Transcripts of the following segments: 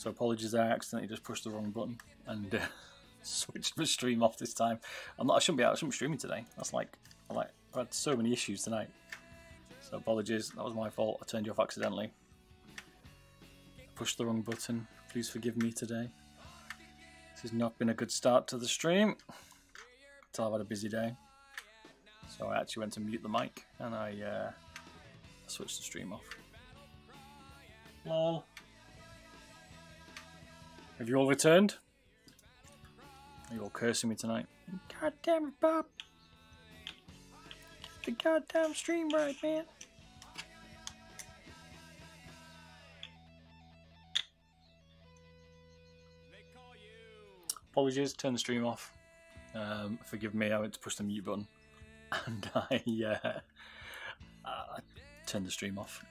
So apologies there, I accidentally just pushed the wrong button and switched the stream off this time. I shouldn't be streaming today. That's I've had so many issues tonight. So apologies, that was my fault. I turned you off accidentally. Pushed the wrong button. Please forgive me today. This has not been a good start to the stream. Until I've had a busy day. So I actually went to mute the mic and I switched the stream off. Lol. Have you all returned? Are you all cursing me tonight? God damn it, Bob. Get the goddamn stream right, man. Apologies, turn the stream off. Forgive me, I went to push the mute button and I turned the stream off.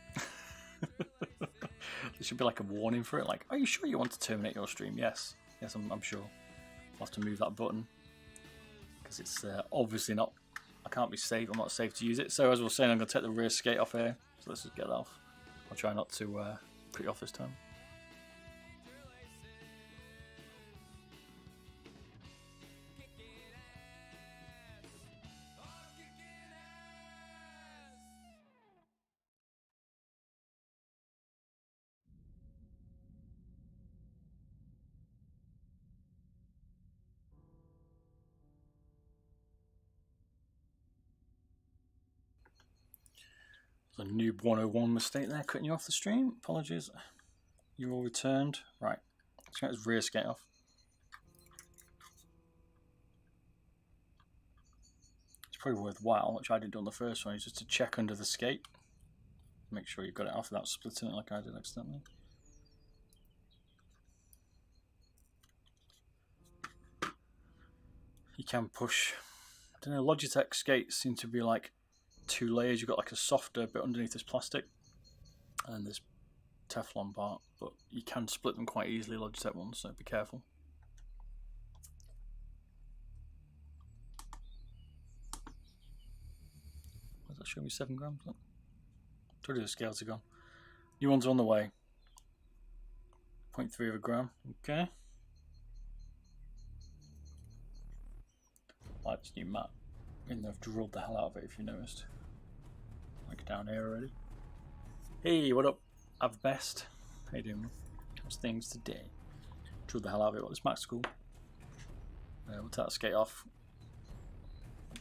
There should be like a warning for it, like, are you sure you want to terminate your stream? Yes, I'm sure. I'll have to move that button because it's obviously not, I can't be safe, I'm not safe to use it. So as I was saying, I'm going to take the rear skate off here, so let's just get that off. I'll try not to put you off this time. A noob 101 mistake there, cutting you off the stream. Apologies. You all returned. Right. Let's get his rear skate off. It's probably worthwhile, which I did on the first one, is just to check under the skate. Make sure you got it off without splitting it like I did accidentally. You can push. I don't know, Logitech skates seem to be like 2 layers. You've got like a softer bit underneath this plastic and this Teflon part, but you can split them quite easily, Logitech ones, so be careful. Does that show me 7 grams? Told you the scales are gone. New ones are on the way. 0.3 of a gram. Okay. I like this new mat. And I've drilled the hell out of it, if you noticed. Like down here already. Hey, what up? I've best. How you doing? How's things today? Drilled the hell out of it. Well, this mat's cool. We'll take the skate off.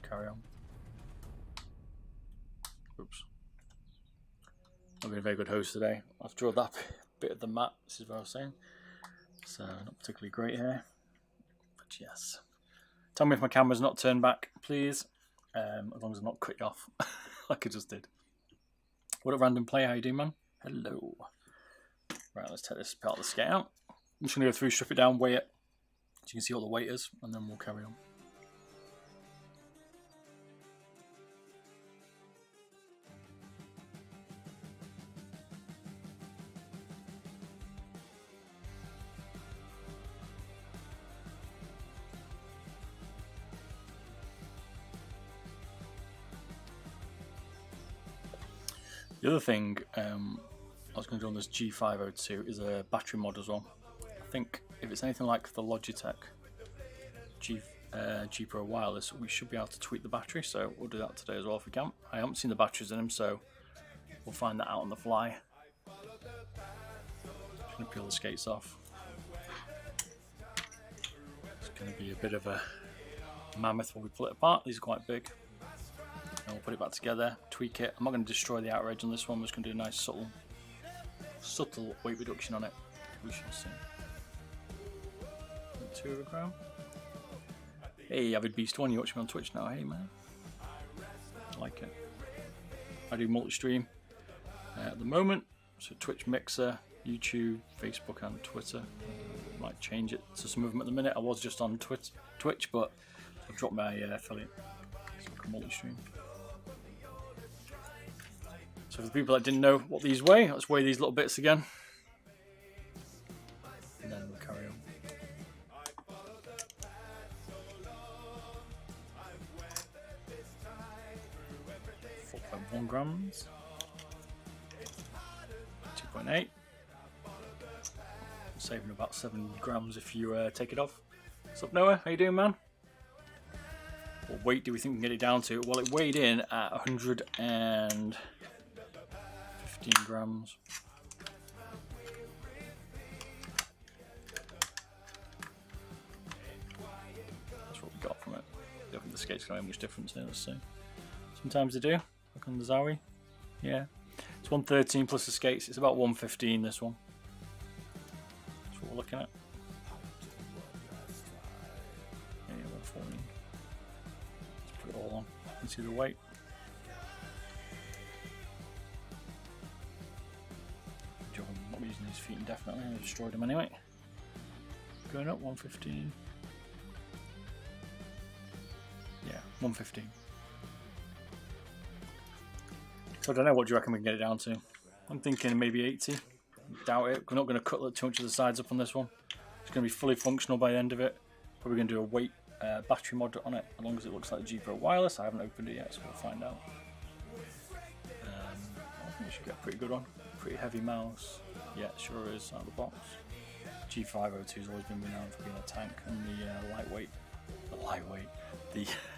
Carry on. Oops. I've been a very good host today. I've drilled that bit of the mat. This is what I was saying. So not particularly great here, but yes. Tell me if my camera's not turned back, please. As long as I'm not cut you off, like I just did. What up, random player? How you doing, man? Hello. Right, let's take this part of the skate out. I'm just gonna go through, strip it down, weigh it, so you can see what the weight is, and then we'll carry on. The other thing I was going to do on this G502 is a battery mod as well. I think if it's anything like the Logitech G Pro wireless, we should be able to tweak the battery, so we'll do that today as well if we can. I haven't seen the batteries in them, so we'll find that out on the fly. Just going to peel the skates off. It's going to be a bit of a mammoth when we pull it apart. These are quite big. And we'll put it back together, tweak it. I'm not going to destroy the outer edge on this one. I'm just going to do a nice subtle weight reduction on it. We shall see. 2 of a gram. Hey, Avid Beast 1, you watch me on Twitch now. Hey, man. I like it. I do multi-stream at the moment. So Twitch, Mixer, YouTube, Facebook, and Twitter. Might change it to some of them at the minute. I was just on Twitch, but I've dropped my affiliate. So I can multi-stream. So for the people that didn't know what these weigh, let's weigh these little bits again. And then we'll carry on. 4.1 grams. 2.8. saving about 7 grams if you take it off. What's up, Noah? How you doing, man? What weight do we think we can get it down to? Well, it weighed in at 115 grams. That's what we got from it. I don't think the skate's going to make much difference here. Let's see. Sometimes they do. Look on the Zowie. Yeah. It's 113 plus the skates. It's about 115, this one. That's what we're looking at. Yeah, 114. Let's put it all on and see the weight. I'm not using these feet indefinitely. I destroyed them anyway. Going up 115. Yeah, 115. So I don't know, what do you reckon we can get it down to? I'm thinking maybe 80. Doubt it. We're not going to cut too much of the sides up on this one. It's going to be fully functional by the end of it. Probably going to do a weight battery mod on it, as long as it looks like the G502 wireless. I haven't opened it yet, so we'll find out. I think we should get a pretty good one. Pretty heavy mouse. Yeah, it sure is out of the box. G502 has always been renowned for being a tank, and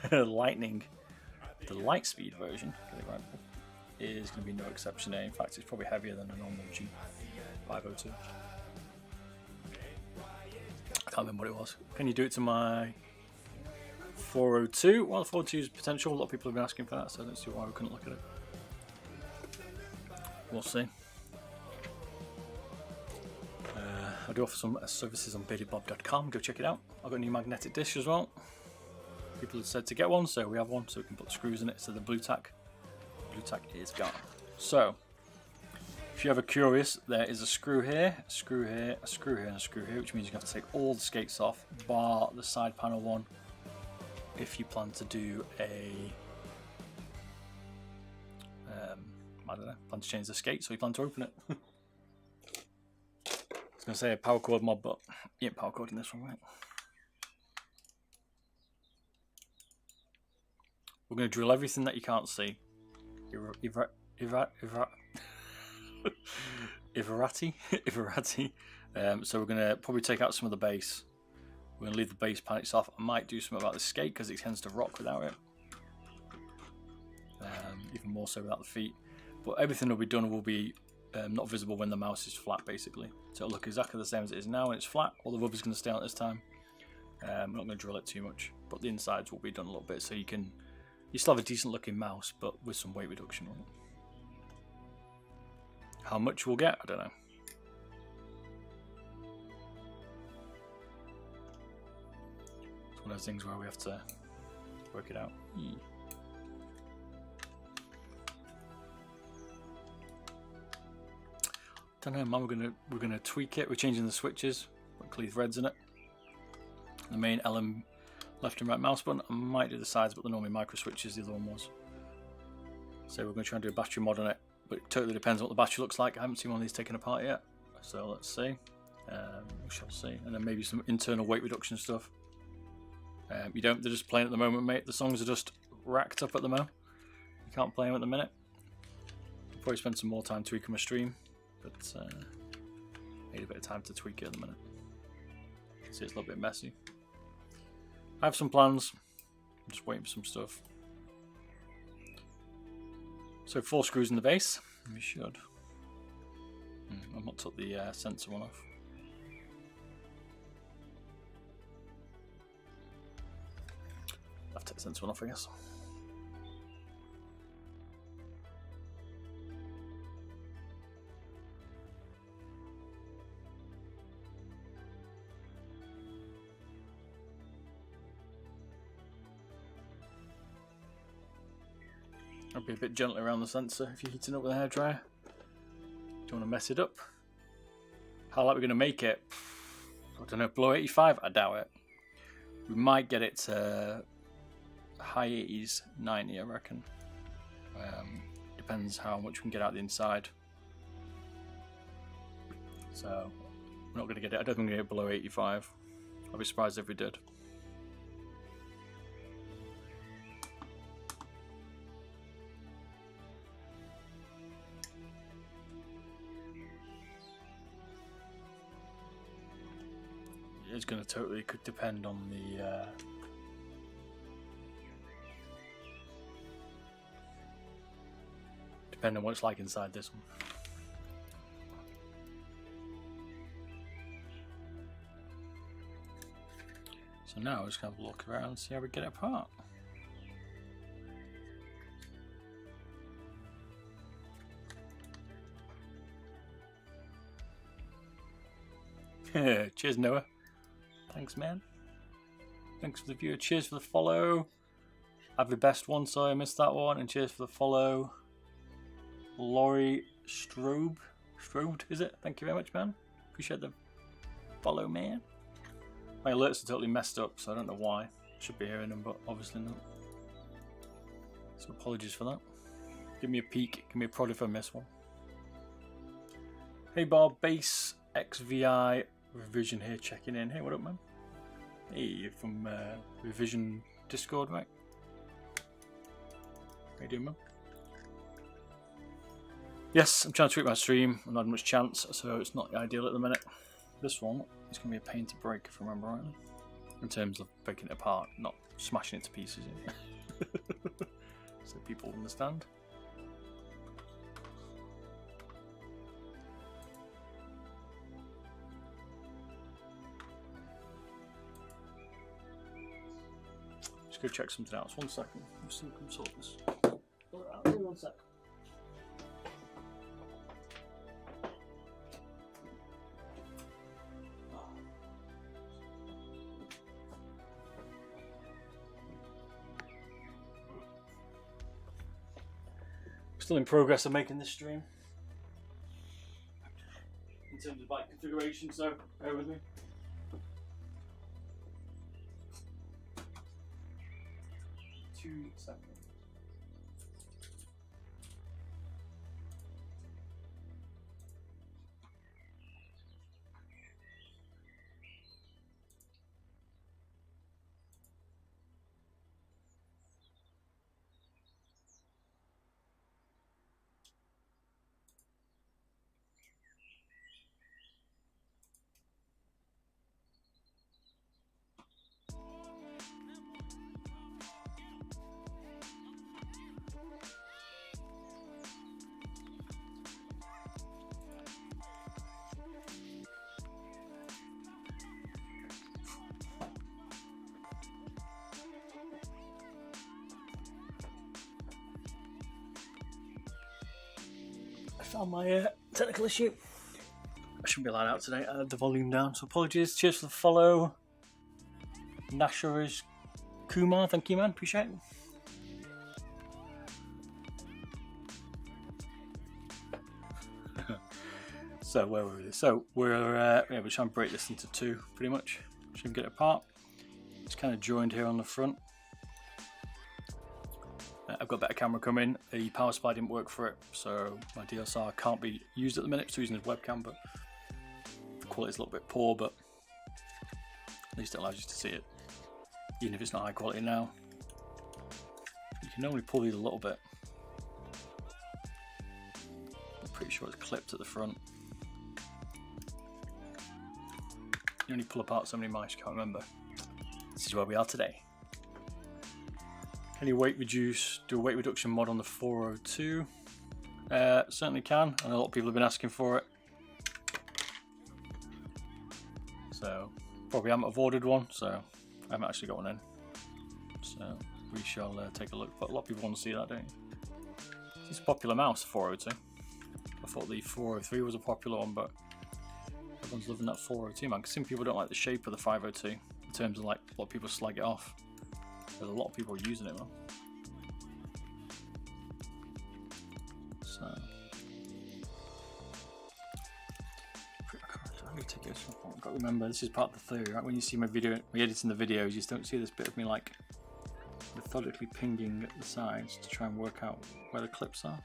the lightning, the Lightspeed version, get it right, is going to be no exception there. In fact, it's probably heavier than a normal G502. I can't remember what it was. Can you do it to my 402? Well, the 402 is potential. A lot of people have been asking for that, so I don't see why we couldn't look at it. We'll see. I do offer some services on beardybob.com. Go check it out. I've got a new magnetic dish as well. People have said to get one, so we have one, so we can put screws in it. So the blue tack is gone. So if you're ever curious, there is a screw here, a screw here, a screw here, and a screw here, which means you have to take all the skates off, bar the side panel one, if you plan to do a I don't know, plan to change the skate, so you plan to open it. I was going to say a power cord mod, but yeah, power cord in this one, right? We're going to drill everything that you can't see. Iverati. So we're going to probably take out some of the base. We're going to leave the base panels off. I might do something about the skate because it tends to rock without it. Even more so without the feet. But everything will be done will be not visible when the mouse is flat, basically. So it'll look exactly the same as it is now when it's flat. All the rubber's going to stay on this time. I'm not going to drill it too much, but the insides will be done a little bit, so you still have a decent looking mouse, but with some weight reduction on it. How much we'll get, I don't know. It's one of those things where we have to work it out. Don't know, man. We're gonna tweak it. We're changing the switches. Put cleave threads in it. The main LM left and right mouse button. I might do the sides, but they're normally micro switches. The other one was. So we're going to try and do a battery mod on it, but it totally depends on what the battery looks like. I haven't seen one of these taken apart yet, so let's see. We shall see. And then maybe some internal weight reduction stuff. They're just playing at the moment, mate. The songs are just racked up at the moment. You can't play them at the minute. I'll probably spend some more time tweaking my stream, but need a bit of time to tweak it at the minute. See, it's a little bit messy. I have some plans. I'm just waiting for some stuff. So 4 screws in the base. We should. I've not took the sensor one off. I'll have to take the sensor one off, I guess. I'll be a bit gentle around the sensor if you're heating up with a hairdryer. Don't want to mess it up. How light we're going to make it? I don't know, below 85? I doubt it. We might get it to high 80s, 90, I reckon. Depends how much we can get out the inside. So, we're not going to get it. I don't think we're going to get it below 85. I'd be surprised if we did. is going to totally could depend on the depending on what it's like inside this one. So now we're just going to have a look around and see how we get it apart. Cheers, Noah. Thanks, man. Thanks for the view. Cheers for the follow. Have the best one, sorry I missed that one. And cheers for the follow. Laurie Strobed, is it? Thank you very much, man. Appreciate the follow, man. My alerts are totally messed up, so I don't know why. Should be hearing them, but obviously not. So apologies for that. Give me a peek. Give me a prod if I miss one. Hey, Bob. Bass XVI Revision here checking in. Hey, what up, man? Hey, you're from Revision Discord, right? How you doing, man? Yes, I'm trying to tweak my stream. I'm not had much chance, so it's not ideal at the minute. This one is going to be a pain to break, if I remember rightly. In terms of breaking it apart, not smashing it to pieces. So people understand. Just go check something else. 1 second. I'm just going to consult this. Give me 1 sec. Still in progress of making this stream in terms of bike configuration, so bear with me. Two seconds. Found my technical issue. I shouldn't be allowed out today. I had the volume down, so apologies. Cheers for the follow. Nashorish Kumar, thank you, man. Appreciate it. So where were we? So we're trying to break this into two, pretty much. So we can get it apart. It's kind of joined here on the front. I've got a better camera coming. The power supply didn't work for it, so my DSLR can't be used at the minute. So using this webcam, but the quality's a little bit poor, but at least it allows you to see it, even if it's not high quality now. You can only pull these a little bit. I'm pretty sure it's clipped at the front. You only pull apart so many mice, you can't remember. This is where we are today. Can you weight reduce, do a weight reduction mod on the 402? Certainly can, and a lot of people have been asking for it. So, probably haven't ordered one, so I haven't actually got one in. So, we shall take a look, but a lot of people want to see that, don't you? It's a popular mouse, 402. I thought the 403 was a popular one, but everyone's loving that 402, man. Because some people don't like the shape of the 502, in terms of like, a lot of people slag it off. There's a lot of people using it, man. So, I'm gonna take this. I've got to remember, this is part of the theory, right? When you see my video, when editing the videos, you just don't see this bit of me like methodically pinging at the sides to try and work out where the clips are.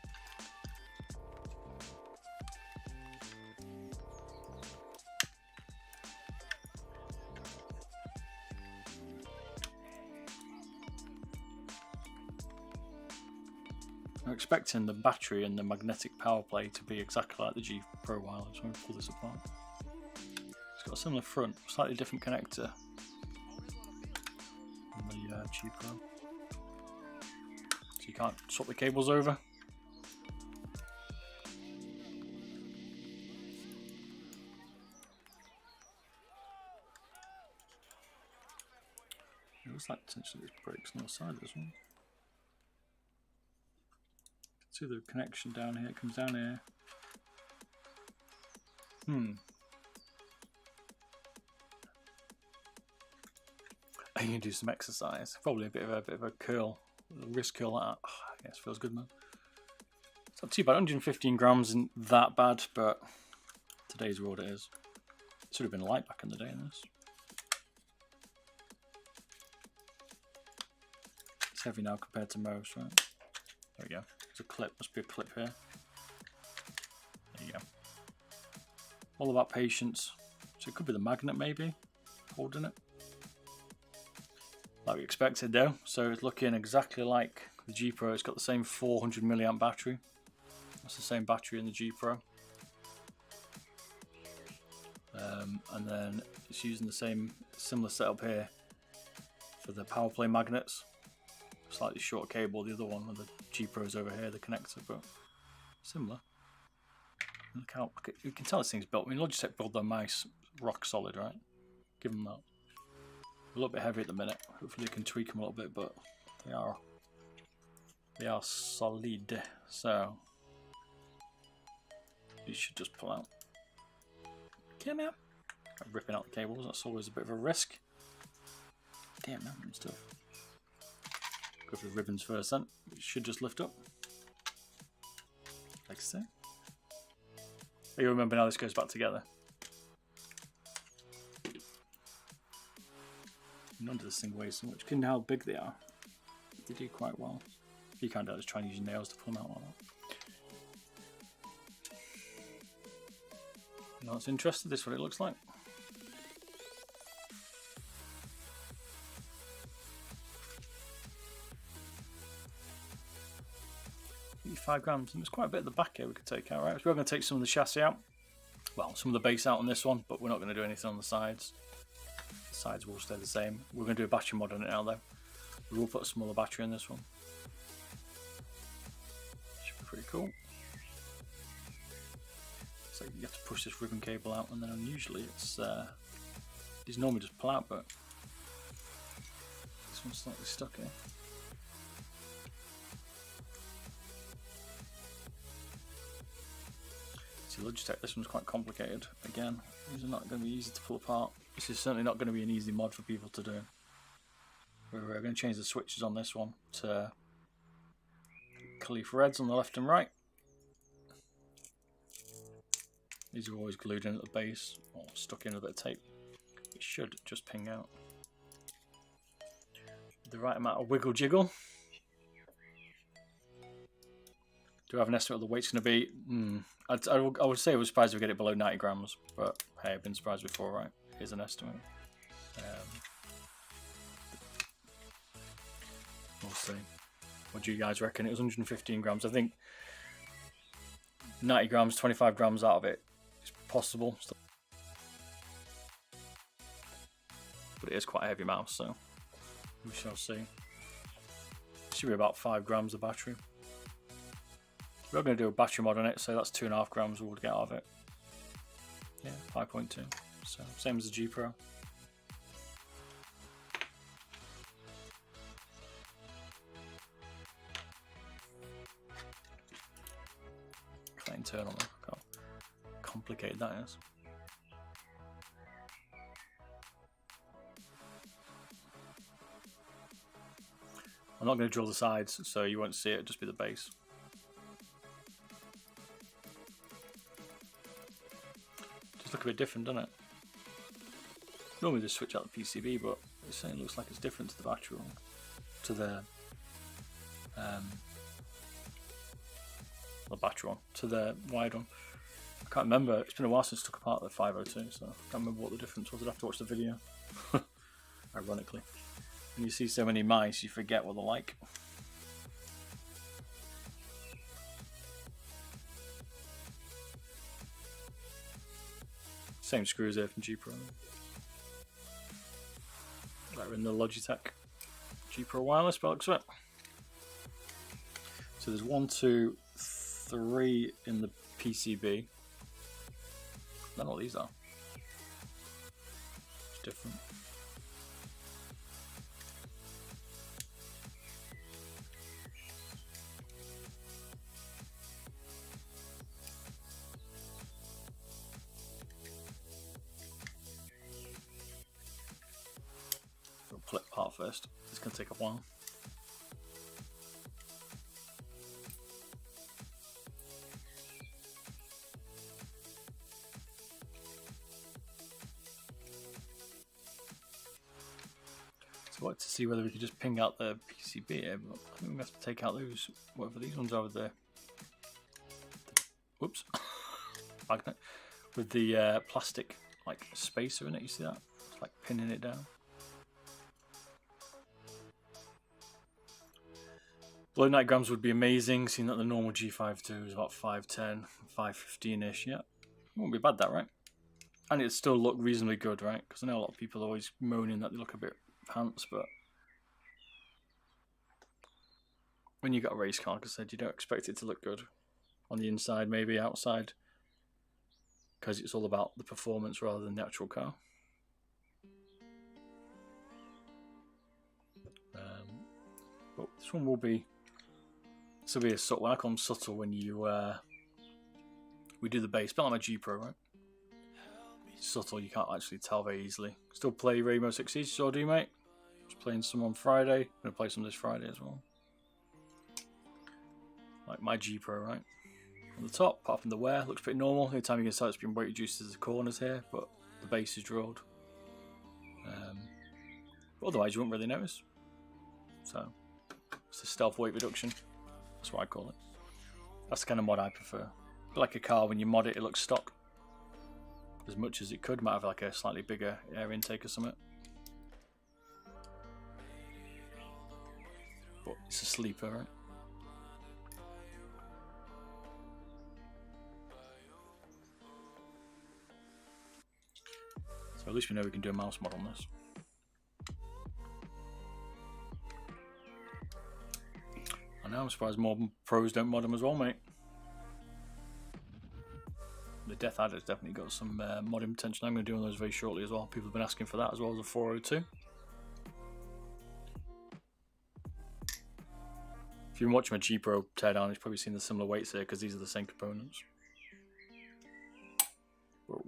I'm expecting the battery and the magnetic power play to be exactly like the G Pro wireless when we pull this apart. It's got a similar front, slightly different connector on the G502. So you can't swap the cables over. It looks like potentially there's breaks on the side of this one. See the connection down here, it comes down here. You can do some exercise. Probably a bit of a curl, a wrist curl like that. Oh, yes, feels good, man. It's not too bad. 115 grams isn't that bad, but today's what it is. It should have been light back in the day in this. It's heavy now compared to most, right? There we go. There's a clip. Must be a clip here. There you go. All about patience. So it could be the magnet maybe holding it. Like we expected though. So it's looking exactly like the G Pro. It's got the same 400 milliamp battery. That's the same battery in the G Pro. And then it's using the same similar setup here for the power play magnets. Slightly shorter cable, the other one, and the G Pro's over here, the connector, but similar. Look how you can tell this thing's built. I mean, Logitech build their mice rock solid, right? Give them that. A little bit heavy at the minute. Hopefully, they can tweak them a little bit, but they are solid. So you should just pull out. Come out. Ripping out the cables. That's always a bit of a risk. Damn, man, and stuff. Go for the ribbons first, then. It should just lift up. Like so. You remember now this goes back together. None of this thing weighs so much. Can how big they are. They do quite well. You can't do it, just try and use your nails to pull them out like that. Not interested, this is what it looks like. 5 grams, and there's quite a bit at the back here we could take out, right? So we're going to take some of the chassis out, well, some of the base out on this one, but we're not going to do anything on the sides. The sides will stay the same. We're going to do a battery mod on it now though. We will put a smaller battery in this one. Should be pretty cool. So you have to push this ribbon cable out, and then usually it's these normally just pull out, but this one's slightly stuck here. Logitech, this one's quite complicated. Again, these are not going to be easy to pull apart. This is certainly not going to be an easy mod for people to do. We're going to change the switches on this one to Caliph reds on the left and right. These are always glued in at the base or stuck in with a bit of tape. It should just ping out. The right amount of wiggle jiggle. Do I have an estimate of the weight's going to be? I would say I was surprised if we get it below 90 grams, but hey, I've been surprised before, right? Here's an estimate. We'll see. What do you guys reckon? It was 115 grams. I think 90 grams, 25 grams out of it is possible. But it is quite a heavy mouse, so we shall see. It should be about 5 grams of battery. We're going to do a battery mod on it, so that's 2.5 grams we'll get out of it. Yeah, 5.2. So same as the G Pro. Quite internal. Look how complicated that is. I'm not going to drill the sides, so you won't see it. Just be the base. Look a bit different, doesn't it? Normally just switch out the PCB, but it certainly looks like it's different to the battery one, to the battery one, to the wide one. I can't remember. It's been a while since I took apart the 502, so I can't remember what the difference was. I'd have to watch the video. Ironically, when you see so many mice, you forget what they're like. Same screws here from G Pro. They're in the Logitech G Pro wireless by the looks of it. So there's 1, 2, 3 in the PCB. I don't know what these are. It's different. We'll pull it apart first. It's going to take a while. So I wanted to see whether we could just ping out the PCB here, but I think we have to take out those, whatever these ones are with the whoops, magnet, with the plastic like spacer in it. You see that? It's like pinning it down. Below 90 grams would be amazing, seeing that the normal G502 is about 510, 515-ish. Yeah, it won't be bad, that, right? And it still look reasonably good, right? Because I know a lot of people are always moaning that they look a bit pants, but when you got a race car, like I said, you don't expect it to look good on the inside, maybe outside, because it's all about the performance rather than the actual car. But this one will be, this will be a subtle, I call them subtle when you we do the bass, but like my G Pro, right? Subtle, you can't actually tell very easily. Still play Rainbow Six Siege, so I do, mate. I was playing some on Friday. I'm going to play some this Friday as well. Like my G Pro, right? On the top, apart from the wear, looks pretty normal. The only time you can tell it's been weight reduced is the corners here, but the base is drilled. But otherwise, you wouldn't really notice. So, it's a stealth weight reduction. That's what I call it. That's the kind of mod I prefer. But like a car, when you mod it, it looks stock. As much as it could, might have like a slightly bigger air intake or something. But it's a sleeper, right? So at least we know we can do a mouse mod on this. I know, I'm surprised more pros don't mod them as well, mate. The Death Adder's definitely got some modding potential. I'm going to do one of those very shortly as well. People have been asking for that as well as the 402. If you've been watching my G Pro teardown, you've probably seen the similar weights here because these are the same components. Whoa.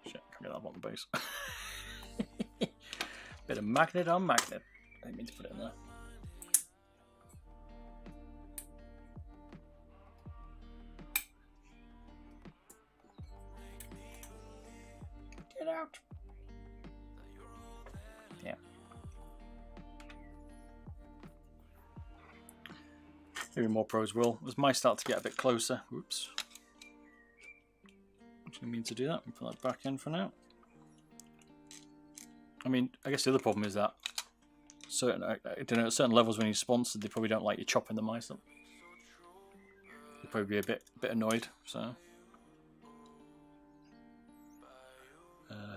Shit, can't get that on the base. Bit of magnet on magnet. I didn't mean to put it in there. Get out. Yeah. Maybe more pros will. This might start to get a bit closer. Oops. I didn't mean to do that. Put that back in for now. I mean, I guess the other problem is that at certain levels when you're sponsored, they probably don't like you chopping the mice up. They'll probably be a bit annoyed. So,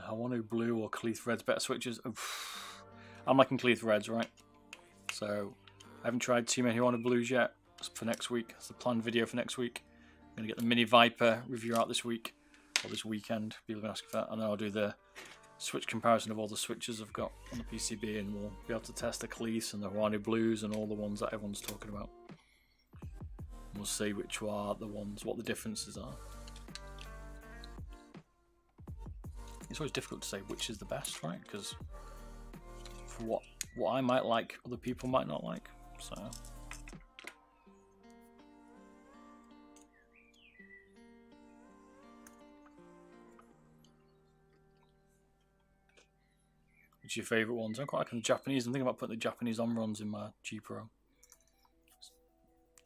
Hawanu Blue or Cleith Red's better switches. Oof. I'm liking Cleith Reds, right? So I haven't tried too many Hawanu Blues yet. It's for next week. It's the planned video for next week. I'm gonna get the Mini Viper review out this week or this weekend. People have been asking for that, and then I'll do the switch comparison of all the switches I've got on the PCB, and we'll be able to test the Cleiths and the Hawanu Blues and all the ones that everyone's talking about. And we'll see which are the ones, what the differences are. It's always difficult to say which is the best, right? Because for what I might like, other people might not like. So which are your favourite ones? I'm quite liking the Japanese. I'm thinking about putting the Japanese Omrons in my G Pro. It's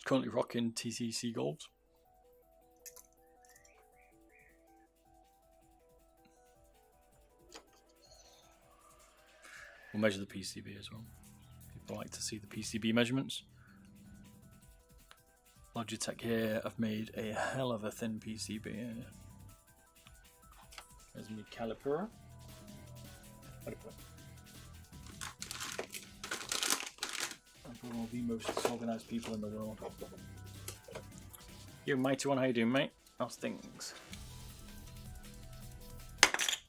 currently rocking TCC Golds. We'll measure the PCB as well. People like to see the PCB measurements. Logitech here. I've made a hell of a thin PCB here. There's my caliper. I'm one of the most disorganized people in the world. You mighty one, how you doing, mate? How's things?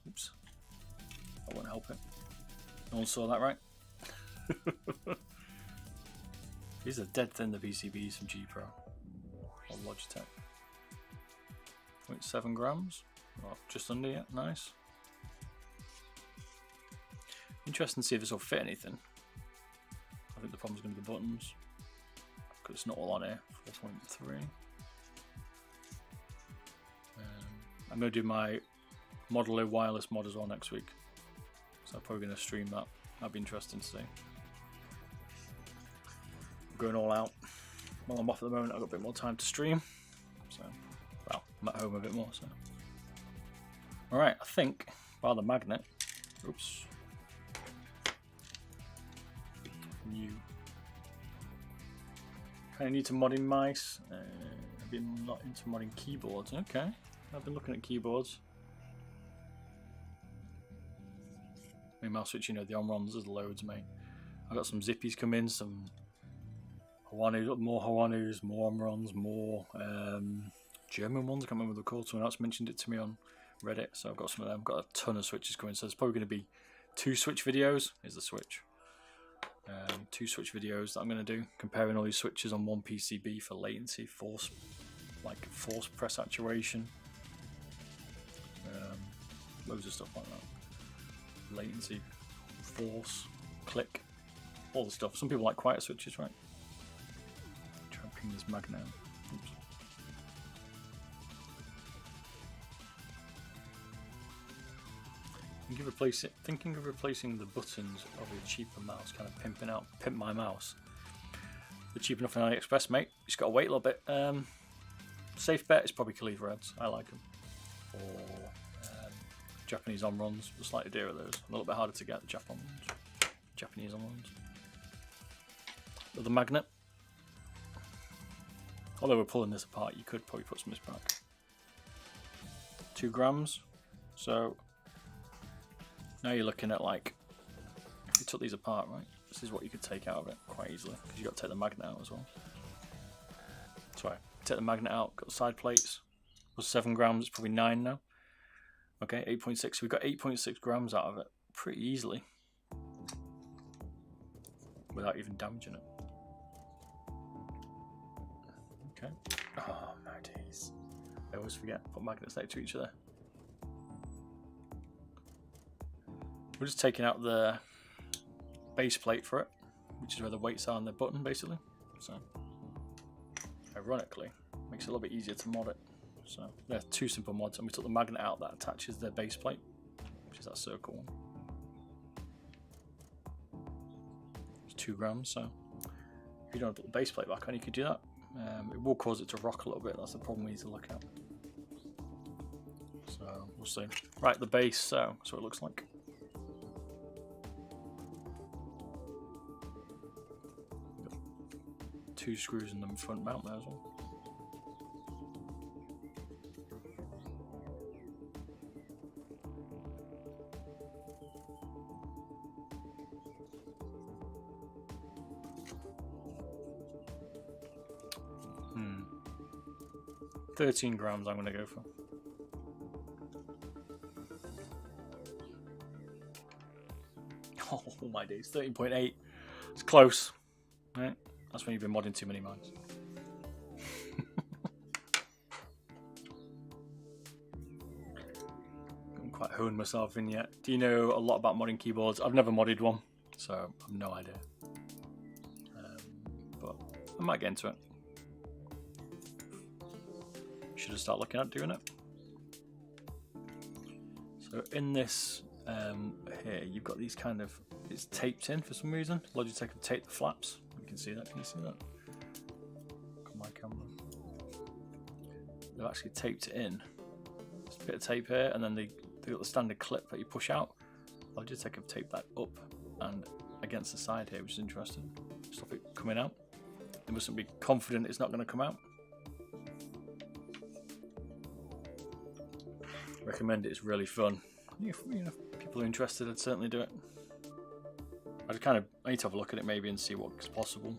Oops. I won't help it. No one saw that, right? These are dead thin, the PCBs from G Pro or Logitech. 0.7 grams. Oh, just under yet. Nice. Interesting to see if this will fit anything. I think the problem's going to be the buttons, because it's not all on here. 4.3. I'm going to do my Modeler wireless mod as well next week, so I'm probably going to stream that. That'd be interesting to see. I'm going all out. While I'm off at the moment, I've got a bit more time to stream. So, well, I'm at home a bit more. So, all right. I think by the magnet. Oops. New. Kind of need to modding mice. I've been not into modding keyboards. Okay, I've been looking at keyboards. My mouse switch, you know, the Omrons, there's loads, mate. I've got some Zippies come in, some Hawanus, more Hawanus, more Omrons, more German ones. I can't remember what they're called. Someone else mentioned it to me on Reddit, so I've got some of them. I've got a ton of switches coming, so there's probably going to be 2 switch videos. Here's the switch. 2 switch videos that I'm going to do, comparing all these switches on one PCB for latency, force press actuation, loads of stuff like that. Latency, force, click, all the stuff. Some people like quieter switches, right? Try and ping this magnet out. Oops. Thinking of replacing the buttons of a cheaper mouse, kind of pimp my mouse. They're cheap enough on AliExpress, mate. You just got to wait a little bit. Safe bet is probably Khalifa heads. I like them. Or Japanese Omrons, the slightly dearer those. A little bit harder to get, the Japanese Omrons. The magnet. Although we're pulling this apart, you could probably put some of this back. 2 grams. So now you're looking at, like, if you took these apart, right, this is what you could take out of it quite easily, because you've got to take the magnet out as well. Sorry, take the magnet out, got the side plates, it was 7 grams, it's probably 9 now. Okay, 8.6, so we've got 8.6 grams out of it pretty easily, without even damaging it. Okay, oh my days, I always forget, put magnets next to each other. We're just taking out the base plate for it, which is where the weights are on the button, basically. So, ironically, makes it a little bit easier to mod it. So, there are 2 simple mods, and we took the magnet out that attaches the base plate, which is that circle one. It's 2 grams, so if you don't want to put the base plate back on, you could do that. It will cause it to rock a little bit. That's the problem we need to look at. So, we'll see. Right, the base, so that's what it looks like. Two screws in the front mount there as well. Hmm. 13 grams I'm going to go for. Oh my days, 13.8. It's close. Right. That's when you've been modding too many mines. I haven't quite honed myself in yet. Do you know a lot about modding keyboards? I've never modded one, so I have no idea. But I might get into it. Should have started looking at doing it. So in this here, you've got these kind of, it's taped in for some reason. Logitech have taped the flaps. You can see that. Can you see that? On my camera, they've actually taped it in. Just a bit of tape here, and then they've got the standard clip that you push out. Logitech have taped that up and against the side here, which is interesting. Stop it coming out. They mustn't be confident it's not going to come out. Recommend it. It's really fun. If people are interested, I'd certainly do it. I need to have a look at it maybe and see what's possible.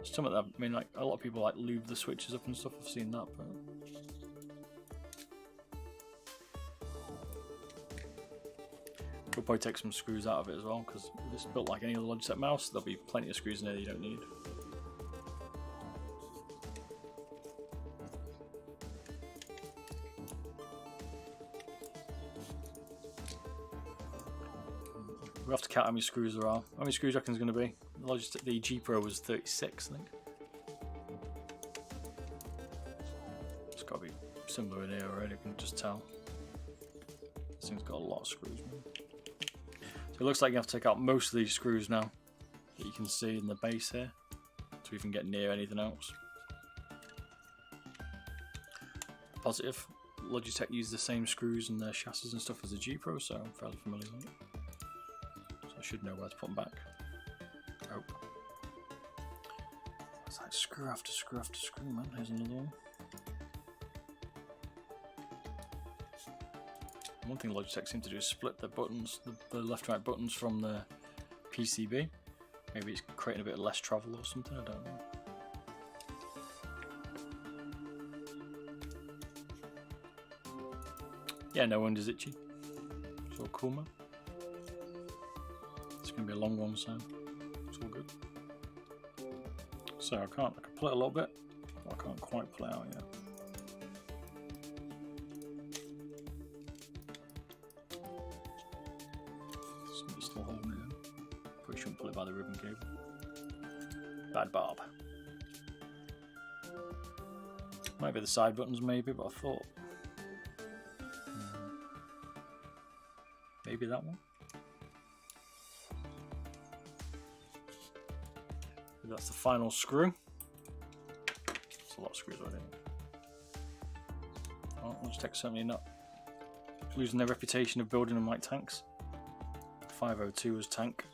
Some of that, I mean, like a lot of people like lube the switches up and stuff. I've seen that, but we'll probably take some screws out of it as well, because if it's built like any other Logitech mouse, there'll be plenty of screws in there you don't need. We have to count how many screws there are. How many screws do you reckon is going to be? The Logitech, the G Pro was 36, I think. It's got to be similar in here already, you can just tell. This thing's got a lot of screws, man. So it looks like you have to take out most of these screws now that you can see in the base here to even get near anything else. Positive, Logitech use the same screws in their chassis and stuff as the G Pro, so I'm fairly familiar with it. So I should know where to put them back. Oh. It's like screw after screw after screw, man. Here's another one. One thing Logitech seem to do is split the buttons, the left-right buttons from the PCB. Maybe it's creating a bit of less travel or something, I don't know. Yeah, no wonder's itchy. It's all cool, man. It's going to be a long one, so it's all good. So I can pull it a little bit, but I can't quite pull it out yet. Something's still holding it in. Probably shouldn't pull it by the ribbon cable. Bad Bob. Might be the side buttons maybe, but I thought maybe that one. That's the final screw. It's a lot of screws already. Well, Logitech certainly not losing their reputation of building them like tanks. 502 was tank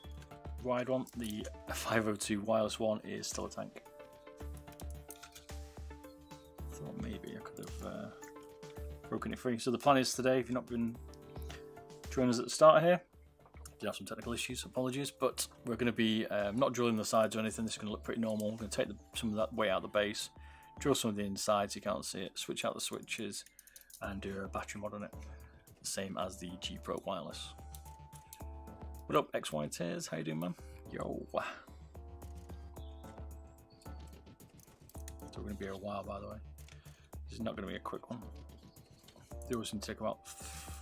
wide one. The 502 wireless one is still a tank. Thought maybe I could have broken it free. So the plan is today, if you've not been joining us at the start here, did have some technical issues, apologies, but we're going to be not drilling the sides or anything. This is going to look pretty normal. We're going to take some of that weight out of the base, drill some of the inside so you can't see it, switch out the switches, and do a battery mod on it, the same as the G Pro wireless. What up, XY Tears? How you doing, man? Yo. So we're going to be here a while, by the way. This is not going to be a quick one. They always seem to take about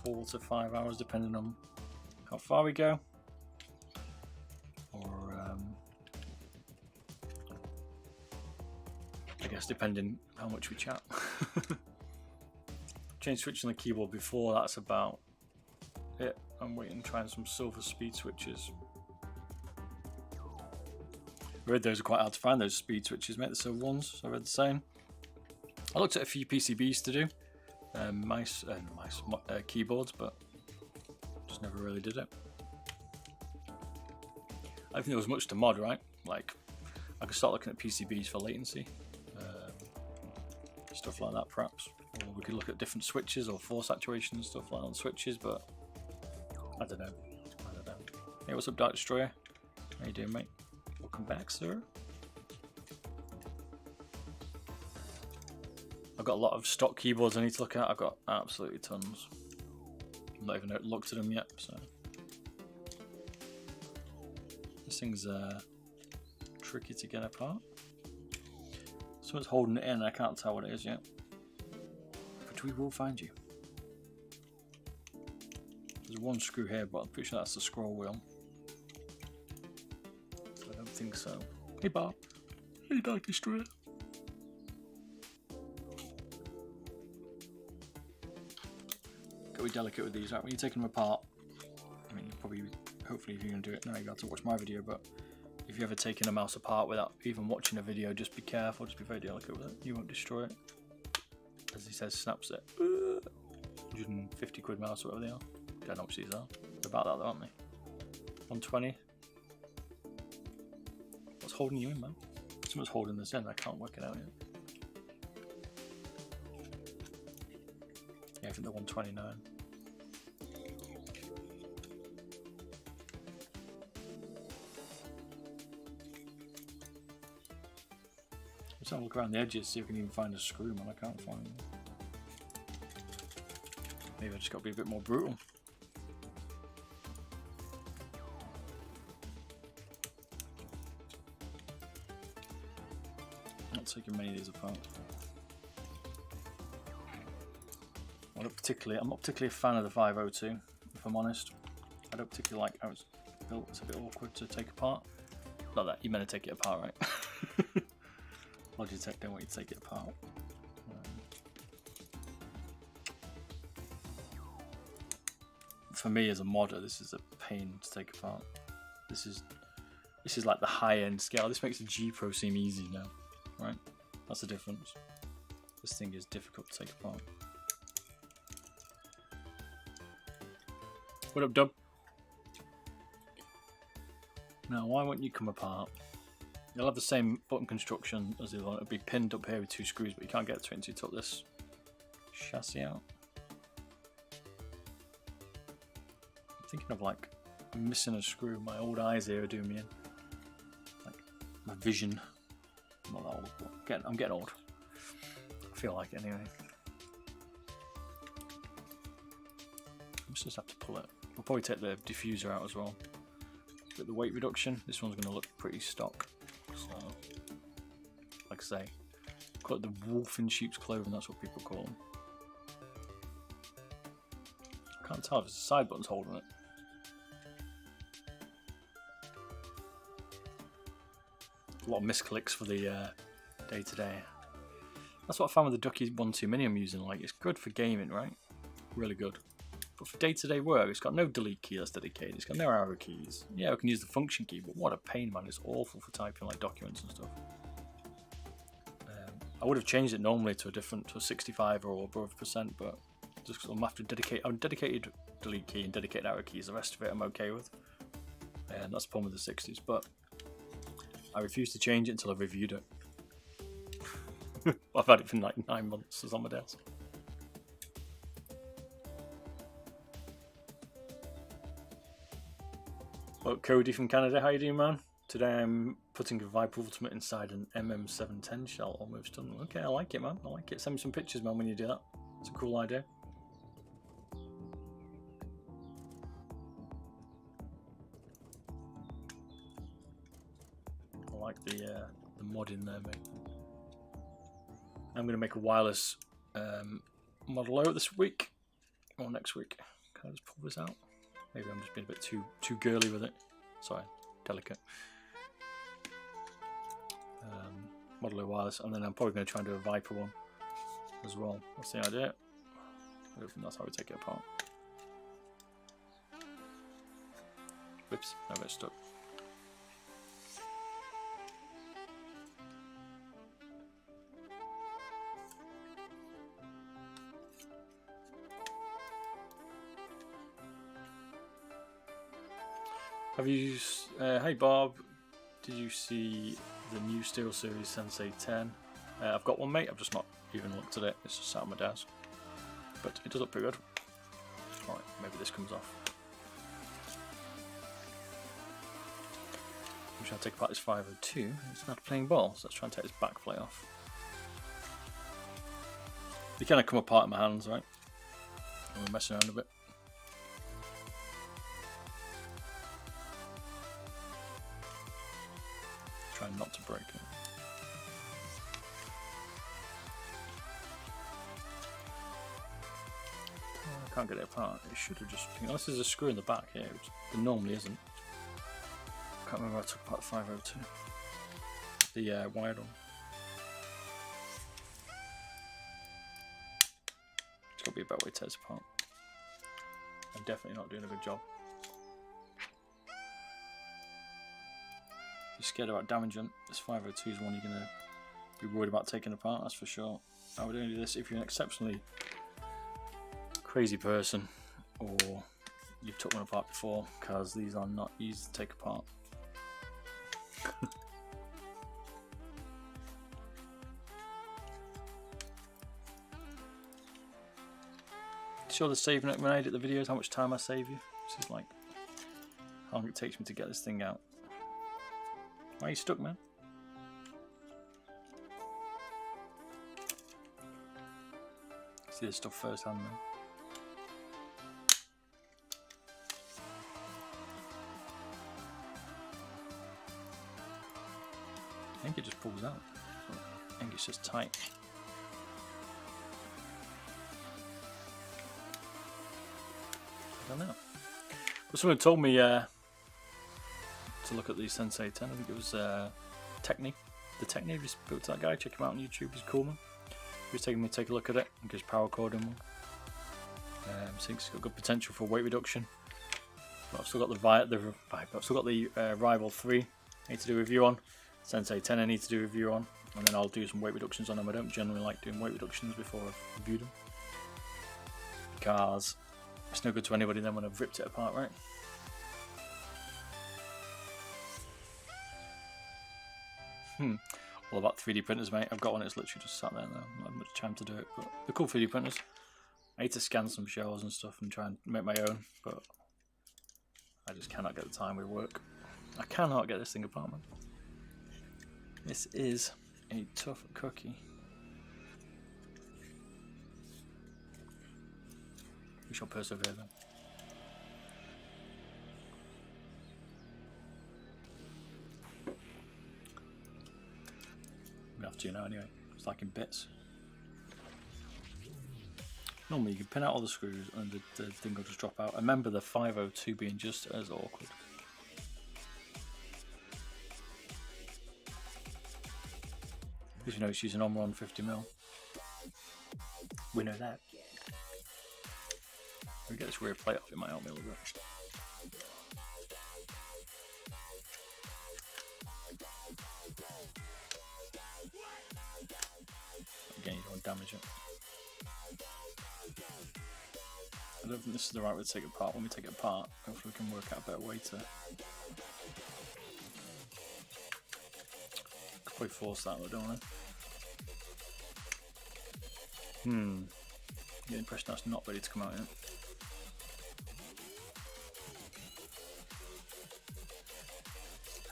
4 to 5 hours, depending on how far we go, or I guess depending how much we chat. Changed switch on the keyboard before, that's about it. I'm waiting, trying some silver speed switches. I read those are quite hard to find, those speed switches, mate, the silver ones. I read the same. I looked at a few PCBs to do, keyboards, but just never really did it. I don't think there was much to mod, right? Like, I could start looking at PCBs for latency, stuff like that perhaps. Or we could look at different switches or force saturation and stuff like that on switches, but I don't know. Hey, what's up, Dark Destroyer? How you doing, mate? Welcome back, sir. I've got a lot of stock keyboards I need to look at. I've got absolutely tons. I've not even looked at them yet, so. This thing's tricky to get apart. Someone's holding it in, I can't tell what it is yet. But we will find you. There's one screw here, but I'm pretty sure that's the scroll wheel. I don't think so. Hey Bob. Hey Dark Destroyer. Gotta be delicate with these, right? When you're taking them apart, I mean, you probably, hopefully if you're gonna do it now, you got to watch my video, but if you're ever taking a mouse apart without even watching a video, just be careful, just be very delicate with it. You won't destroy it. As he says, snaps it. 150 quid mouse or whatever they are. I don't know what these are. They're about that though, aren't they? 120. What's holding you in, man? Someone's holding this in, I can't work it out yet. Yeah, I think they're 129. Let's have a look around the edges, see if we can even find a screw, man. I can't find them. Maybe I just got to be a bit more brutal. Not taking many of these apart. I'm not particularly a fan of the 502, if I'm honest. I don't particularly like how it's built. It's a bit awkward to take apart. Not that you're meant to take it apart, right? Logitech don't want you to take it apart. For me as a modder, this is a pain to take apart. This is like the high-end scale. This makes the G Pro seem easy now, right? That's the difference. This thing is difficult to take apart. What up, Dub? Now, why won't you come apart? You'll have the same button construction as the other one. It'll be pinned up here with 2 screws, but you can't get to it until you took this chassis out. I'm thinking of like missing a screw. My old eyes here are doing me in. Like my vision. I'm not that old, but I'm getting old. I feel like it anyway. I just have to pull it. We'll probably take the diffuser out as well. But the weight reduction, this one's going to look pretty stock. So, like I say, call it the wolf in sheep's clothing, that's what people call them. I can't tell if it's the side button's holding it. A lot of misclicks for the day-to-day. That's what I found with the Ducky 1.2 Mini I'm using. Like, it's good for gaming, right? Really good. But for day-to-day work, it's got no delete key that's dedicated. It's got no arrow keys. Yeah, I can use the function key, but what a pain, man. It's awful for typing like documents and stuff. I would have changed it normally to a 65 or above %, but just I'm after dedicated delete key and dedicated arrow keys. The rest of it I'm okay with. And that's the problem with the 60s. But I refuse to change it until I've reviewed it. I've had it for like 9 months. It's on my desk. Well, Cody from Canada, how you doing, man? Today I'm putting a Viper Ultimate inside an MM710 shell, almost done. Okay, I like it, man. I like it. Send me some pictures, man, when you do that. It's a cool idea. I like the mod in there, mate. I'm going to make a wireless Model O this week or next week. Can I just pull this out? Maybe I'm just being a bit too girly with it. Sorry, delicate. Model O wireless, and then I'm probably going to try and do a Viper one as well. That's the idea. I don't think that's how we take it apart. Whoops, I got stuck. Have you, hey Bob, did you see the new SteelSeries Sensei 10? I've got one, mate. I've just not even looked at it. It's just sat on my desk. But it does look pretty good. Alright, maybe this comes off. I'm trying to take apart this 502. It's not playing ball, so let's try and take this back plate off. They kind of come apart in my hands, right? And we're messing around a bit. Trying not to break it. I can't get it apart. It should have just been, unless there's a screw in the back here, which there normally isn't. I can't remember how I took apart the 502. The wired one. It's got to be a better way to take this apart. I'm definitely not doing a good job. You're scared about damaging this 502 is one you're going to be worried about taking apart, that's for sure. I would only do this if you're an exceptionally crazy person or you've took one apart before, because these are not easy to take apart. see all the saving it when I edit the videos, how much time I save you. This is like how long it takes me to get this thing out. Why are you stuck, man? See this stuff firsthand, man. I think it just pulls out. I think it's just tight. I don't know. But someone told me to look at the Sensei 10. I think it was Techni. The Techni just built that guy. Check him out on YouTube. He's a cool man. He was taking me to take a look at it. I think it's power coding one. I think it's got good potential for weight reduction. But I've still got I've still got the Rival 3 I need to do a review on. Sensei 10 I need to do a review on, and then I'll do some weight reductions on them. I don't generally like doing weight reductions before I've reviewed them, because it's no good to anybody then when I've ripped it apart, right? All about 3D printers, mate. I've got one that's literally just sat there now. Not had much time to do it, but they're cool 3D printers. I need to scan some shells and stuff and try and make my own, but I just cannot get the time with work. I cannot get this thing apart, man. This is a tough cookie. We shall persevere then. We have to now anyway. It's like in bits. Normally you can pin out all the screws and the thing will just drop out. I remember the 502 being just as awkward. Because you know it's using Omron 50mm. We know that. If we get this rear plate off, it might help me a little bit. Again, you don't want to damage it. I don't think this is the right way to take it apart. When we take it apart, hopefully we can work out a better way to... Probably force that, but don't I? Get the impression that's not ready to come out yet.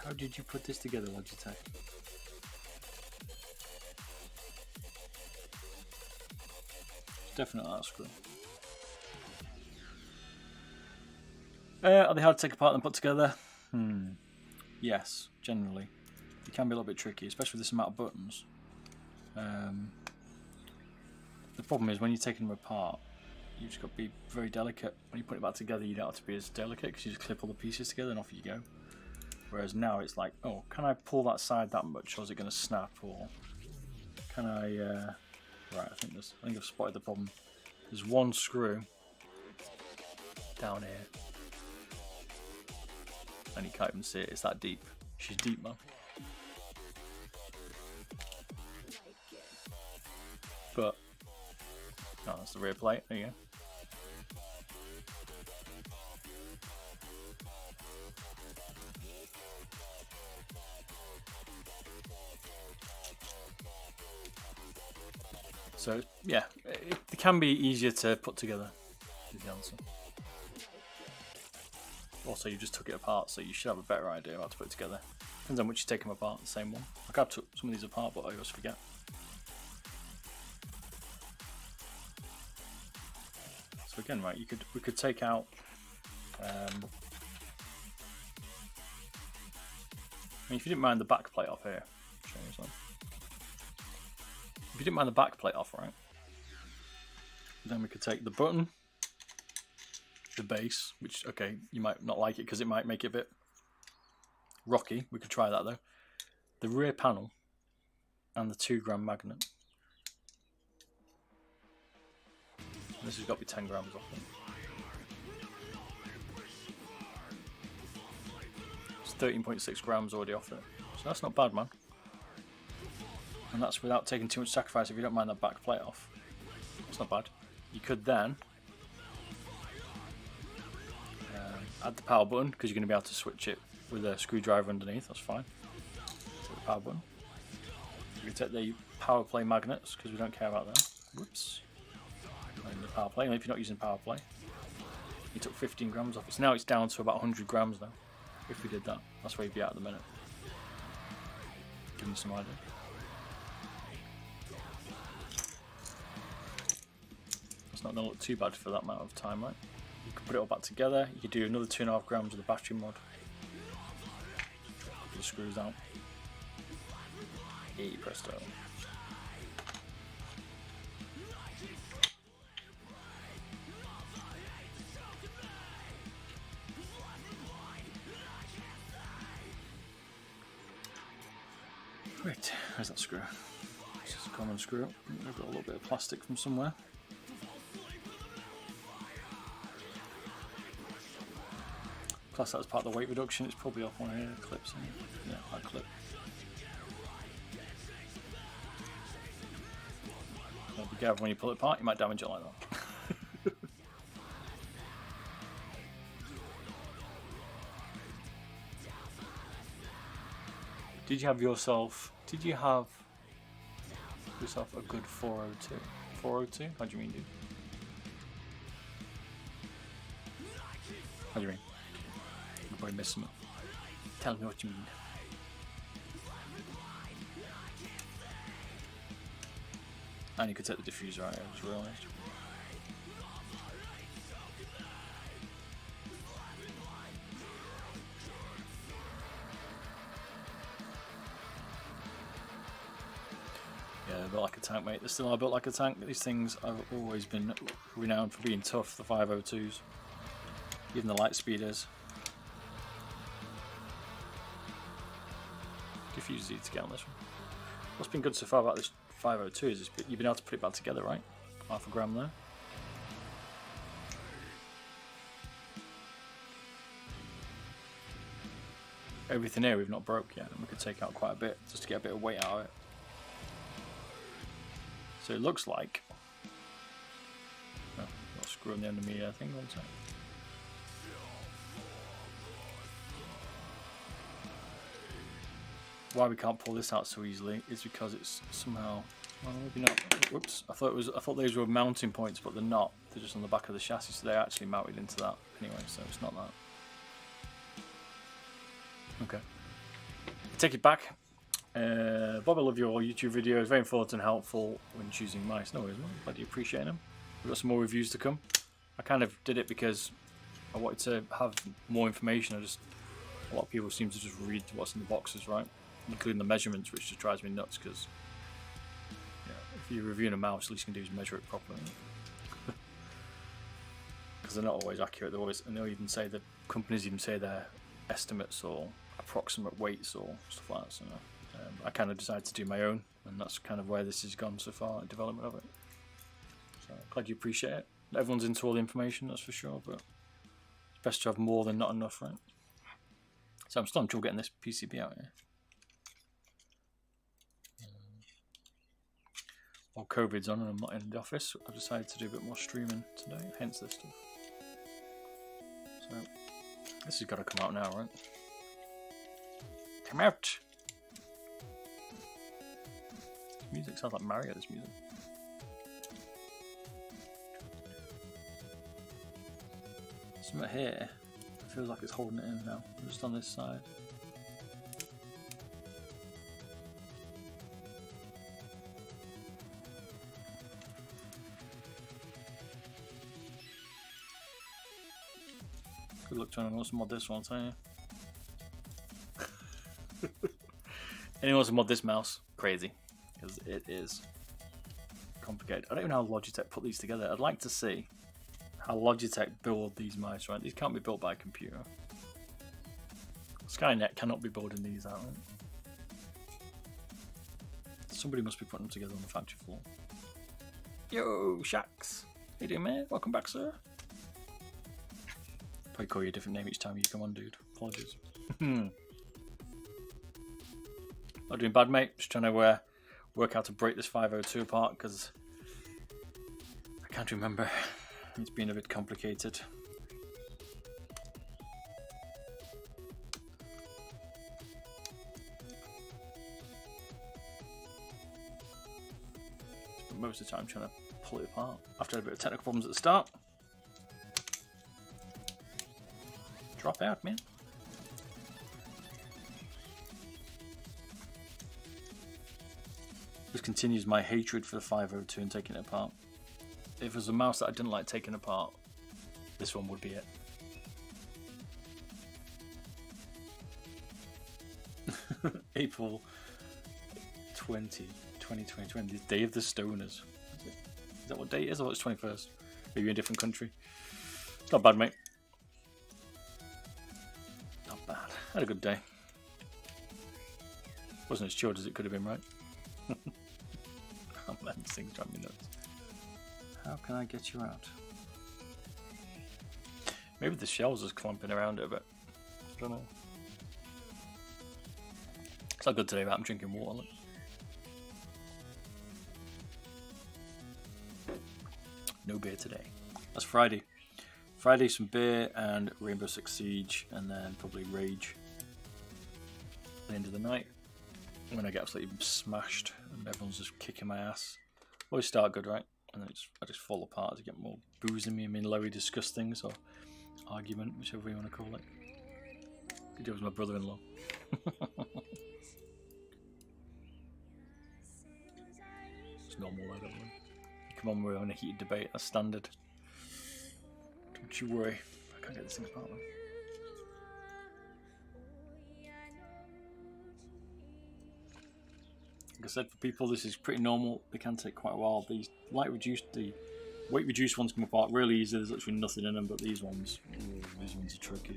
How did you put this together, Logitech? It's definitely that screw. Are they hard to take apart and put together? Yes, generally. It can be a little bit tricky, especially with this amount of buttons. The problem is when you're taking them apart, you've just got to be very delicate. When you put it back together, you don't have to be as delicate because you just clip all the pieces together and off you go. Whereas now it's like, oh, can I pull that side that much, or is it going to snap? Or can I? Right, I think I've spotted the problem. There's one screw down here, and you can't even see it. It's that deep. She's deep, man. But oh, that's the rear plate. There you go. So yeah, it can be easier to put together, is the answer. Also, you just took it apart, so you should have a better idea of how to put it together. Depends on which you take them apart, the same one. Like I've took some of these apart, but I always forget. So again, right, we could take out I mean, if you didn't mind the back plate off here, I'll show you something. If you didn't mind the back plate off, right, then we could take the button, the base, which, okay, you might not like it because it might make it a bit rocky. We could try that though. The rear panel and the 2-gram magnet. This has got to be 10 grams off it. It's 13.6 grams already off it. So that's not bad, man. And that's without taking too much sacrifice if you don't mind that back plate off. That's not bad. You could then add the power button, because you're going to be able to switch it with a screwdriver underneath. That's fine. Take the power button. You can take the power play magnets, because we don't care about them. Whoops. And the power play. And if you're not using power play, you took 15 grams off. It's down to about 100 grams now. If we did that, that's where you'd be at the minute. Give you some idea. It's not going to look too bad for that amount of time, right? You can put it all back together. You could do another 2.5 grams of the battery mod. Put the screws out. Hey, presto. Right, where's that screw? It's just a common screw. I've got a little bit of plastic from somewhere. Plus that's part of the weight reduction, it's probably off one here, clips in it. Yeah, that clip. So be careful when you pull it apart, you might damage it like that. Did you have yourself a good 402? 402? How do you mean, dude? How do you mean? You probably missed something. Tell me what you mean. And you could take the diffuser out, I just realised. Yeah, they're built like a tank, mate. They still are built like a tank. These things have always been renowned for being tough, the 502s. Even the Lightspeed is. Diffuser's easy to get on this one. What's been good so far about this 502 is you've been able to put it back together, right? 0.5 gram there. Everything here we've not broke yet, and we could take out quite a bit just to get a bit of weight out of it. So it looks like, oh, got a screw on the end of me thing, one sec. Why we can't pull this out so easily is because it's somehow, well, maybe not. Whoops! I thought these were mounting points, but they're not. They're just on the back of the chassis, so they're actually mounted into that anyway. So it's not that. Okay. Take it back. Bob, I love your YouTube videos. Very informative and helpful when choosing mice. No worries, man. Glad you appreciate them. We've got some more reviews to come. I kind of did it because I wanted to have more information. A lot of people seem to just read what's in the boxes, right? Including the measurements, which just drives me nuts because if you're reviewing a mouse, at least you can do is measure it properly. Because they're not always accurate. And they'll even say, the companies even say their estimates or approximate weights or stuff like that. So I kind of decided to do my own, and that's kind of where this has gone so far, the development of it. So glad you appreciate it. Not everyone's into all the information, that's for sure, but it's best to have more than not enough, right? So I'm still in trouble getting this PCB out here. While COVID's on and I'm not in the office, I've decided to do a bit more streaming today, hence this stuff. So this has got to come out now, right? Come out! This music sounds like Mario, this music. Something here, it feels like it's holding it in now, just on this side. Good luck trying to mod this one, tell you. Anyone wants to mod this mouse? Crazy. Because it is complicated. I don't even know how Logitech put these together. I'd like to see how Logitech build these mice, right? These can't be built by a computer. Skynet cannot be building these out, right? Somebody must be putting them together on the factory floor. Yo, Shax. How you doing, mate? Welcome back, sir. Probably call you a different name each time you come on, dude. Apologies. Not doing bad, mate. Just trying to work how to break this 502 apart because I can't remember. It's been a bit complicated. Spent most of the time trying to pull it apart after I had a bit of technical problems at the start. Drop out, man. This continues my hatred for the 502 and taking it apart. If there's a mouse that I didn't like taking apart, this one would be it. April 2020, the Day of the Stoners. Is that what day it is? Or it's 21st? Maybe in a different country. Not bad, mate. Not bad. Had a good day. Wasn't as chilled as it could have been, right? Oh man, this thing's driving me nuts. How can I get you out? Maybe the shells is clumping around it a bit. I don't know. It's not good today, but I'm drinking water. Look. No beer today. That's Friday. Friday, some beer and Rainbow Six Siege, and then probably Rage at the end of the night. When I get absolutely smashed and everyone's just kicking my ass. Always start good, right? And then I just fall apart as I get more booze in me. I mean, Larry discuss things or argument, whichever you want to call it. Good deal with my brother-in-law. It's normal, I don't know. Come on, we're having a heated debate. That's standard. Don't you worry. I can't get this thing apart, man. Like I said, for people this is pretty normal. They can take quite a while. These the weight reduced ones come apart really easy. There's literally nothing in them, but these ones are tricky.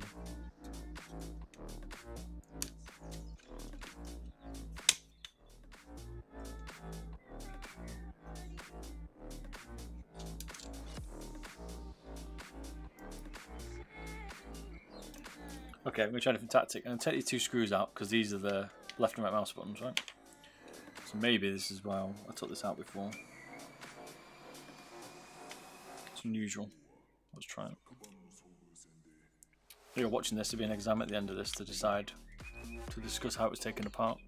Okay, I'm going to try a different tactic. I'm going to take these two screws out because these are the left and right mouse buttons, right? So maybe this is why I took this out before. It's unusual. Let's try it. You're watching this to be an exam at the end of this to decide, to discuss how it was taken apart.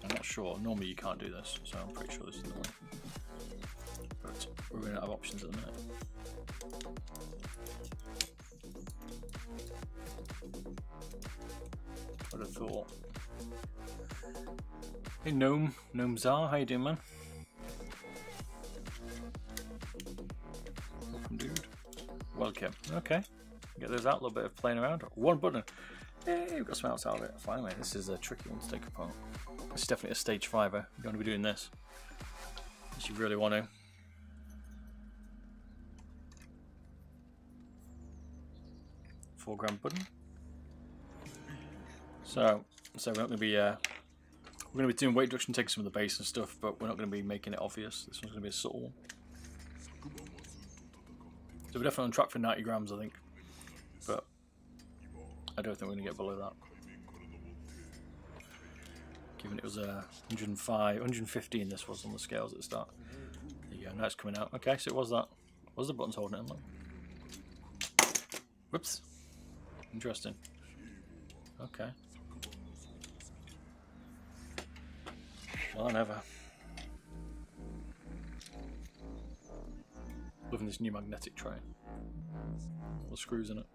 I'm not sure. Normally you can't do this, so I'm pretty sure this is the way. But we're running out of options at the minute. I'd have thought. Hey Gnome Czar, how you doing, man? Welcome, dude. Welcome. Okay, get those out. A little bit of playing around. One button. Hey, we've got some outs out of it. Finally, this is a tricky one to take apart. This is definitely a stage 5er. You don't want to be doing this if you really want to. Foreground button. So we're not going to be doing weight reduction, taking some of the base and stuff, but we're not going to be making it obvious. This one's going to be a subtle one. So we're definitely on track for 90 grams, I think, but I don't think we're going to get below that. Given it was 115 this was on the scales at the start. There you go, now it's coming out. Okay, so it was that. What was the buttons holding it in? Look. Whoops. Interesting. Okay. Well, never. Loving this new magnetic tray. All the screws in it.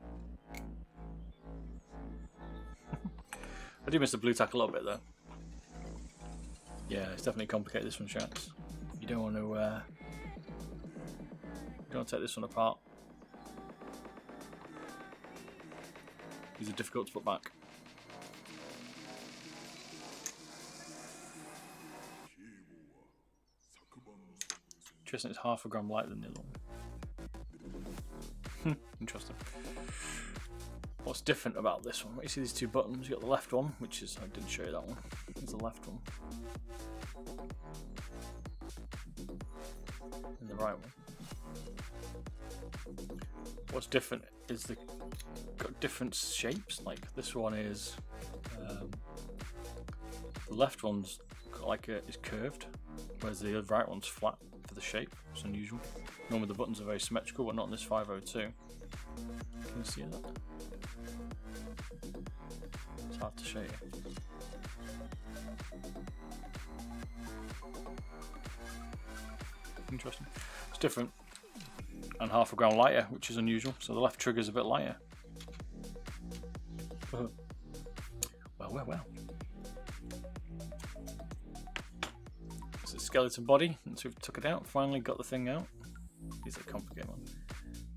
I do miss the blue tack a little bit though. Yeah, it's definitely complicated, this one, Shax. You don't want to take this one apart. These are difficult to put back. Interesting, it's half a gram lighter than the other one. Interesting. What's different about this one? You see these two buttons? You got the left one, which is, I didn't show you that one. There's the left one. And the right one. What's different is the got different shapes. Like this one is the left one's got like is curved, whereas the right one's flat for the shape. It's unusual. Normally the buttons are very symmetrical, but not in this 502. Can you see that? It's hard to show you. Interesting. It's different. And half a gram lighter, which is unusual. So the left trigger is a bit lighter. Well. It's a skeleton body. Once we've took it out, finally got the thing out. These are complicated ones.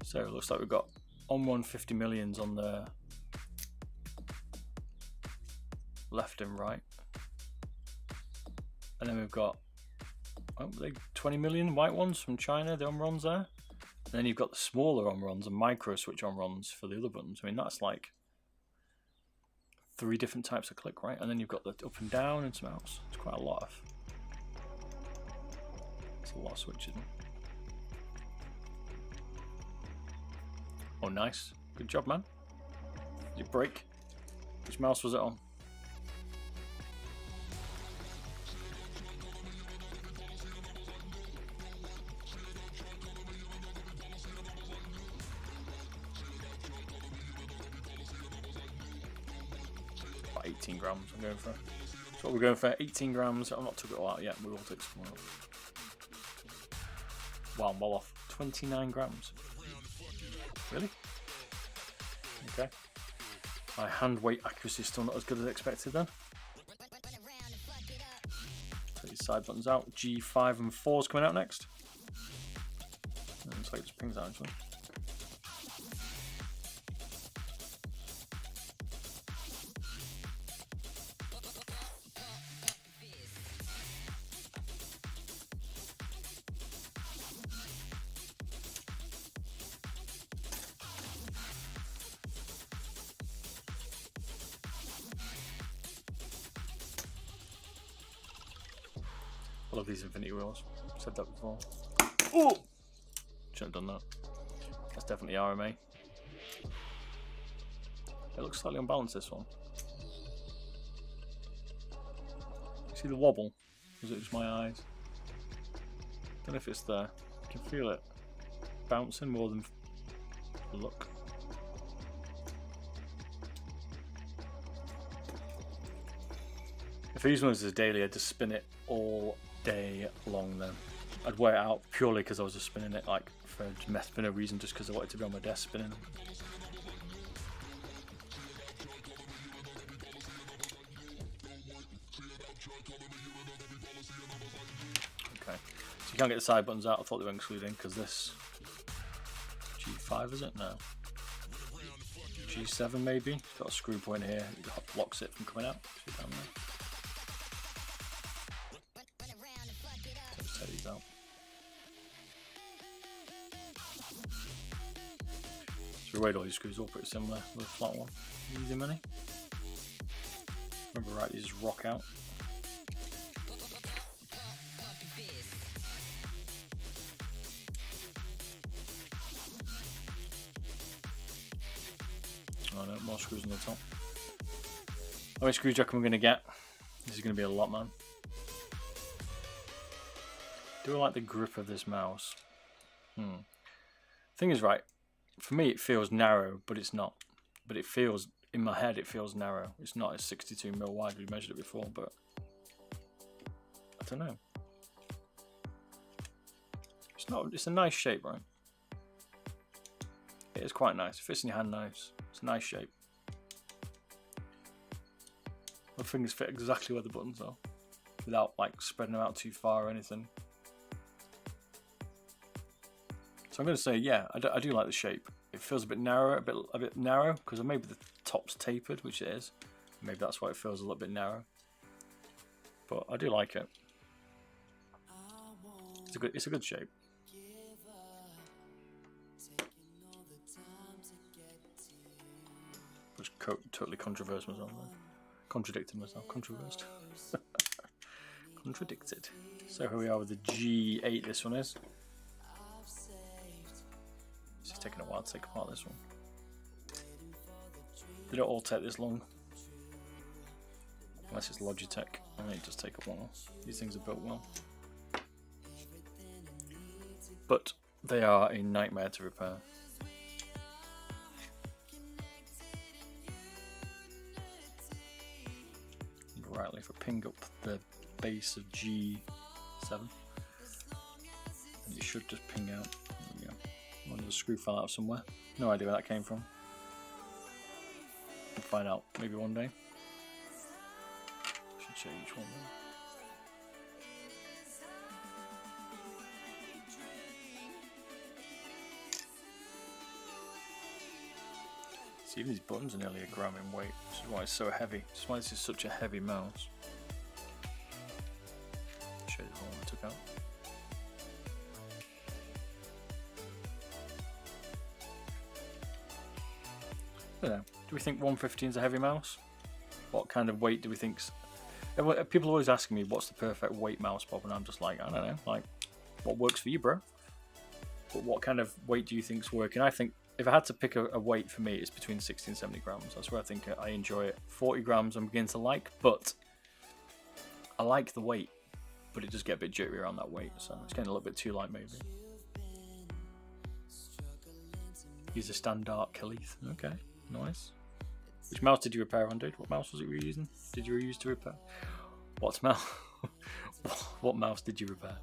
So it looks like we've got on 150 millions on the left and right. And then we've got 20 million white ones from China, the on-runs there. And then you've got the smaller on-runs and micro switch on-runs for the other buttons. I mean, that's like 3 different types of click, right? And then you've got the up and down and some else. It's quite a lot of. It's a lot of switches. Oh, nice. Good job, man. Did it break? Which mouse was it on? About 18 grams I'm going for. That's what we're going for, 18 grams. I've not took it all out yet, we will take some more out. Wow, I'm well off. 29 grams. Really? Okay. My hand weight accuracy is still not as good as expected then. Take these side buttons out. G504 is coming out next. And looks like it just pings out actually. I love these infinity wheels. I've said that before. Oh! Shouldn't have done that. That's definitely RMA. It looks slightly unbalanced, this one. See the wobble? Or is it just my eyes? Don't know if it's there. I can feel it bouncing more than the look. If I use one of these daily, I'd just spin it all day long then. I'd wear it out purely because I was just spinning it like for no reason, just because I wanted to be on my desk spinning. Okay, so you can't get the side buttons out. I thought they were excluding because this G5 is it? No. G7 maybe. It's got a screw point here. It blocks it from coming out. See down there. Take these out. So the radar screws all pretty similar with a flat one. Easy money. Remember right, these just rock out. Oh no, more screws on the top. How many screws do you reckon we're going to get? This is going to be a lot, man. Do I like the grip of this mouse? Thing is, right, for me it feels narrow, but it's not. But it feels, in my head, it feels narrow. It's not as 62mm wide, we measured it before, but I don't know. It's not, it's a nice shape, right? It is quite nice. It fits in your hand nice. It's a nice shape. My fingers fit exactly where the buttons are, without like spreading them out too far or anything. So I'm going to say, yeah, I do like the shape. It feels a bit narrow, a bit narrow, because maybe the top's tapered, which it is. Maybe that's why it feels a little bit narrow. But I do like it. It's a good shape. Just totally controversial myself. Contradicted myself. Controversed. Contradicted. So here we are with the G8. This one is. It's taking a while to take apart this one. They don't all take this long. Unless it's Logitech, and they just take a while. These things are built well. But they are a nightmare to repair. remember rightly, if I ping up the base of G7, and it should just ping out. There we go. One of the screw fell out somewhere. No idea where that came from. We'll find out maybe one day. Should show each one then. See, even these buttons are nearly a gram in weight, which is why it's so heavy. This is why this is such a heavy mouse. I'll show you the one I took out. I don't know. Do we think 115 is a heavy mouse? What kind of weight do we think? People are always asking me what's the perfect weight mouse, Bob, and I'm just like, I don't know. Like, what works for you, bro? But what kind of weight do you think's working? I think if I had to pick a weight for me, it's between 60 and 70 grams. That's where I think I enjoy it. 40 grams I'm beginning to like, but I like the weight, but it does get a bit jittery around that weight, so it's getting a little bit too light maybe. Use a standard Khalith. Okay, nice. Which mouse did you repair on, dude? What mouse was it you were using? Did you use to repair? What mouse? What mouse did you repair?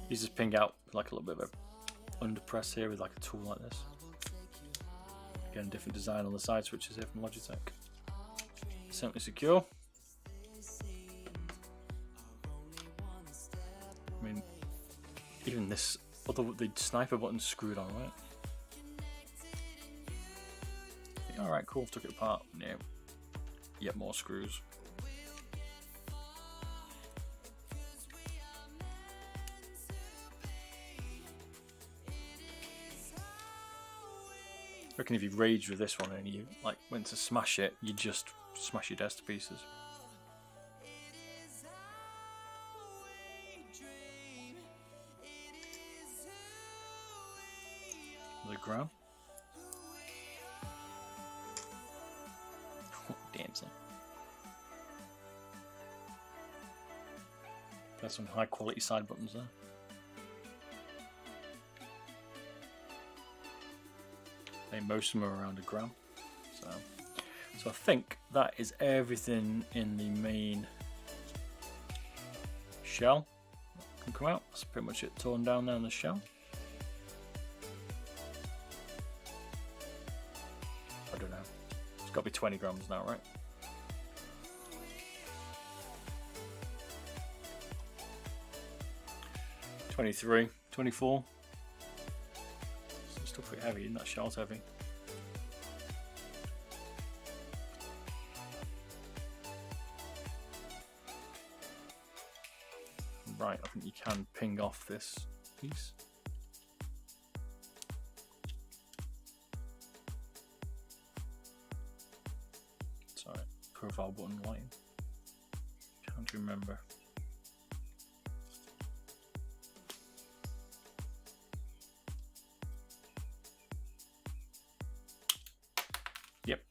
These just ping out like a little bit of a underpress here with like a tool like this. Again, different design on the side switches here from Logitech. Simply secure. I mean, even this, although the sniper button's screwed on, right? Alright, cool, took it apart. Yeah. Yet more screws. I reckon if you rage with this one and you like went to smash it, you just smash your desk to pieces. The ground. Dancing. There's some high quality side buttons there. Most of them are around a gram. So I think that is everything in the main shell that can come out. That's pretty much it torn down there in the shell. I don't know. It's got to be 20 grams now, right? $23, $24. Still pretty heavy, isn't that shell's heavy? Right, I think you can ping off this piece. Sorry, profile button line. Can't remember. Yep.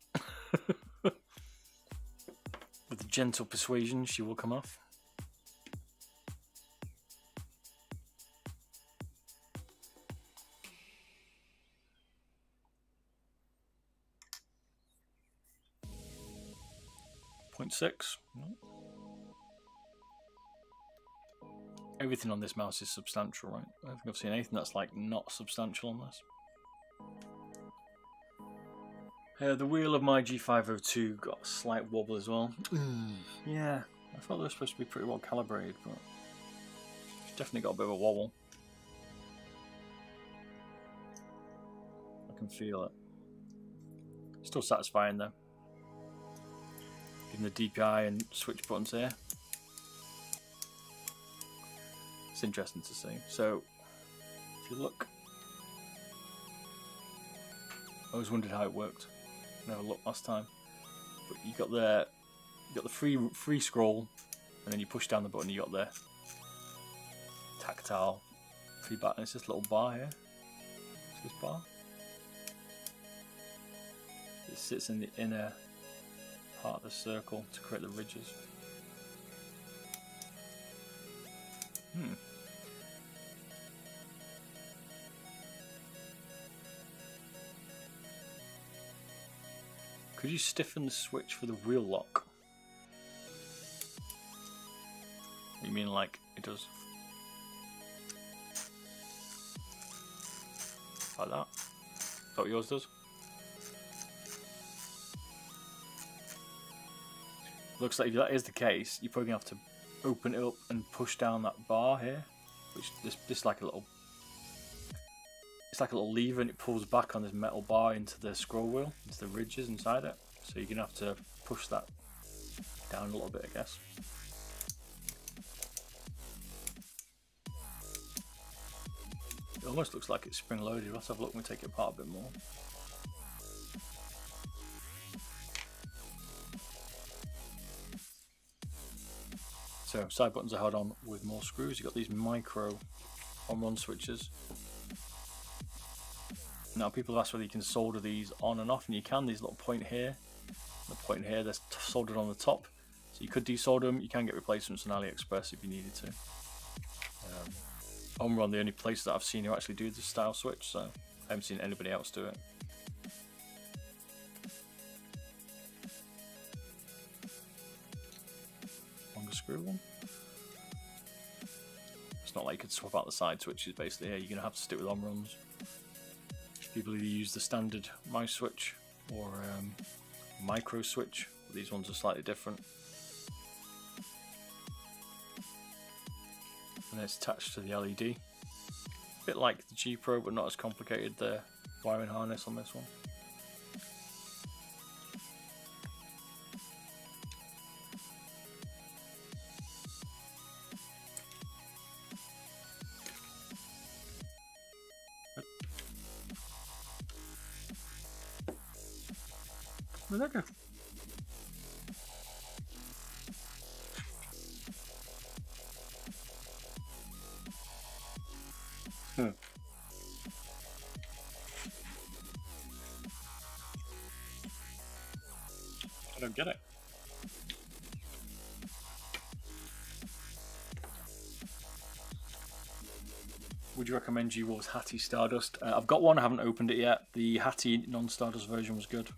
With gentle persuasion, she will come off. .6. Everything on this mouse is substantial, right? I don't think I've seen anything that's like not substantial on this. The wheel of my G502 got a slight wobble as well. Yeah, I thought they were supposed to be pretty well calibrated, but it's definitely got a bit of a wobble. I can feel it. Still satisfying though. Given the DPI and switch buttons here. It's interesting to see. So, if you look, I always wondered how it worked. Never looked last time. But you got the free scroll, and then you push down the button. You got the tactile feedback. And it's this little bar here. It's this bar. It sits in the inner part of the circle to create the ridges. Could you stiffen the switch for the wheel lock? You mean like it does? Like that? Is that what yours does? Looks like if that is the case, you're probably going to have to open it up and push down that bar here. Which this like a little... It's like a little lever and it pulls back on this metal bar into the scroll wheel, into the ridges inside it. So you're going to have to push that down a little bit, I guess. It almost looks like it's spring loaded. Let's have a look when we take it apart a bit more. So side buttons are held on with more screws. You've got these micro on-run switches. Now people have asked whether you can solder these on and off, and you can. These little point here, the point here, they're soldered on the top. So you could desolder them. You can get replacements on AliExpress if you needed to. On-run, the only place that I've seen who actually do this style switch, so I haven't seen anybody else do it. Longer screw one. It's not like you could swap out the side switches basically here. You're going to have to stick with on-runs. People either use the standard mouse switch or micro switch. These ones are slightly different. And it's attached to the LED. A bit like the G Pro, but not as complicated, the wiring harness on this one. Where'd that go? I don't get it. Would you recommend G-Wolf's Hattie Stardust? I've got one, I haven't opened it yet. The Hattie non-Stardust version was good.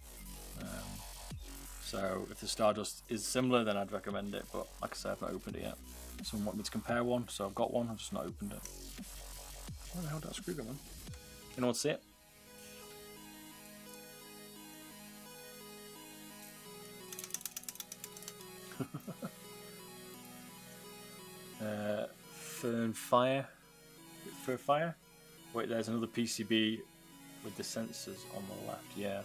So if the Stardust is similar, then I'd recommend it, but like I said, I've not opened it yet. Someone wanted me to compare one, so I've got one, I've just not opened it. Where the hell did that screw go on? Anyone see it? Fire. Wait, there's another PCB with the sensors on the left. Yeah.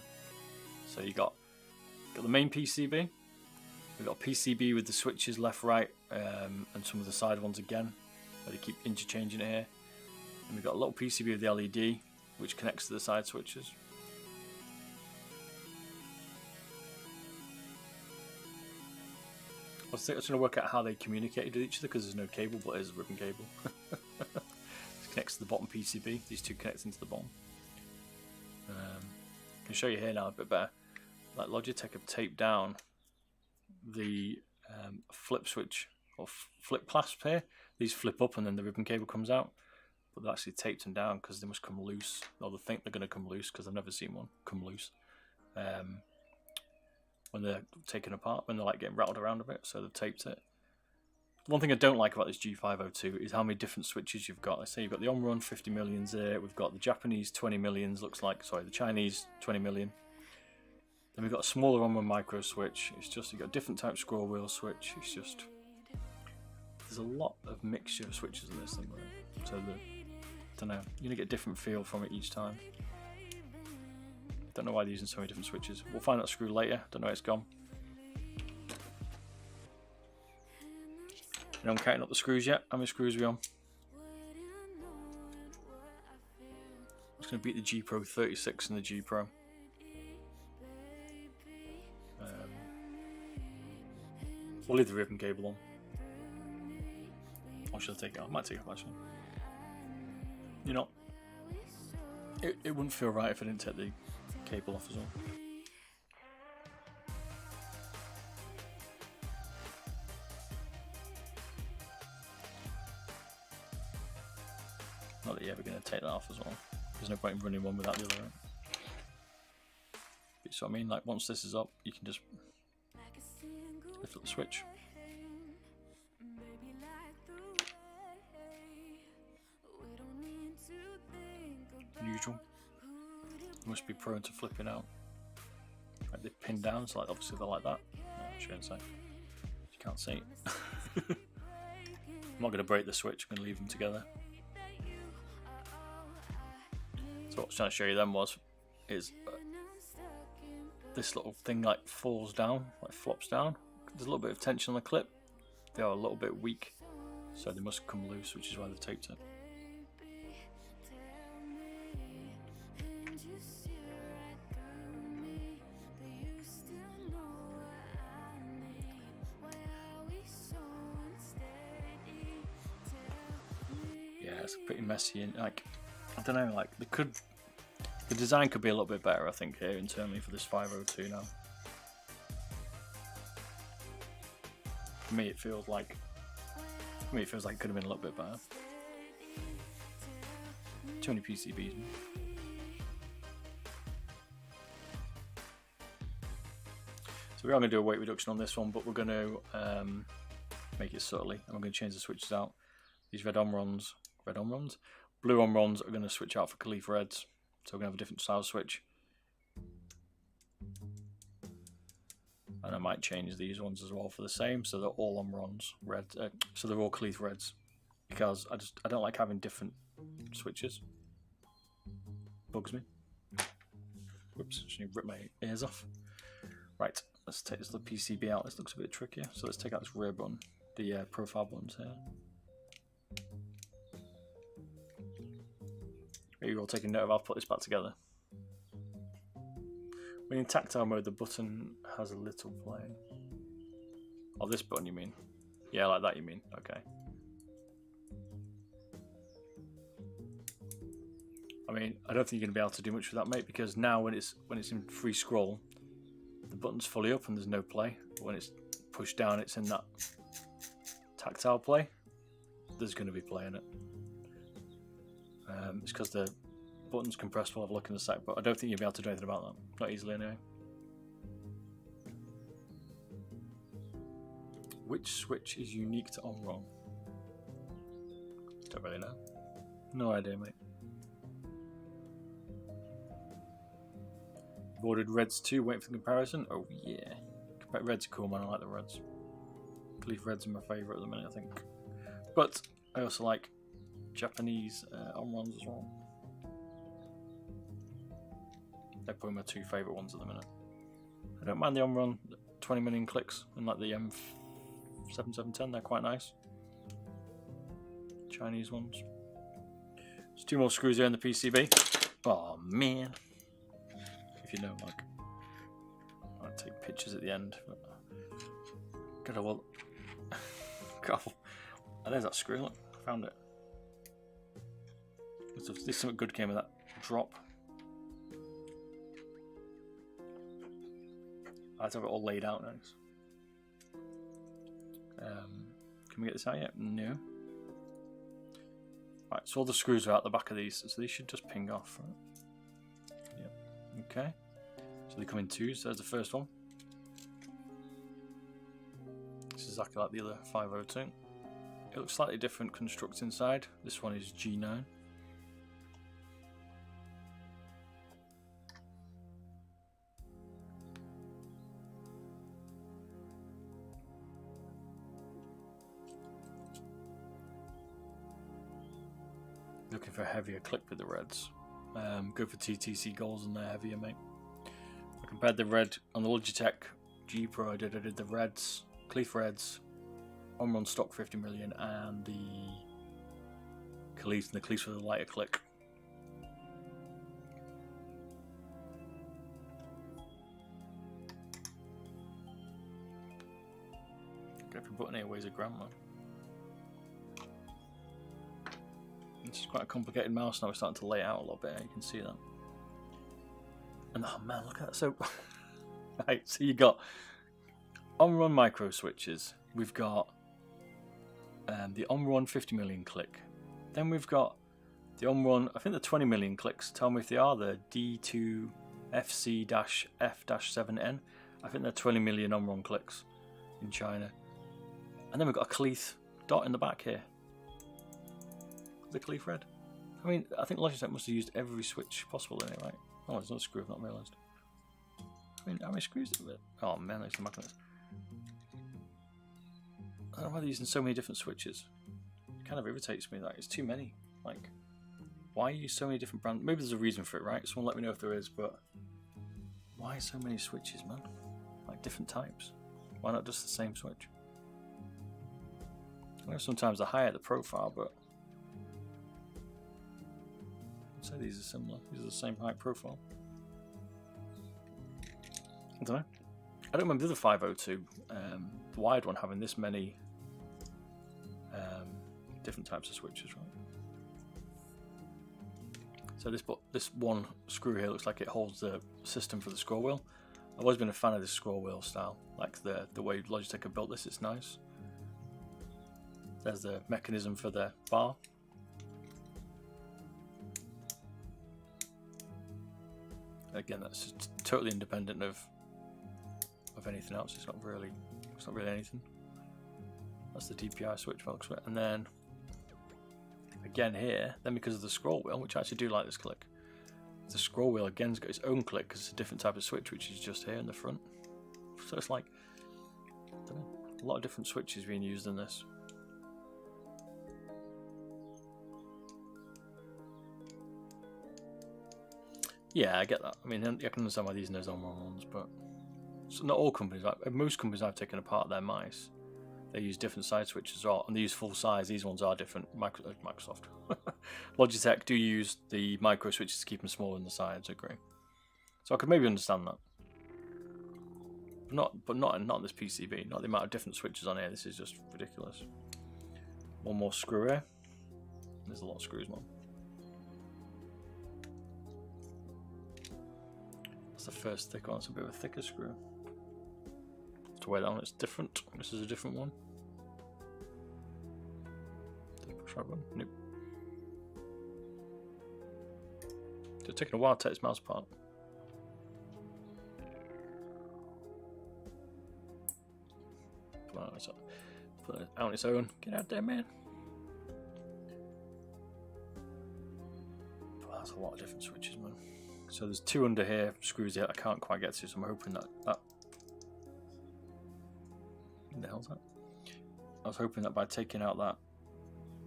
So you got the main PCB. We've got a PCB with the switches left, right, and some of the side ones again, where they keep interchanging it here. And we've got a little PCB with the LED, which connects to the side switches. I was trying to work out how they communicated with each other because there's no cable, but there's a ribbon cable. This connects to the bottom PCB. These two connect into the bottom. I can show you here now a bit better. Like Logitech have taped down the flip switch or flip clasp here. These flip up and then the ribbon cable comes out. But they've actually taped them down because they must come loose. Or they think they're going to come loose because I've never seen one come loose. When they're taken apart, when they're like getting rattled around a bit, so they've taped it. One thing I don't like about this G502 is how many different switches you've got. Let's say you've got the on-run 50 millions there, we've got the Japanese 20 millions, looks like, sorry, the Chinese 20 million. Then we've got a smaller on-run micro switch. It's just, you've got a different type scroll wheel switch. It's just, there's a lot of mixture of switches in this thing, right? So I don't know, you're gonna get a different feel from it each time. Don't know why they're using so many different switches. We'll find that screw later. Don't know where it's gone. I'm counting up the screws yet. How many screws are we on? I'm just going to beat the G Pro 36 and the G Pro. We'll leave the ribbon cable on. Or should I take it off? I might take it off actually. You know, it wouldn't feel right if I didn't take the cable off as well. Not that you're ever going to take that off as well. There's no point in running one without the other. It's So I mean, like once this is up, you can just lift up the switch. Usual. You must be prone to flipping out. Like they pin down, so like obviously they're like that. I shouldn't say. You can't see. I'm not going to break the switch. I'm going to leave them together. So what I was trying to show you then is this little thing like falls down, like flops down. There's a little bit of tension on the clip. They are a little bit weak, so they must come loose, which is why they've taped it. Yeah, it's pretty messy, and like I don't know, like the design could be a little bit better, I think, here internally for this 502 now. For me, it feels like it could have been a little bit better. Too many PCBs. So we are going to do a weight reduction on this one, but we're going to make it subtly, and we're going to change the switches out. These blue Omrons are going to switch out for Khalif reds, so we're going to have a different style switch. And I might change these ones as well for the same, so they're all Omrons red, so they're all Khalif reds, because I don't like having different switches. Bugs me. Whoops, just need to rip my ears off. Right, let's take this little PCB out. This looks a bit trickier, so let's take out this rear button, the profile buttons here. Maybe we'll take a note of, I'll put this back together. When in tactile mode, the button has a little play. Oh, this button you mean? Yeah, like that you mean, okay. I mean, I don't think you're going to be able to do much with that, mate, because now when it's in free scroll, the button's fully up and there's no play. But when it's pushed down, it's in that tactile play. There's going to be play in it. It's because the button's compressed. We'll have a look in a sec, but I don't think you'll be able to do anything about that. Not easily anyway. Which switch is unique to Omron? Don't really know. No idea, mate. I've ordered reds too, waiting for the comparison. Oh yeah. Reds are cool, man. I like the reds. Khalif reds are my favourite at the minute, I think. But I also like Japanese Omrons as well. They're probably my two favourite ones at the minute. I don't mind the Omron 20 million clicks and like the M7710, they're quite nice. Chinese ones. There's two more screws here in the PCB. Oh man. If you know, like, I might take pictures at the end. But gotta well. God. Oh, there's that screw, look, I found it. There's something good came with that drop. I have to have it all laid out nice. Can we get this out yet? No. Right, so all the screws are out the back of these, so these should just ping off, right? Yep. Okay. So they come in twos. There's the first one. This is exactly like the other 502. It looks slightly different construct inside. This one is G9. Looking for a heavier clip with the reds. Go for TTC goals and they're heavier, mate. I compared the red on the Logitech G Pro. I did the reds, Khalif reds, Omron stock 50 million, and the Khalif, and the Khalif with a lighter click. Every button here weighs a gram, man. This is quite a complicated mouse now. We're starting to lay it out a little bit. You can see that. And oh man, look at that. So, right, so you got Omron micro switches. We've got the Omron 50 million click. Then we've got the Omron, I think the 20 million clicks. Tell me if they are the D2 FC-F-7N. I think they're 20 million on-run clicks in China. And then we've got a Cleath dot in the back here. The Cleath red. I mean, I think Logitech must have used every switch possible in it, right? Oh, there's no screw, I've not realised. I mean, how many screws is it? Oh man, there's the magnets. I don't know why they're using so many different switches. It kind of irritates me that it's too many. Like, why use so many different brands? Maybe there's a reason for it, right? Someone let me know if there is, but why so many switches, man? Like different types. Why not just the same switch? I know sometimes they're higher the profile, but I'd say these are similar. These are the same height profile. I don't know. I don't remember the 502, the wired one, having this many different types of switches, right? So this one screw here looks like it holds the system for the scroll wheel. I've always been a fan of this scroll wheel style, like the way Logitech have built this. It's nice. There's the mechanism for the bar. Again, that's just totally independent of anything else. It's not really anything. That's the DPI switch box, and then again here, then because of the scroll wheel, which I actually do like this click, the scroll wheel again's got its own click because it's a different type of switch, which is just here in the front. So it's like, I don't know, a lot of different switches being used in this. Yeah, I get that. I mean, I can understand why these are on-run ones, but so not all companies. Like most companies I've taken apart their mice, they use different side switches as well, and they use full size. These ones are different. Microsoft, Logitech do use the micro switches to keep them smaller in the sides. I agree. So I could maybe understand that, but not in this PCB. Not the amount of different switches on here. This is just ridiculous. One more screw here. There's a lot of screws, man. That's the first thick one. It's a bit of a thicker screw. To weigh that one, it's different. This is a different one. Did I push that one? Nope. It's taking a while to take this mouse apart. Put it out on its own. Get out there, man. But that's a lot of different switches, man. So there's two under here, screws here I can't quite get to, so I'm hoping that what the hell's that? I was hoping that by taking out that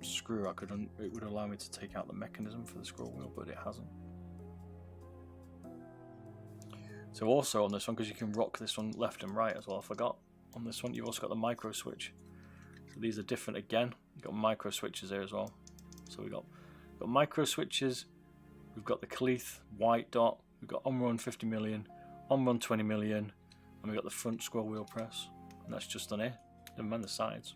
screw, it would allow me to take out the mechanism for the scroll wheel, but it hasn't. So also on this one, because you can rock this one left and right as well, I forgot. On this one, you've also got the micro switch. So these are different again. You've got micro switches there as well. So we've got micro switches. We've got the Cleath white dot. We've got on-run 50 million, on-run 20 million, and we've got the front scroll wheel press. And that's just on here. Never mind the sides.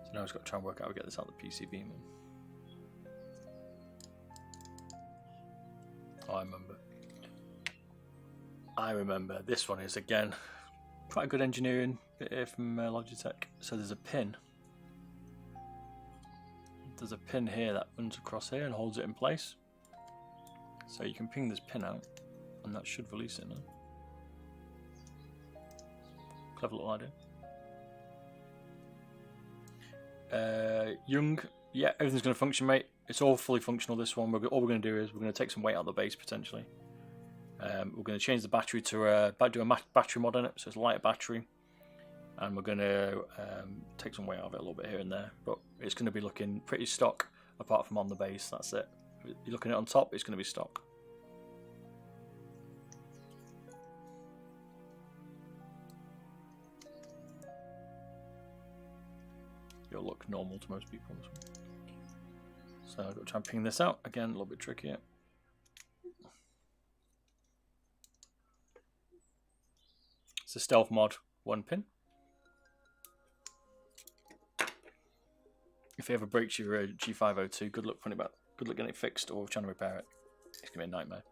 So now I've got to try and work out how to get this out of the PCB, man. Oh, I remember. This one is, again, quite a good engineering bit here from Logitech. So there's a pin. There's a pin here that runs across here and holds it in place. So you can ping this pin out, and that should release it now. Clever little idea. Young, yeah, everything's going to function, mate. It's all fully functional, this one. All we're going to do is we're going to take some weight out of the base, potentially. We're going to change the battery to do a battery mod on it, so it's a lighter battery. And we're going to take some weight out of it a little bit here and there. But it's going to be looking pretty stock, apart from on the base, that's it. If you're looking at it on top, it's going to be stock. It'll look normal to most people. So I've got to try and ping this out. Again, a little bit trickier. It's a stealth mod, 1 pin. If it ever breaks your G502, good luck getting it fixed or trying to repair it. It's gonna be a nightmare.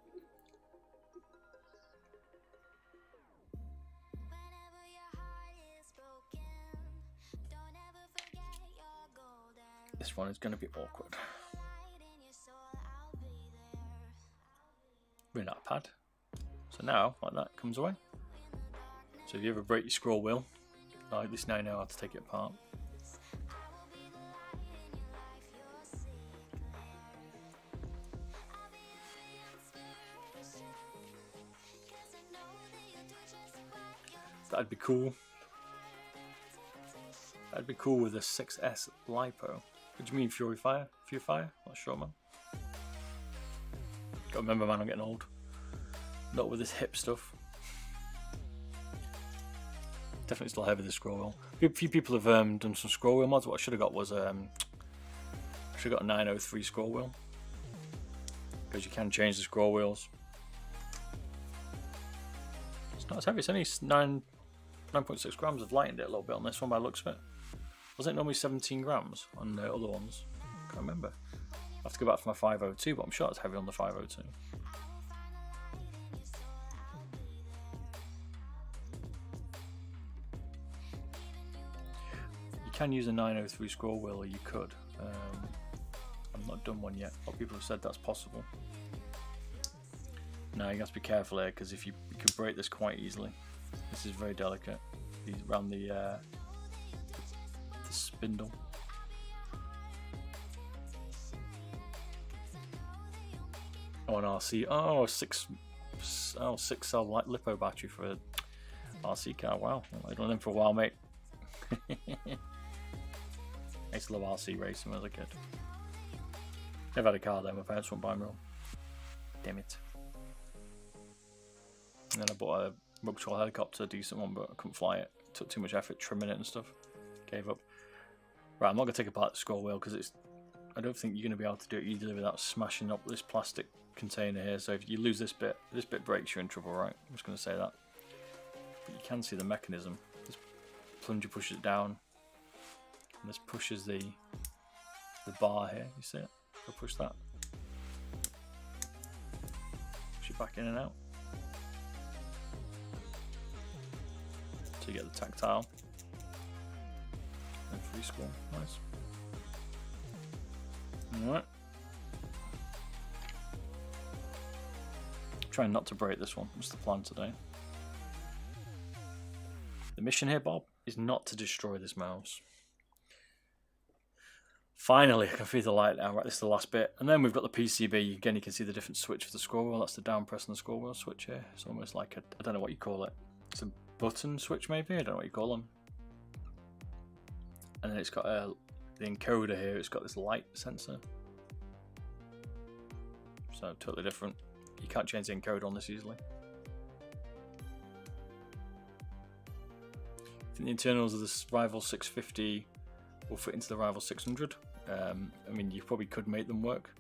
This one is going to be awkward. Bring that pad. So now, like that, comes away. So if you ever break your scroll wheel, at least now you know how to take it apart. That'd be cool. That'd be cool with a 6S LiPo. What do you mean, Fury Fire? Fury Fire? Not sure, man. Gotta remember, man, I'm getting old. Not with this hip stuff. Definitely still heavy, the scroll wheel. A few people have done some scroll wheel mods. What I should have got was I should have got a 903 scroll wheel, because you can change the scroll wheels. It's not as heavy. It's only 9.6 grams. I've lightened it a little bit on this one by the looks of it. Wasn't it normally 17 grams on the other ones? I can't remember. I have to go back for my 502, but I'm sure it's heavy on the 502. You can use a 903 scroll wheel, or you could. I've not done one yet. A lot of people have said that's possible. Now you have to be careful here, because if you can break this quite easily. This is very delicate. Around the spindle. Oh, an RC. Oh, 6-cell LiPo battery for an RC car. Wow, I've done them for a while, mate. I used to love RC racing when I was a kid. Never had a car though. My parents wouldn't buy me one. Damn it. And then I bought a remote control helicopter, a decent one, but I couldn't fly it. It took too much effort trimming it and stuff. Gave up. Right, I'm not going to take apart the scroll wheel, because I don't think you're going to be able to do it easily without smashing up this plastic container here. So if you lose this bit breaks, you're in trouble, right? I'm just going to say that. But you can see the mechanism. This plunger pushes it down, and this pushes the bar here. You see it? Go push that. Push it back in and out. So you get the tactile. And free scroll. Nice. Alright. Trying not to break this one. That's the plan today. The mission here, Bob, is not to destroy this mouse. Finally, I can feel the light now. Right, this is the last bit. And then we've got the PCB. Again, you can see the different switch for the scroll wheel. That's the down press on the scroll wheel switch here. It's almost like I don't know what you call it. It's a button switch, maybe? I don't know what you call them. And then it's got the encoder here. It's got this light sensor. So totally different. You can't change the encoder on this easily. I think the internals of this Rival 650 will fit into the Rival 600. I mean, you probably could make them work.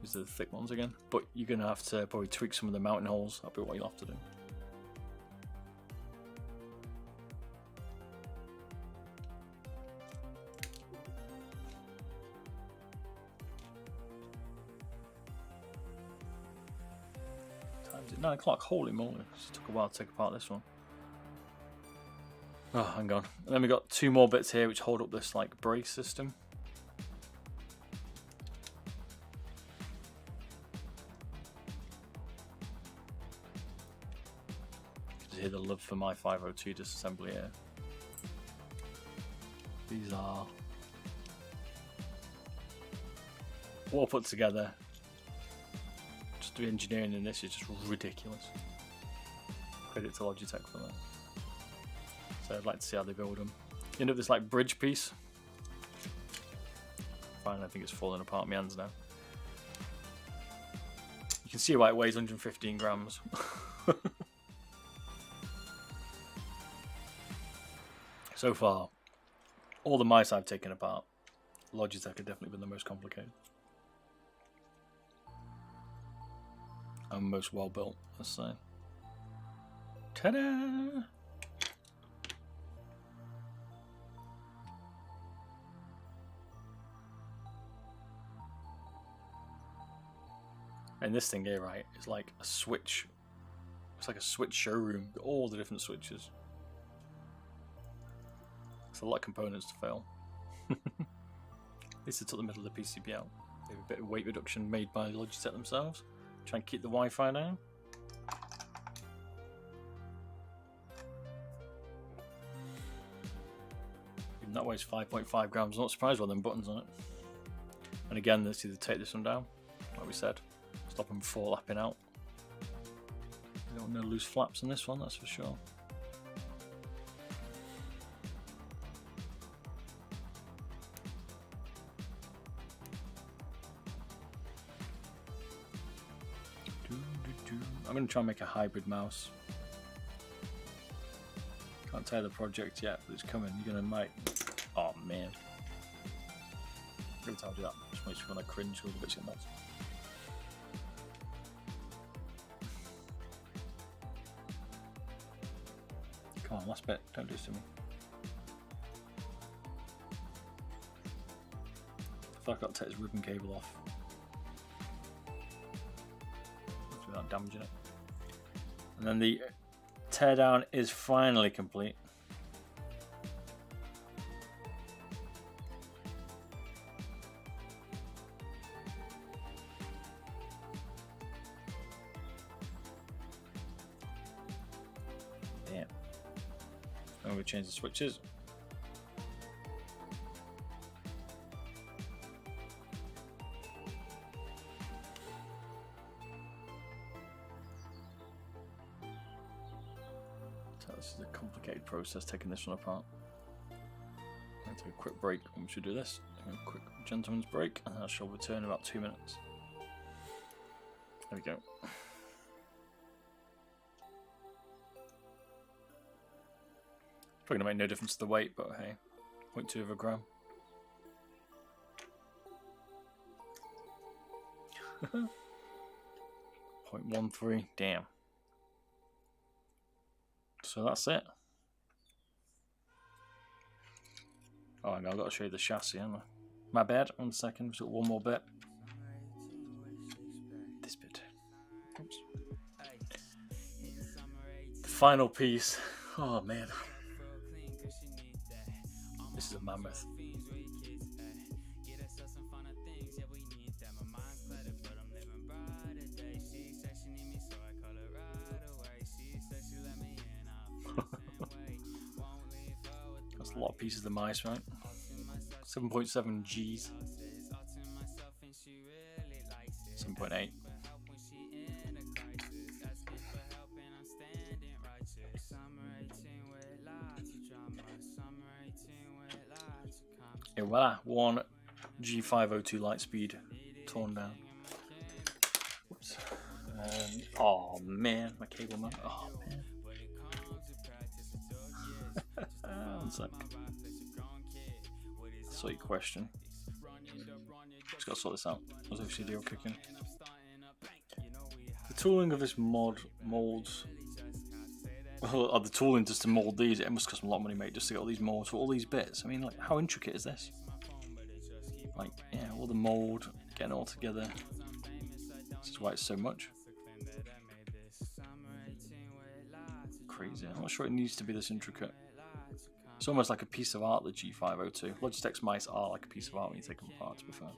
These are the thick ones again. But you're going to have to probably tweak some of the mounting holes. That'll be what you'll have to do. Time's at 9 o'clock. Holy moly. It took a while to take apart this one. Oh, hang on. And then we've got two more bits here which hold up this like brace system. You can hear the love for my 502 disassembly here. These are all put together. Just the engineering in this is just ridiculous. Credit to Logitech for that. So I'd like to see how they build them. You end up with this like bridge piece. Fine, I think it's falling apart in my hands now. You can see why it weighs 115 grams. So far, all the mice I've taken apart, Logitech have definitely been the most complicated. And most well built, let's say. Ta-da! And this thing here, right, is like a switch. It's like a switch showroom. All the different switches. It's a lot of components to fail. At least I took the middle of the PCB out. Maybe a bit of weight reduction made by Logitech themselves. Try and keep the Wi-Fi down. Even that weighs 5.5 grams. I'm not surprised with them buttons on it. And again, let's either take this one down, like we said, stop them before lapping out. We don't want no loose flaps in this one, that's for sure. I'm going to try and make a hybrid mouse. Can't tell the project yet, but it's coming. You're going to make... Oh man. Every time I do that, it just makes me want to cringe a little bit too much. Come on, last bit. Don't do this to me. I feel like I've got to take this ribbon cable off without damaging it. And then the teardown is finally complete. Damn. I'm going to change the switches. This is a complicated process taking this one apart. I'm going to take a quick break when we should do this. A quick gentleman's break, and I shall return in about 2 minutes. There we go. Probably going to make no difference to the weight, but hey, 0.2 of a gram. 0.13, damn. So that's it. Oh, I've got to show you the chassis, haven't I? My bad, 1 second, we've got one more bit. This bit. Oops. The final piece. Oh man. This is a mammoth. That's a lot of pieces of the mice, right? 7.7 Gs. 7.8. And voila, one G502 Lightspeed torn down. Whoops. Oh man, my cable man. Oh man. One sec. Sweet question. Just gotta sort this out. There's actually deal kicking. The tooling of this mod molds. Well, the tooling just to mold these, it must cost a lot of money, mate, just to get all these molds for all these bits. I mean, like, how intricate is this? Like, yeah, all the mold, getting it all together. This is why it's so much. Crazy. I'm not sure it needs to be this intricate. It's almost like a piece of art, the G502. Logitech's mice are like a piece of art when you take them apart, to be fair.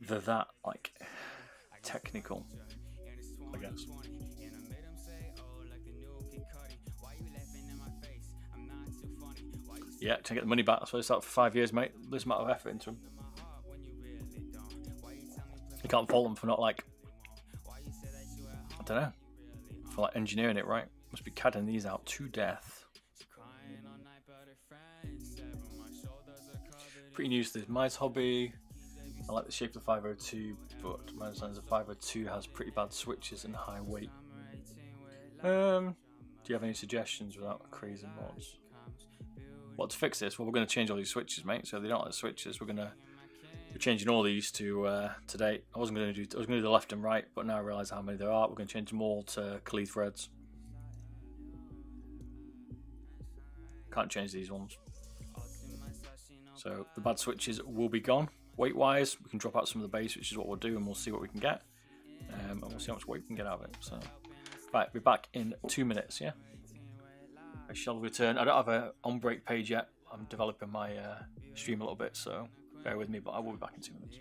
They're that, like, technical, I guess. Yeah, to get the money back, that's why I started for 5 years, mate. This amount of effort into them. You can't fault them for not, like, I don't know, for like engineering it, right? Must be CADing these out to death. Pretty new to this mice hobby. I like the shape of the 502, but my understanding is the 502 has pretty bad switches and high weight. Do you have any suggestions without crazy mods? Well, to fix this, well, we're going to change all these switches, mate. So they don't like the switches. We're changing all these to today. I was going to do the left and right, but now I realise how many there are. We're going to change them all to Klee threads. Can't change these ones. So the bad switches will be gone. Weight-wise, we can drop out some of the base, which is what we'll do, and we'll see what we can get. And we'll see how much weight we can get out of it. So, right, we're back in 2 minutes, yeah? I shall return. I don't have a on break page yet. I'm developing my stream a little bit, so bear with me, but I will be back in 2 minutes.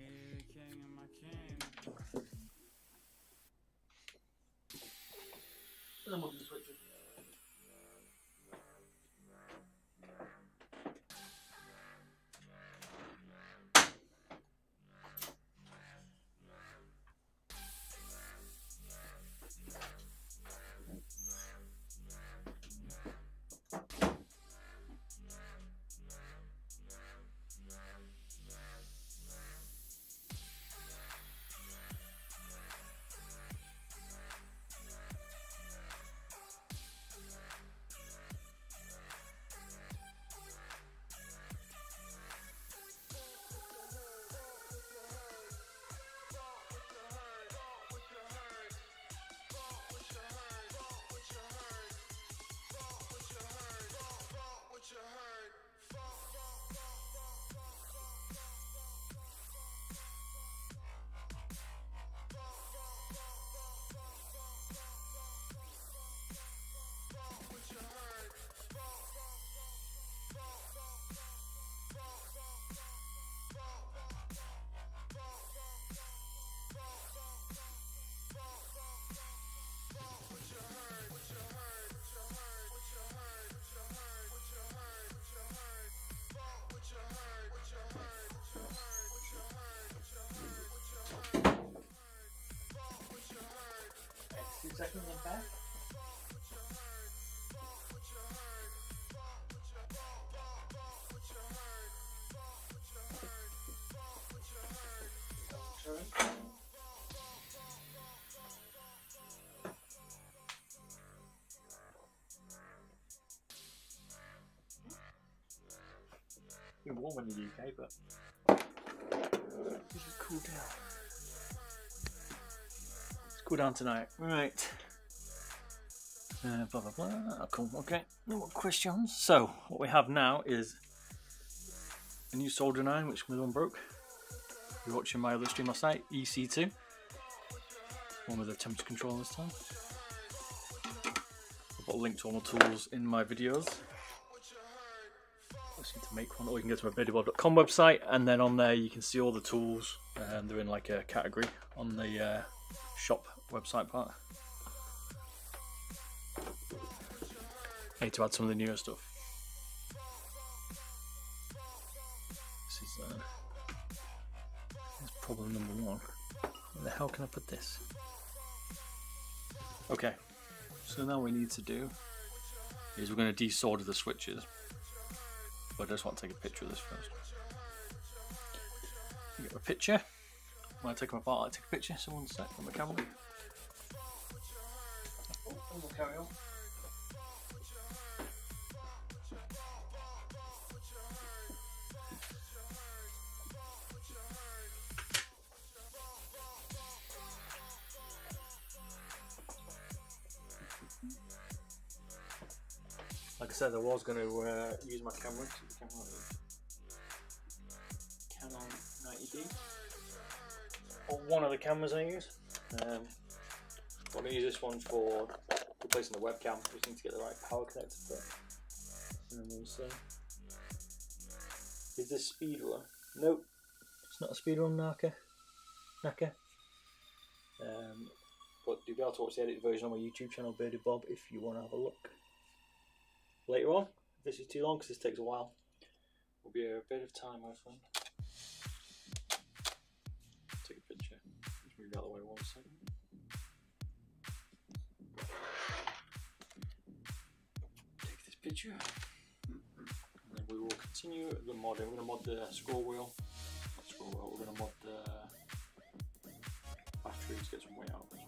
Seconds and back. It's been warm in the UK, but this is cool down. It's cool down tonight. Right. Blah blah blah. Oh, cool. Okay. No more questions. So what we have now is a new soldering iron, which was one broke. You're watching my other stream last night, EC2. One with a temperature control this time. I've got a link to all my tools in my videos. I just need to make one, or you can go to my beardybob.com website, and then on there you can see all the tools. They're in like a category on the shop website part. I need to add some of the newer stuff. This is that's problem number one. Where the hell can I put this? Okay, so now what we need to do is we're going to desolder the switches. But I just want to take a picture of this first. Get a picture. When I take them apart, I take a picture. So one sec on the camera. Oh, and we'll carry on. Like I said, I was going to use my camera. Canon 90D. Or one of the cameras I use. I'm going to use this one for replacing the webcam. Just need to get the right power connector for it. And then also, is this speed run? Nope, it's not a speed run Naka. But you'll be able to watch the edited version on my YouTube channel, Bearded Bob, if you want to have a look. Later on, if this is too long, because this takes a while, will be a bit of time, my friend. Take a picture. Just move out of the way 1 second. Take this picture, and then we will continue the modding. We're going to mod the scroll wheel. Not scroll wheel. We're going to mod the batteries, get some weight out as well.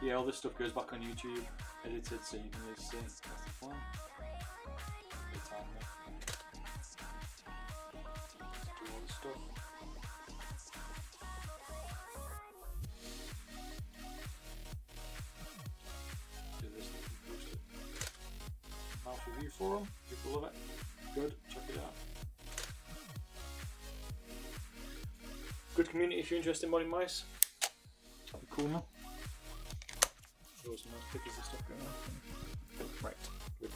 Yeah, all this stuff goes back on YouTube, edited, so you can really see. That's the plan. forum. People love it. Good, check it out. Good community if you're interested in modding mice. That'd be cool, man. There's some nice pictures and stuff going on. Right, good.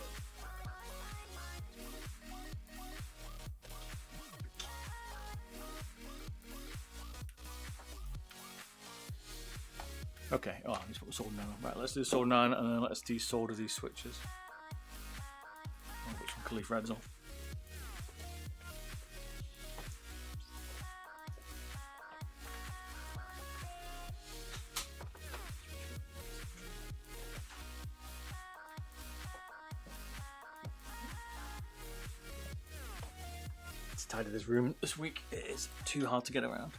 Okay, oh, I need to put the solder down. Right, let's do the solder 9 and then let's desolder these switches. I'll put some Caliph Reds on. It's tidy this room this week. It is too hard to get around.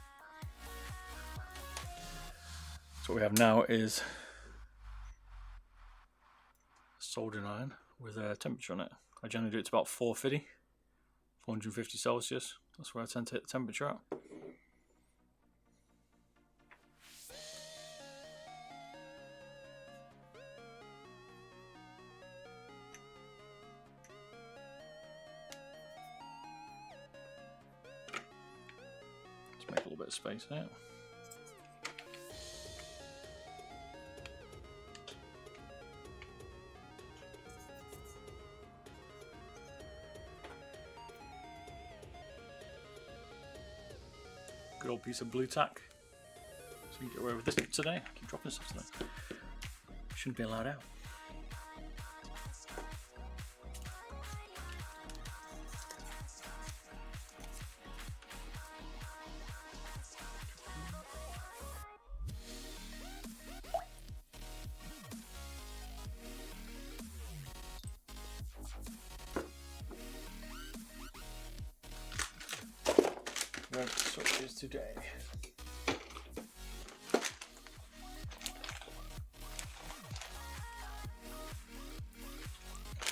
So what we have now is soldering iron with a temperature on it. I generally do it to about 450 Celsius. That's where I tend to hit the temperature at. Let's make a little bit of space there. Good old piece of blue tack. So we can get away with this today. I keep dropping stuff today. Shouldn't be allowed out. Red switches today.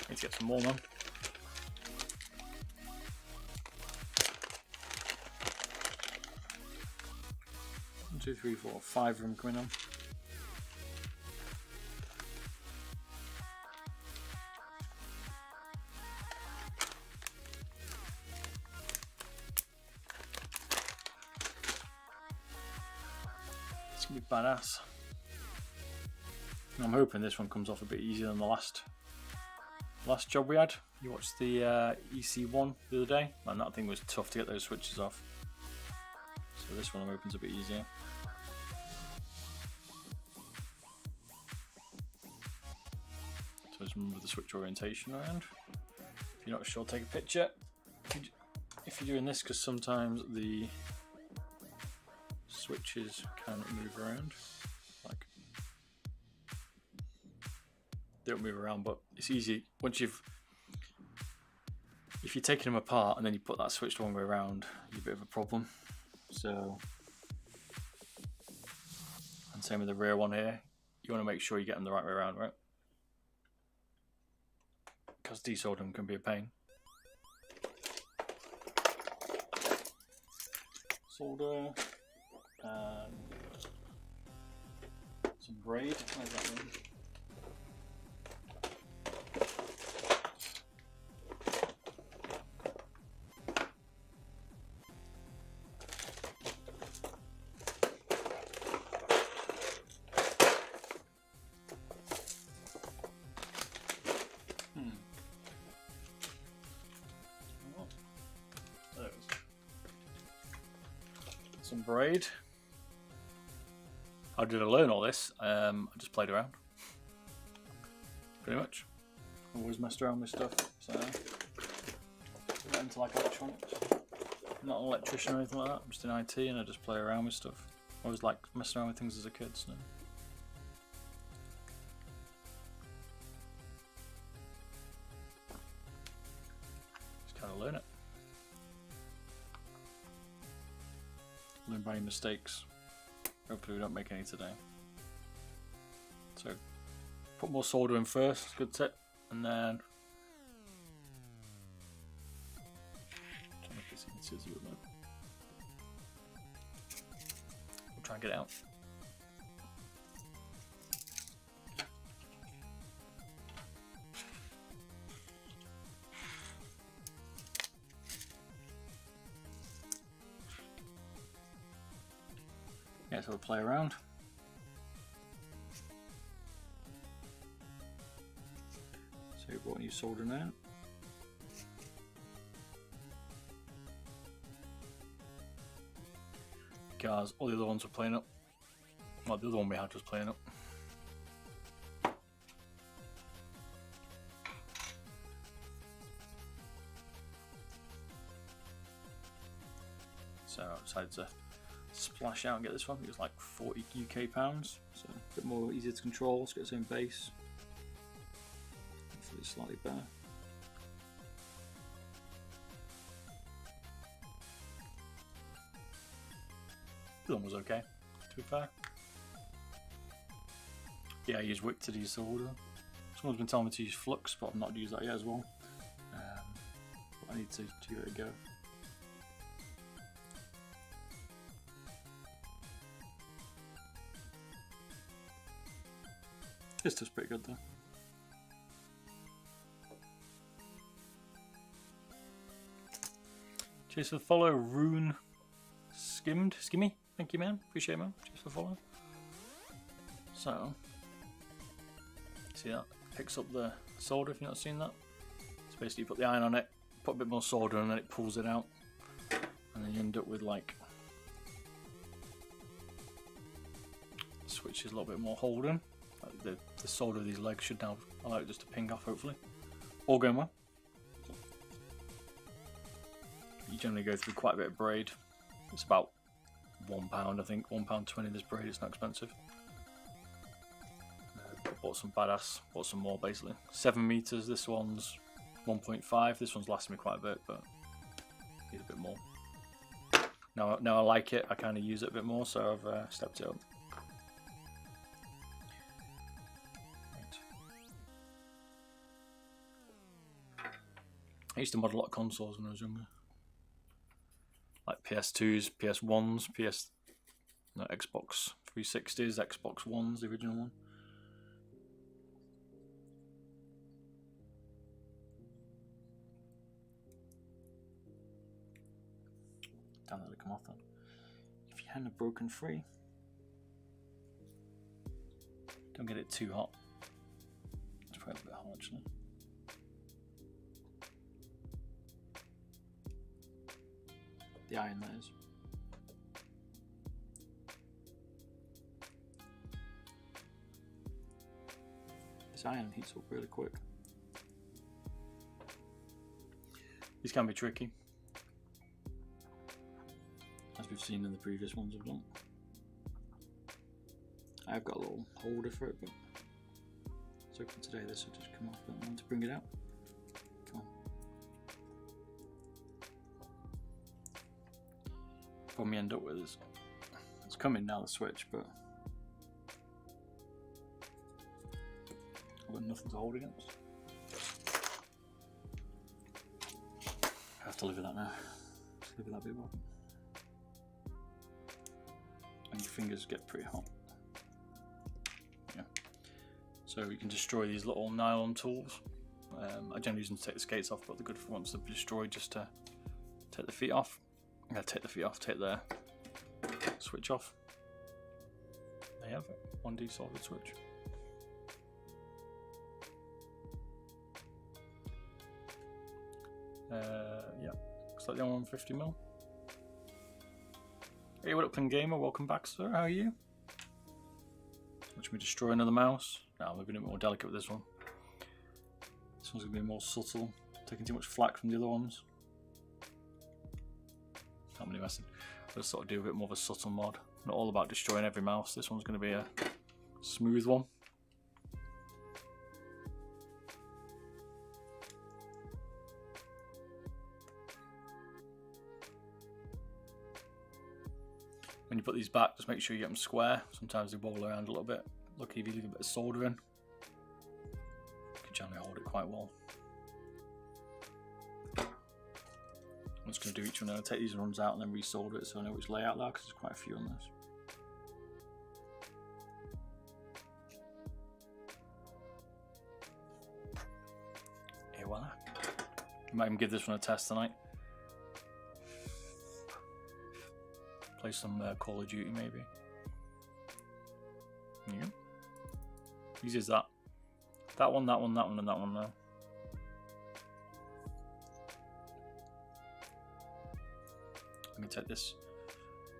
Need to get some more, man. One, two, three, four, 5 of them coming on. It's gonna be badass. I'm hoping this one comes off a bit easier than the last job we had. You watched the EC1 the other day, and that thing was tough to get those switches off. So this one I'm hoping is a bit easier. So just remember the switch orientation around. If you're not sure, take a picture. If you're doing this, because sometimes the switches can move around. Like, they don't move around, but it's easy once if you're taking them apart and then you put that switch the wrong way around, you're a bit of a problem. So, and same with the rear one here, you want to make sure you get them the right way around, right? Because desoldering can be a pain. Solder and some braid. Where's that one? Some braid. How did I learn all this? I just played around. Pretty much. I've always messed around with stuff, so I'm not into like electronics. I'm not an electrician or anything like that. I'm just in IT and I just play around with stuff. I always like messing around with things as a kid, so. Just kind of learn it. Learn by any mistakes. Hopefully we don't make any today. So put more solder in first, good tip, and then try and make this easier to look. We'll try and get it out. Let's have a play around. So what are you soldering out? Because all the other ones were playing up. Well, the other one we had was playing up. So I decided to splash out and get this one. It was like 40 UK pounds, so a bit more easier to control. It's got its own base. Hopefully it's slightly better. The one was okay, to be fair. Yeah, I use wick to desolder. Someone's been telling me to use flux, but I've not used that yet as well. But I need to give it a go. This does pretty good though. Cheers for the follow, Rune Skimmy. Thank you, man. Appreciate it, man. Cheers for the follow. So, see that? Picks up the solder if you've not seen that. So basically you put the iron on it, put a bit more solder and then it pulls it out. And then you end up with like switches a little bit more holding. The solder of these legs should now allow it just to ping off, hopefully. All going well. You generally go through quite a bit of braid. It's about £1, I think, £1.20 this braid, it's not expensive. I bought some badass, bought some more basically. 7 meters, this one's 1.5, this one's lasted me quite a bit, but need a bit more. Now I like it, I kind of use it a bit more, so I've stepped it up. I used to mod a lot of consoles when I was younger. Like PS2s, PS1s, Xbox 360s, Xbox Ones, the original one. Damn, that'll come off then. If you hadn't broken free, don't get it too hot. It's probably a bit hot actually. The iron that is. This iron heats up really quick. These can be tricky, as we've seen in the previous ones I've done. I've got a little holder for it, but it's open today. This will just come off, but I want to bring it out. Come on. What we end up with is it's coming now, the switch, but I've got nothing to hold against. I have to live with that now. Just live with that bit more. And your fingers get pretty hot. Yeah. So you can destroy these little nylon tools. I generally use them to take the skates off, but they're good for once they're destroyed, just to take the feet off. Take the feet off, take the switch off. There you have it, 1D soldered switch. Yeah, looks like the only 150mm. Hey, what up, Clean Gamer? Welcome back, sir. How are you? Watch me destroy another mouse. No, I'm maybe a bit more delicate with this one. This one's gonna be more subtle, taking too much flack from the other ones. Not really messing. I'll just sort of do a bit more of a subtle mod. Not all about destroying every mouse. This one's going to be a smooth one. When you put these back, just make sure you get them square. Sometimes they wobble around a little bit. Lucky if you leave a bit of solder in, you can generally hold it quite well. I'm just going to do each one. I'll take these runs out and then resolder it so I know which layout there, because there's quite a few on this. Et voila. Might even give this one a test tonight. Play some Call of Duty maybe. Yeah. Easy as that. That one, that one, that one, and that one now. I'm gonna take this.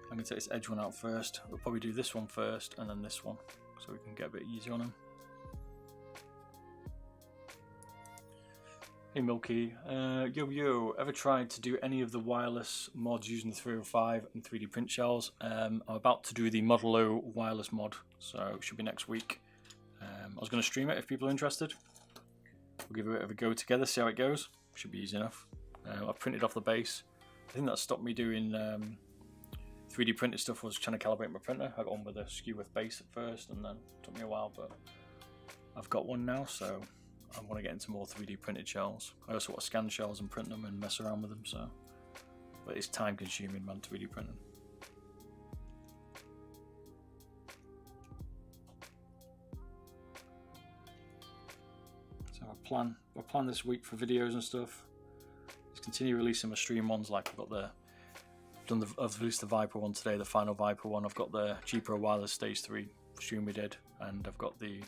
I'm gonna take this edge one out first. We'll probably do this one first and then this one, so we can get a bit easier on them. Hey Milky, yo, ever tried to do any of the wireless mods using the 305 and 3D print shells? I'm about to do the Model O wireless mod, so it should be next week. I was going to stream it if people are interested. We'll give it a bit of a go together, see how it goes. Should be easy enough. I printed off the base. I think that stopped me doing 3D printed stuff, was trying to calibrate my printer. I got on with a skew width base at first and then it took me a while, but I've got one now, so I want to get into more 3D printed shells. I also want to scan shells and print them and mess around with them, so. But it's time consuming, man, 3D printing. So I plan this week for videos and stuff. Just continue releasing my stream ones, like I've got I've released the Viper one today, the final Viper one. I've got the G Pro Wireless Stage 3 stream we did, and I've got the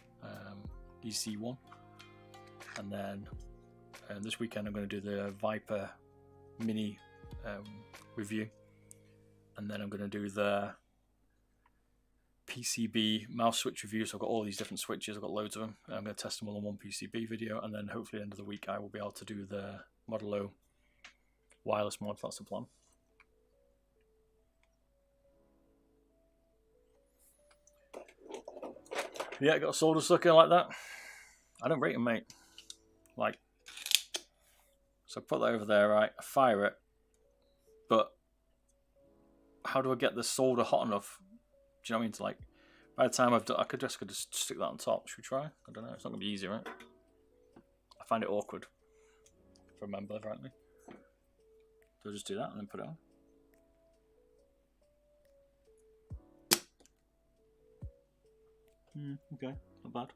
EC one. And then this weekend I'm going to do the Viper Mini review, and then I'm going to do the PCB mouse switch review. So I've got all these different switches, I've got loads of them. I'm going to test them all on one PCB video, and then hopefully at the end of the week I will be able to do the Model O wireless mod. That's the plan. Yeah, I got a solder sucker like that. I don't rate them, mate. Like, so I put that over there, right? I fire it, but how do I get the solder hot enough? Do you know what I mean? To like, by the time I've done, I could just stick that on top. Should we try? I don't know. It's not gonna be easy, right? I find it awkward, if I remember rightly. So I'll just do that and then put it on. Okay, not bad.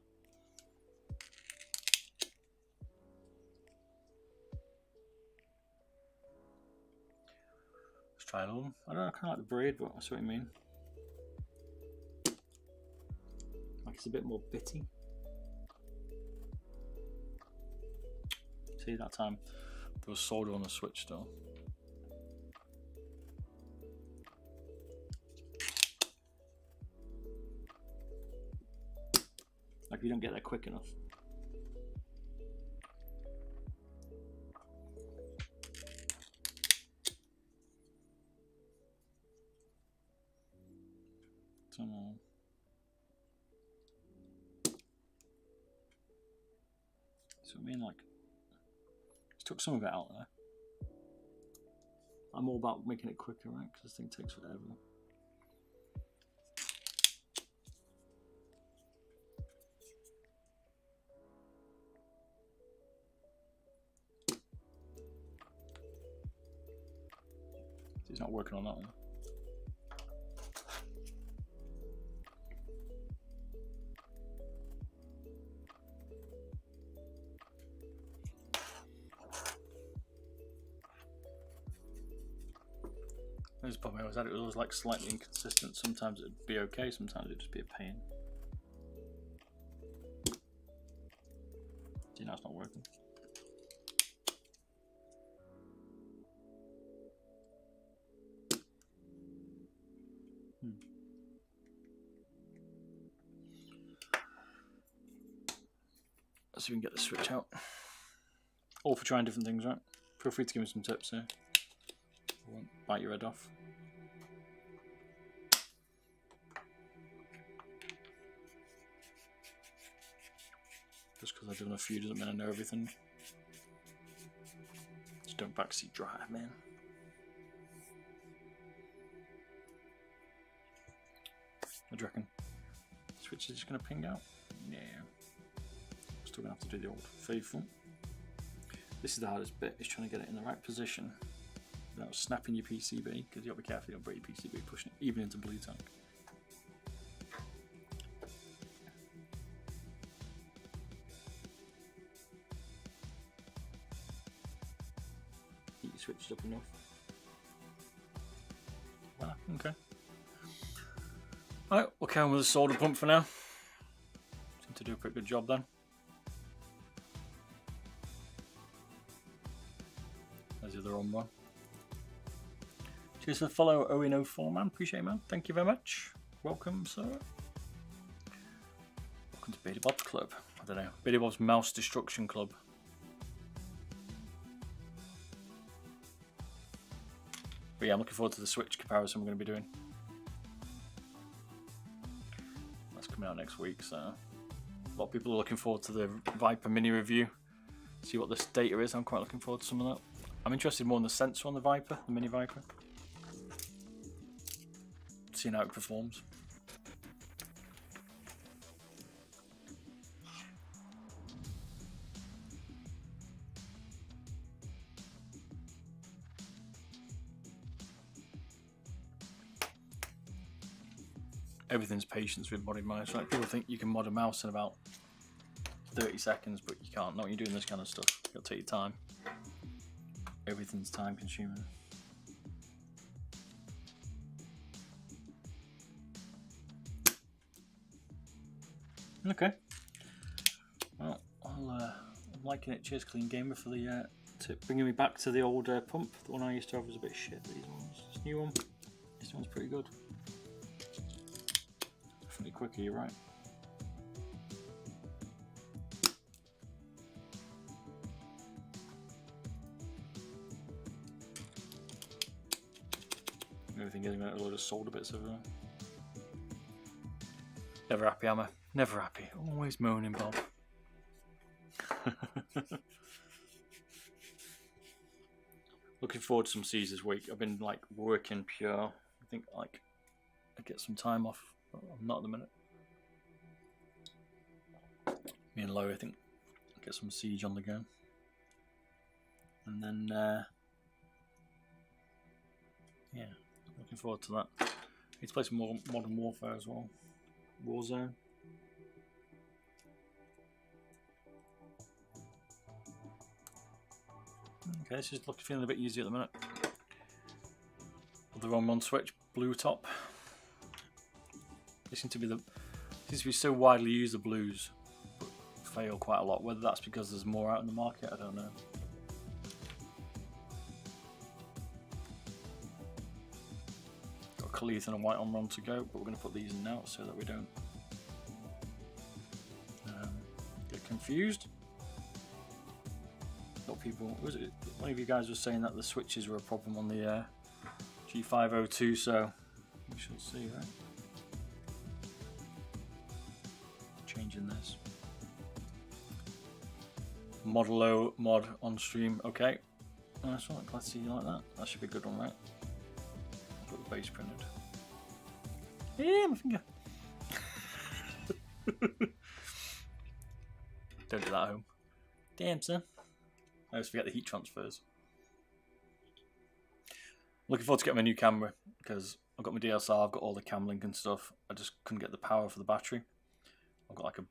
Let's try another one. I don't know, I kind of like the braid, but I see what you mean. Like it's a bit more bitty. See, that time there was solder on the switch still. Like if you don't get there quick enough. Don't know. So I mean, like, just took some of it out there. I'm all about making it quicker, right? Because this thing takes forever. He's not working on that one. This problem I always had, it was always like slightly inconsistent. Sometimes it'd be okay, sometimes it'd just be a pain. See, now it's not working. Let's see if we can get the switch out. All for trying different things, right? Feel free to give me some tips here. I won't bite your head off. Just because I've done a few doesn't mean I know everything. Just don't backseat drive, man. What do you reckon? Switch is just going to ping out? Yeah. Still going to have to do the old faithful. This is the hardest bit, is trying to get it in the right position without snapping your PCB, because you've got to be careful you don't break your PCB pushing it even into blue tank. Get you switched up enough. Ah, okay. Alright, we'll carry on with the solder pump for now. to do a pretty good job then. There's the other on one. Cheers for the follow, Owen04 man. Appreciate it, man. Thank you very much. Welcome, sir. Welcome to Beardy Bob's Club. I don't know. Beardy Bob's Mouse Destruction Club. But yeah, I'm looking forward to the Switch comparison we're going to be doing. That's coming out next week, so a lot of people are looking forward to the Viper mini review. See what this data is. I'm quite looking forward to some of that. I'm interested more in the sensor on the Viper, the mini Viper. Seeing how it performs. Everything's patience with modding mice, right? People think you can mod a mouse in about 30 seconds, but you can't. Not when you're doing this kind of stuff. You've got to take your time. Everything's time consuming. Okay. Well, I'm liking it. Cheers, Clean Gamer, for the tip, bringing me back to the old pump. The one I used to have was a bit shit. These ones, this new one, this one's pretty good. Definitely quicker, you're right. Everything getting a load of solder bits everywhere. Never happy, am I? Never happy. Always moaning, Bob. Looking forward to some C's this week. I've been like working pure. I think like I get some time off. But I'm not at the minute. Me and Lowe, I think, get some Siege on the go. And then, yeah, looking forward to that. Need to play some more Modern Warfare as well. Warzone. Okay, this is feeling a bit easy at the minute. The one Switch, blue top. They seems to be so widely used, the blues, but fail quite a lot. Whether that's because there's more out in the market, I don't know. Got Khalith and a white on to go, but we're going to put these in now so that we don't get confused. Got people. Was it one of you guys was saying that the switches were a problem on the G502? So we shall see, right? Changing this. Modelo mod on stream. Okay, nice one. Glad to see you like that. That should be a good one, right? Got the base printed. Yeah, my finger. Don't do that at home. Damn, son. I always forget the heat transfers. Looking forward to getting my new camera because I've got my DSLR, I've got all the cam link and stuff. I just couldn't get the power for the battery. I've got like a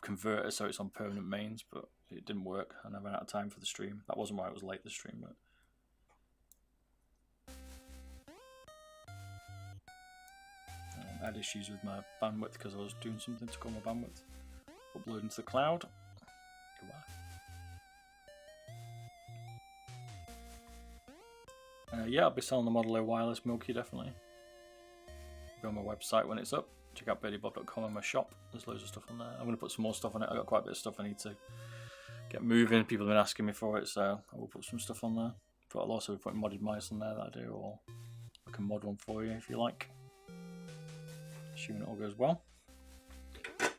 converter so it's on permanent mains, but it didn't work and I ran out of time for the stream. That wasn't why it was late, the stream, but I had issues with my bandwidth because I was doing something to call my bandwidth. Uploading to the cloud. Goodbye. Yeah, I'll be selling the Model O wireless Milky, definitely. Be on my website when it's up. Check out beardybob.com and my shop. There's loads of stuff on there. I'm going to put some more stuff on it. I've got quite a bit of stuff I need to get moving. People have been asking me for it, so I will put some stuff on there. But I'll also be putting modded mice on there that I do, or I can mod one for you if you like. Assuming it all goes well. But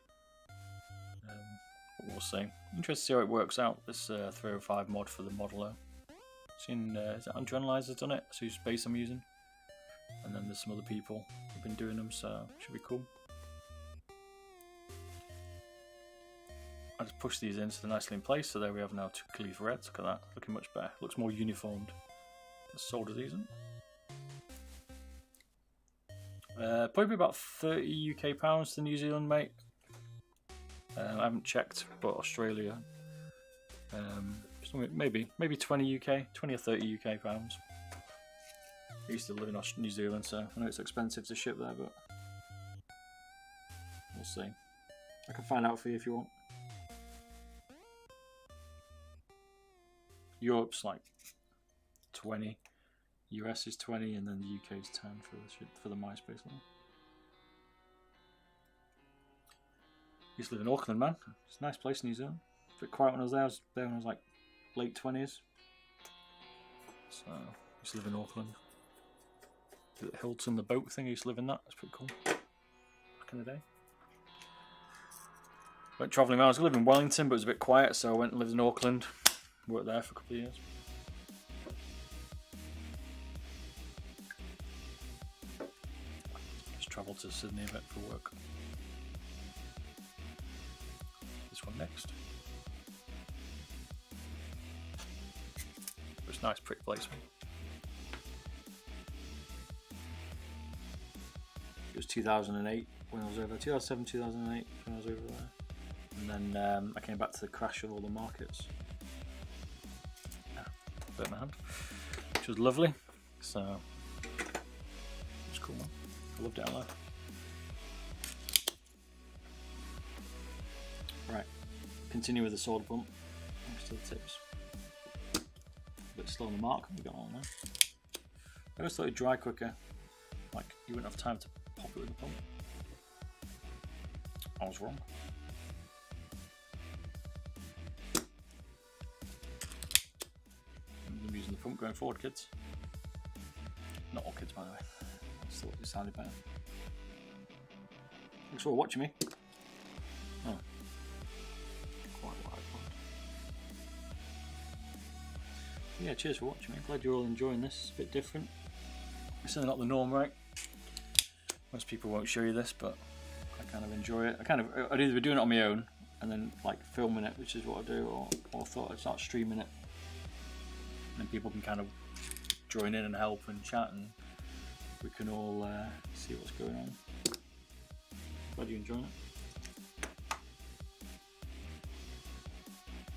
we'll see. Interested to see how it works out, this 305 mod for the Model O. Seen, is it Andrenalizer's done it? That's whose base I'm using. And then there's some other people who've been doing them, so it should be cool. I just push these in so they're nicely in place, so there we have now two Khalif Reds. Look at that, looking much better. Looks more uniformed. Let's solder these in. Probably about 30 UK pounds to New Zealand, mate. I haven't checked, but Australia. Maybe 20 UK, 20 or 30 UK pounds. I used to live in New Zealand, so I know it's expensive to ship there, but we'll see. I can find out for you if you want. Europe's like 20, US is 20, and then the UK is 10 for the MySpace one. Used to live in Auckland, man. It's a nice place in New Zealand. A bit quiet when I was there. I was there when I was like late 20s. So I used to live in Auckland. The Hilton, the boat thing, I used to live in that. It's pretty cool. Back in the day. Went travelling around. I was going to live in Wellington, but it was a bit quiet, so I went and lived in Auckland. Worked there for a couple of years. Just travelled to Sydney a bit for work. This one next. It's a nice, pretty place, man. It was 2008 when I was over there. 2007, 2008 when I was over there. And then I came back to the crash of all the markets. My hand, which was lovely. So it was cool, man. I loved it a lot. Right, continue with the sword bump. Thanks to the tips. A bit slow on the mark. We got on there. I always thought it'd dry quicker. Like you wouldn't have time to pop it with the pump. I was wrong. Using the pump going forward, kids. Not all kids, by the way. I just thought it sounded better. Thanks for watching me. Oh. Quite what I thought. Yeah, cheers for watching me. Glad you're all enjoying this. It's a bit different. It's certainly not the norm, right? Most people won't show you this, but I kind of enjoy it. I'd either be doing it on my own and then like filming it, which is what I do, or thought I'd start streaming it. And people can kind of join in and help and chat, and we can all see what's going on. Glad you're enjoying it.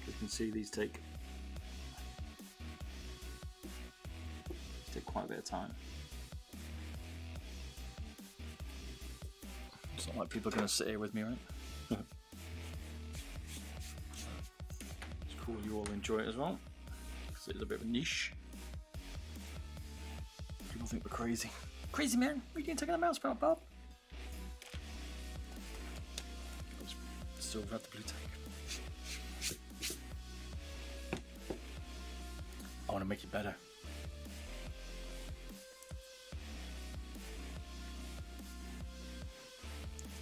You can see these take quite a bit of time. It's not like people are going to sit here with me, right? It's cool you all enjoy it as well. It's a bit of a niche. People think we're crazy. Crazy, man. What are you doing taking a mouse out, Bob? Still got the blue tag. I want to make it better.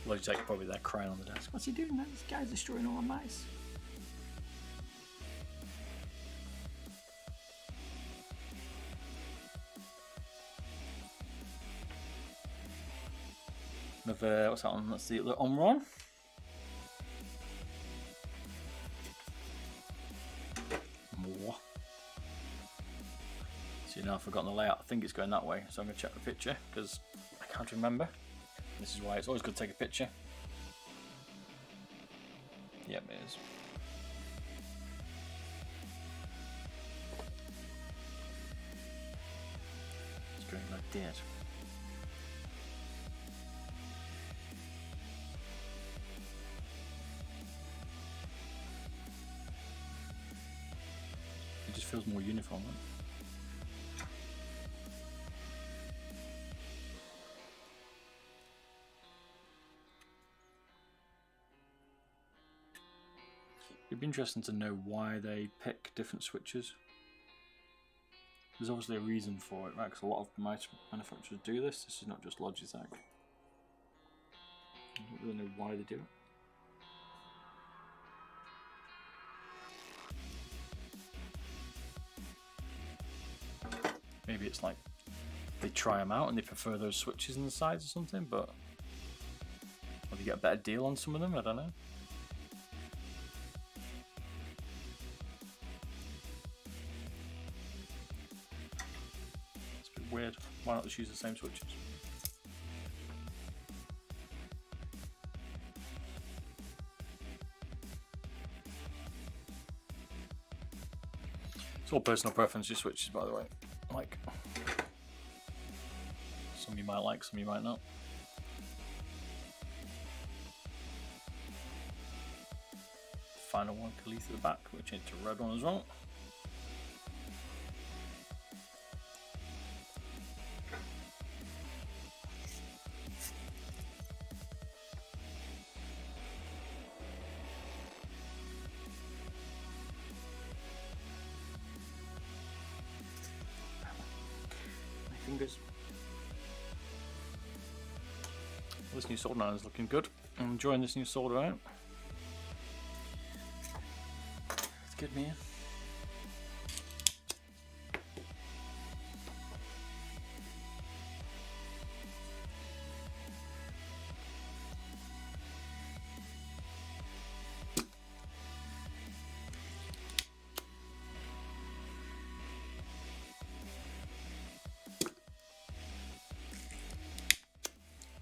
Logitech probably there crying on the desk. What's he doing, man? This guy's destroying all our mice. What's that one? Let's see, the Omron. More. See, now I've forgotten the layout. I think it's going that way, so I'm going to check the picture because I can't remember. This is why it's always good to take a picture. Yep, it is. It's going like that. It just feels more uniform, right? It'd be interesting to know why they pick different switches. There's obviously a reason for it, right? Because a lot of manufacturers do this. This is not just Logitech. I don't really know why they do it. Maybe it's like they try them out and they prefer those switches in the sides or something, but or they get a better deal on some of them, I don't know. It's a bit weird. Why not just use the same switches? It's all personal preference, your switches, by the way. Like, some you might like, some you might not. final one, Khalif at the back, we'll change to a red one as well. My fingers. Well, this new sword now is looking good. I'm enjoying this new sword out. It's good, man.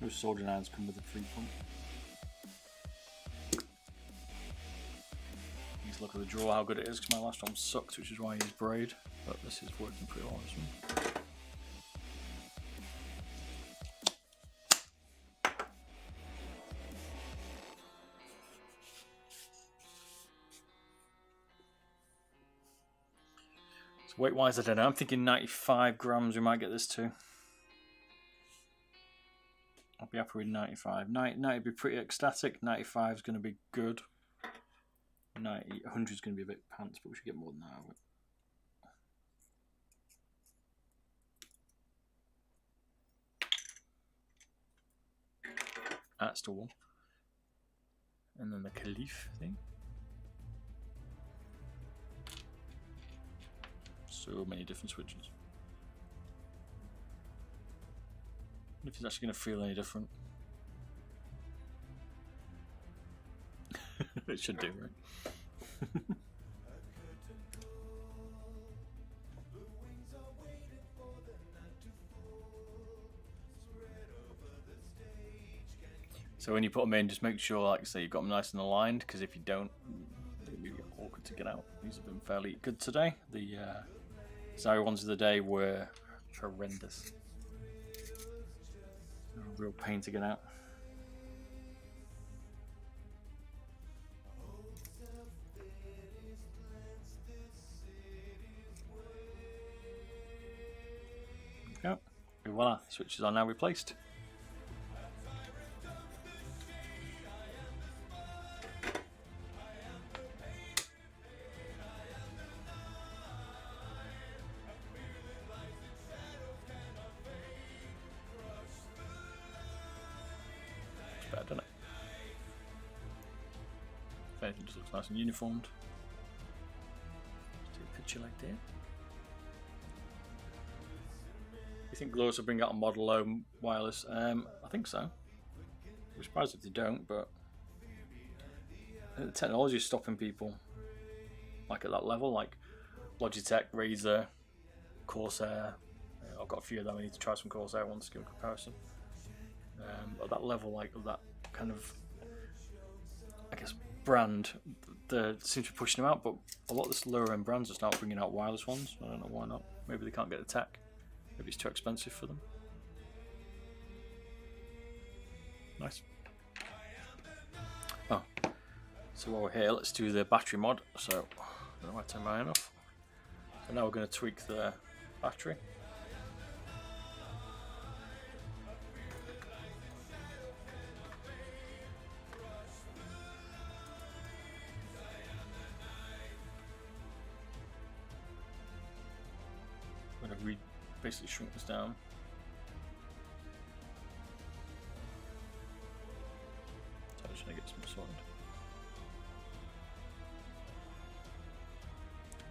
Those sword and irons come with a free pump. Need to look at the draw how good it is, because my last one sucked, which is why I used braid, but this is working pretty well, this one. So weight wise, I don't know, I'm thinking 95 grams we might get this to. I'll be happy with 95. 90 would be pretty ecstatic. 95 is going to be good. 100 is going to be a bit pants, but we should get more than that out of it. That's the one. And then the Khalif thing. So many different switches. If it's actually going to feel any different. It should do, right? So when you put them in, just make sure, like say, you've got them nice and aligned, because if you don't, it'll be awkward to get out. These have been fairly good today. The Zari ones of the day were horrendous. A real pain to get out. There we go. And voila, switches are now replaced. Better, doesn't it? If anything, just looks nice and uniformed. Just do a picture like that. You think Glorious will bring out a Model O wireless? I think so. I'm surprised if they don't, but I think the technology is stopping people like at that level, like Logitech, Razer, Corsair. I've got a few of them. I need to try some Corsair ones to give a comparison. At that level, like that kind of, I guess, brand, they seem to be pushing them out, but a lot of the lower end brands are starting bringing out wireless ones. I don't know why not. Maybe they can't get the tech. Maybe it's too expensive for them. Nice. Oh, so while we're here, let's do the battery mod. So, I don't know if I turn mine off. So now we're going to tweak the battery. I'm going to basically shrink this down. So I'm just going to get some sorted.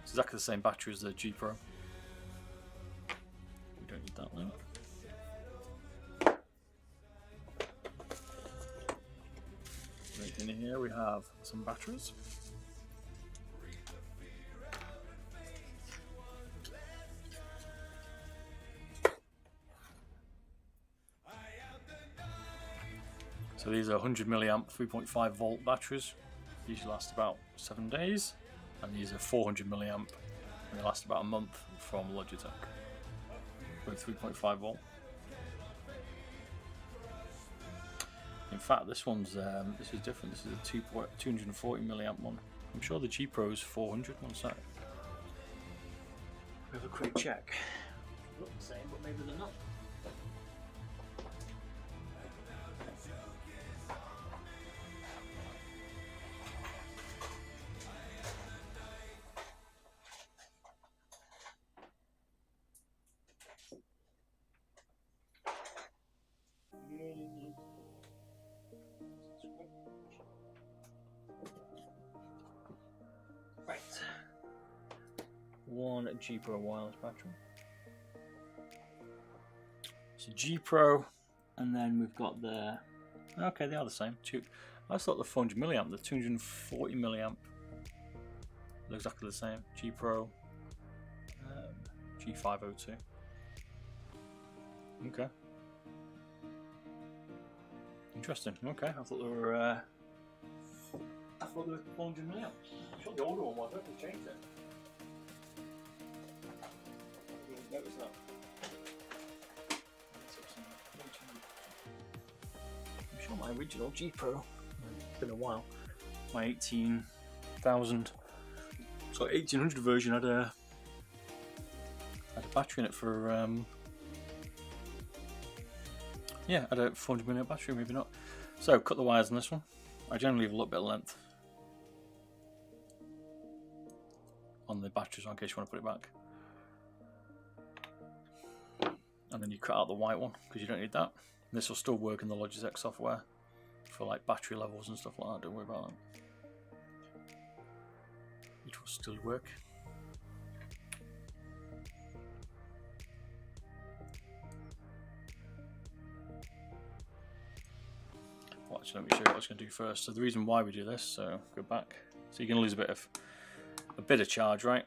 It's exactly the same battery as the G Pro. We don't need that one. Right in here we have some batteries. So these are 100 milliamp 3.5 volt batteries. These last about 7 days, and these are 400 milliamp, and they last about a month from Logitech with 3.5 volt. In fact, this one's this is different. This is a 240 milliamp one. I'm sure the G Pro is 400. One sec. We have a quick check. Look the same, but maybe they're not. Right. One G Pro wireless battery. So G Pro, and then we've got the. Okay, they are the same. I thought the 400 milliamp, the 240 milliamp. They're exactly the same. G Pro, G502. Okay. Interesting. Okay, I thought they were. I thought they were 400 milliamp. I'm sure the older one was. I hope they changed it. I didn't notice that. I'm sure my original G Pro. It's been a while. My 18,000. So 1800 version had a battery in it for yeah, had a 400 milliamp battery, maybe not. So cut the wires on this one. I generally leave a little bit of length on the batteries in case you want to put it back. And then you cut out the white one because you don't need that. This will still work in the Logitech software for like battery levels and stuff like that. Don't worry about that. It will still work. Well, actually, let me show you what I was going to do first. So the reason why we do this, so go back. So you're going to lose a bit of charge, right?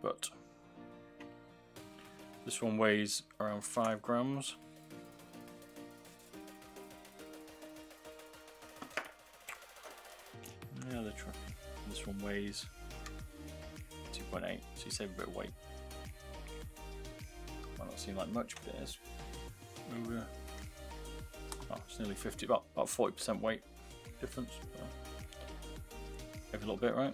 But this one weighs around 5 grams. Yeah, they're tracking. This one weighs 2.8, so you save a bit of weight. Might not seem like much, but it is. Over, oh, it's nearly 50, about 40% weight difference. Every little bit, right?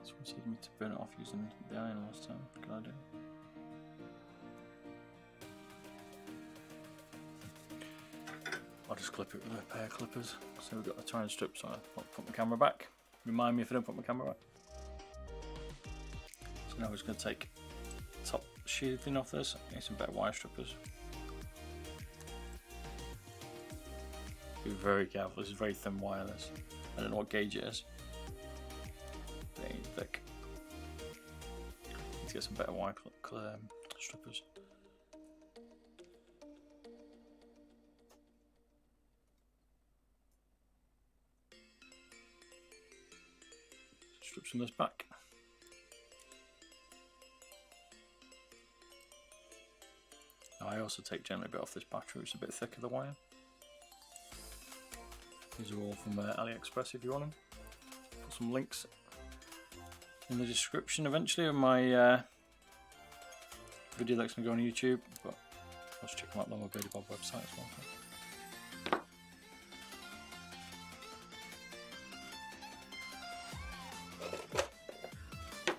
This one needs me to burn it off using the iron last time. Good idea. I'll just clip it with a pair of clippers. So we've got the tying strips on. I'll put my camera back. Remind me if I don't put my camera back. So now we're just going to take the top sheathing off this. Get some better wire strippers. Be very careful. This is very thin wire. This. I don't know what gauge it is. It ain't thick. Need to get some better wire strippers. Strips from this back. Now I also take generally a bit off this battery, it's a bit thicker the wire. These are all from AliExpress if you want them. Put some links in the description eventually of my video that's going to go on YouTube, but I'll just check them out on my Birdie Bob website as well.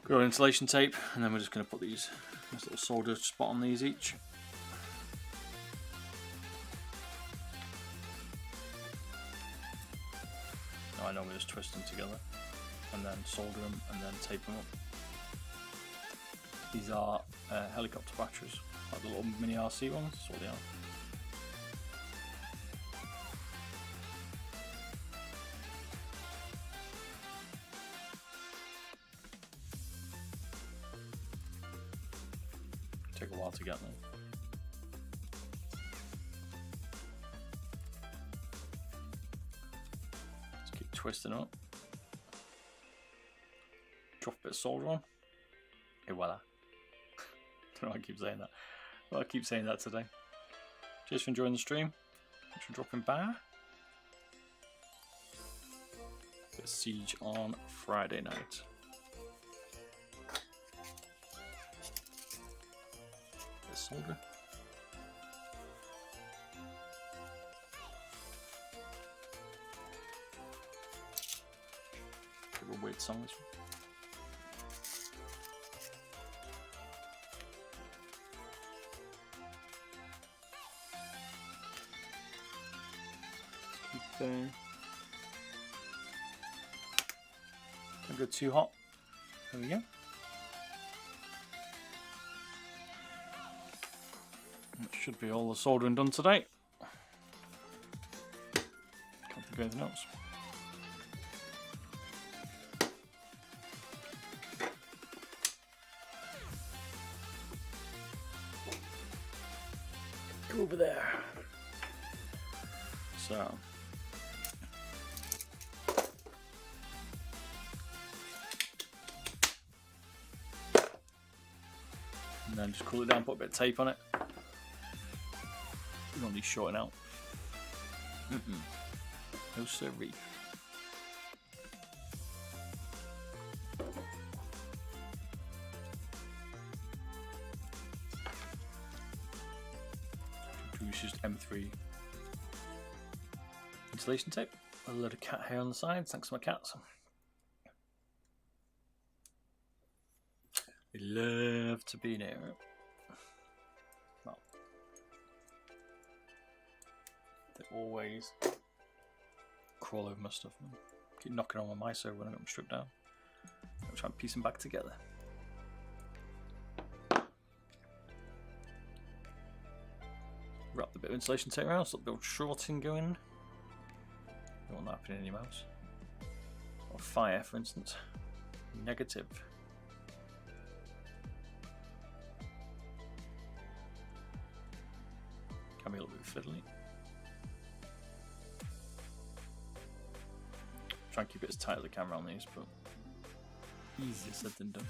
Got insulation tape, and then we're just going to put this little solder spot on these each. Now I normally just twist them together, and then solder them, and then tape them up. These are helicopter batteries, like the little mini RC ones, that's what they are. Take a while to get them. Just keep twisting up. Drop a bit of solder on. Et voila. Don't know why I keep saying that. Well, I keep saying that today. Cheers for enjoying the stream. Thanks for dropping by. Bit of Siege on Friday night. Solder. a weird song. This one. Don't go too hot. There we go. That should be all the soldering done today. Can't think of anything else. Go over there. So. And then just cool it down, put a bit of tape on it. You don't need shorting out. No siree. It's just M3 insulation tape. A load of cat hair on the sides, thanks to my cats. They love to be near it. Well, they always crawl over my stuff and keep knocking on my mice over when I get them struck down. I'll try and piece them back together. Wrap the bit of insulation tape around, so the old shorting going. Don't want that happening in your mouse. Or fire, for instance. Negative. Can be a little bit fiddly. Try and keep it as tight as I can around these, but easier said than done.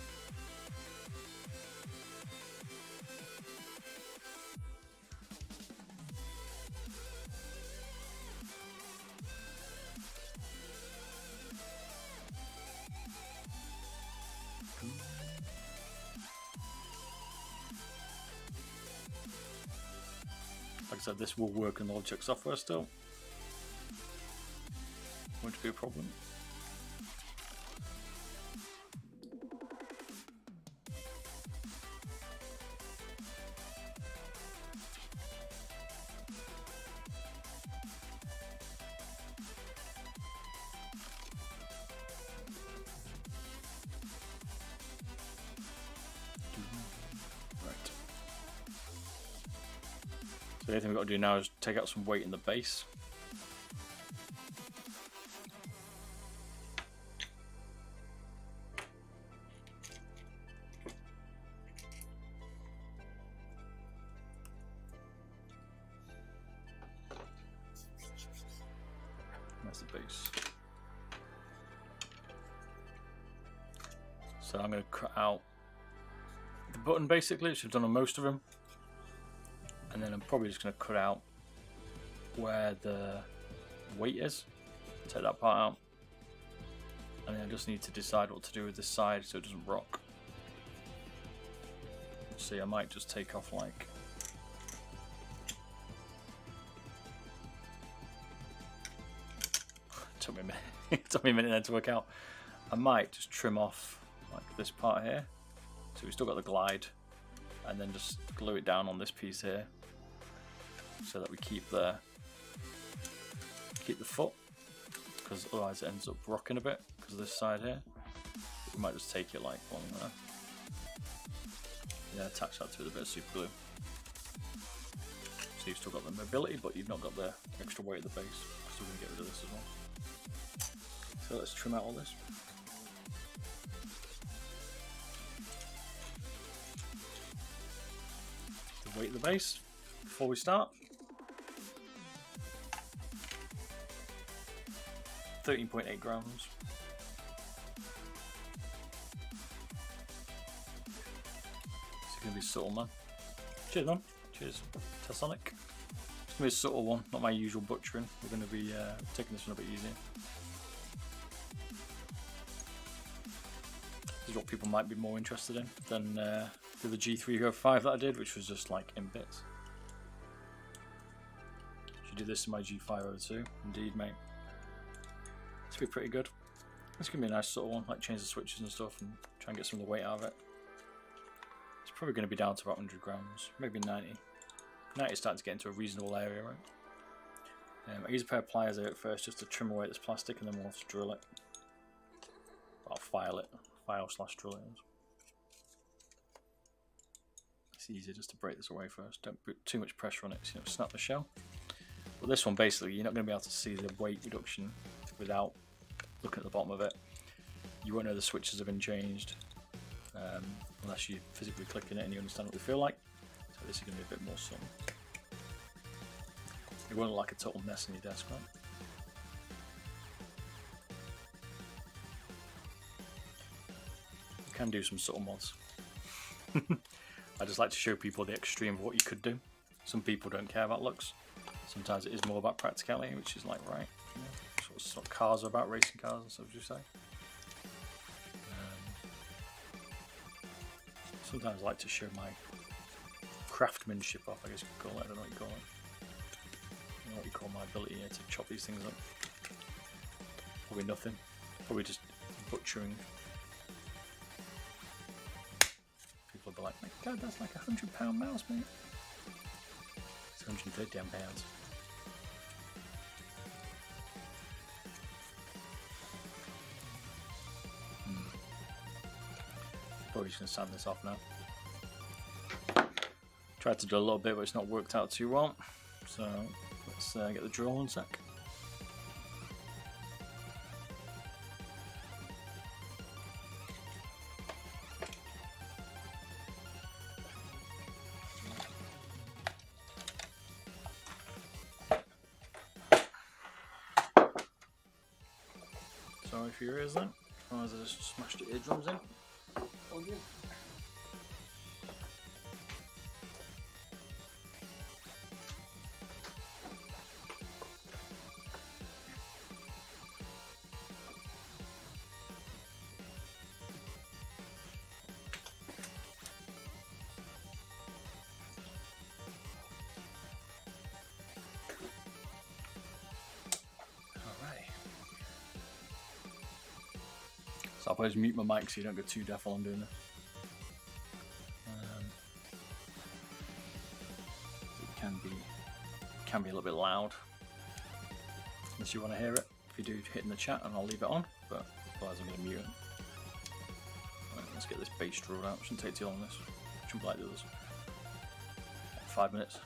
Like I said, this will work on the Logitech software still. Won't be a problem. So the only thing we've got to do now is take out some weight in the base. That's the base. So I'm going to cut out the button basically, which I've done on most of them. And then I'm probably just going to cut out where the weight is. Take that part out. And then I just need to decide what to do with this side so it doesn't rock. See, I might just take off like... Took me a minute. It took me a minute then to work out. I might just trim off like this part here. So we've still got the glide. And then just glue it down on this piece here. So that we keep the foot, because otherwise it ends up rocking a bit because of this side here. We might just take it like one there. Yeah, attach that to it with a bit of super glue. So you've still got the mobility, but you've not got the extra weight of the base. So we're going to get rid of this as well. So let's trim out all this. The weight of the base before we start. 13.8 grams. It's going to be subtle, man. Cheers, man. Cheers. Tasonic. It's going to be a subtle one, not my usual butchering. We're going to be taking this one a bit easier. This is what people might be more interested in than the G502 that I did, which was just like in bits. Should do this in my G502. Indeed, mate. Be pretty good. This could be a nice sort of one, like change the switches and stuff and try and get some of the weight out of it. It's probably going to be down to about 100 grams, maybe 90. 90 is starting to get into a reasonable area, right? I use a pair of pliers there at first just to trim away this plastic, and then we'll have to drill it. I'll file it, file/drill it. It's easier just to break this away first. Don't put too much pressure on it, so you don't snap the shell. But this one, basically, you're not going to be able to see the weight reduction without looking at the bottom of it. You won't know the switches have been changed unless you're physically clicking it and you understand what they feel like. So this is going to be a bit more subtle. It won't look like a total mess on your desk, right? You can do some subtle mods. I just like to show people the extreme of what you could do. Some people don't care about looks. Sometimes it is more about practicality, which is like, right, you know, sort of cars are about, racing cars and stuff, as you say. Sometimes I like to show my craftsmanship off, I guess you could call it. I don't know what you call it. I don't know what you call my ability here to chop these things up. Probably nothing. Probably just butchering. People will be like, my God, that's like a £100 mouse, mate. It's 130 pounds. Probably just going to sand this off now. Tried to do a little bit, but it's not worked out too well. So let's get the drill one sec. Sorry for your ears then. Otherwise I just smashed your eardrums in. All good. So I'll probably mute my mic so you don't get too deaf while I'm doing this. It can be a little bit loud, unless you want to hear it. If you do, hit in the chat and I'll leave it on, but otherwise I'm going to mute it. Right, let's get this base drilled out. Shouldn't take too long this. Shouldn't be like the others. 5 minutes.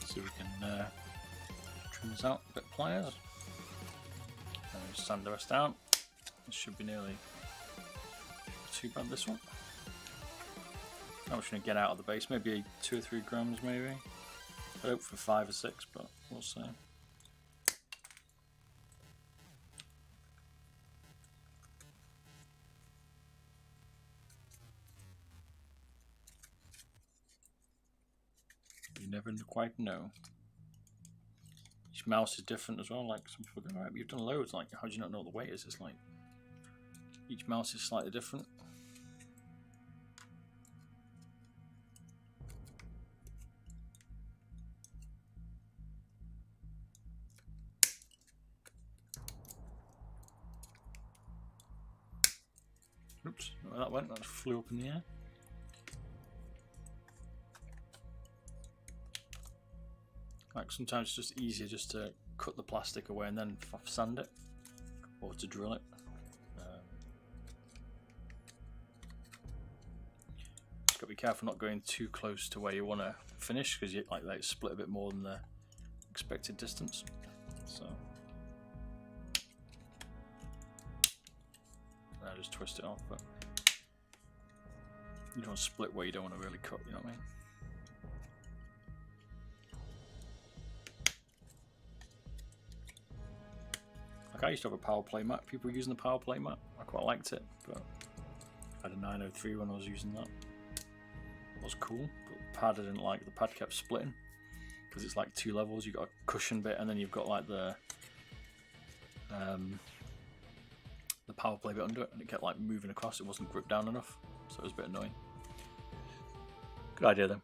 So we can trim this out a bit of pliers and just sand the rest out. This should be nearly too bad, this one. How much can I get out of the base? Maybe 2 or 3 grams, maybe. I hope for 5 or 6, but we'll see. You never quite know. Each mouse is different as well. Like some people go, right, but you've done loads. Like, how do you not know what the weight is? It's like each mouse is slightly different. Oops, where that went, that flew up in the air. Like sometimes it's just easier just to cut the plastic away and then sand it, or to drill it. Just gotta be careful not going too close to where you want to finish, because you like they split a bit more than the expected distance. So I just twist it off, but you don't want to split where you don't want to really cut. You know what I mean? Like I used to have a power play mat. People were using the power play mat. I quite liked it, but I had a 903 when I was using that. It was cool, but the pad I didn't like. The pad kept splitting because it's like 2 levels. You've got a cushion bit, and then you've got like the power play bit under it, and it kept like moving across. It wasn't gripped down enough, so it was a bit annoying. Good idea though.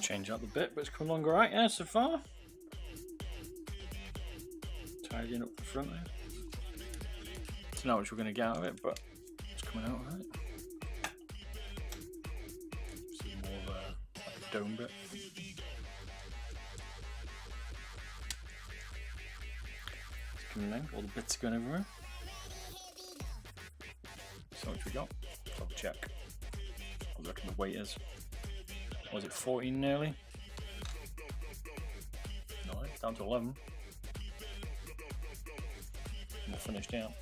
change out the bit, but it's coming along alright, yeah, so far. Tidying up the front there. Don't know how much we're going to get out of it, but it's coming out alright. See more of a dome bit. It's coming in, all the bits are going everywhere. So much we got. I'll check. I reckon the weight is. Was it 14 nearly? No, it's down to 11. We're finished out.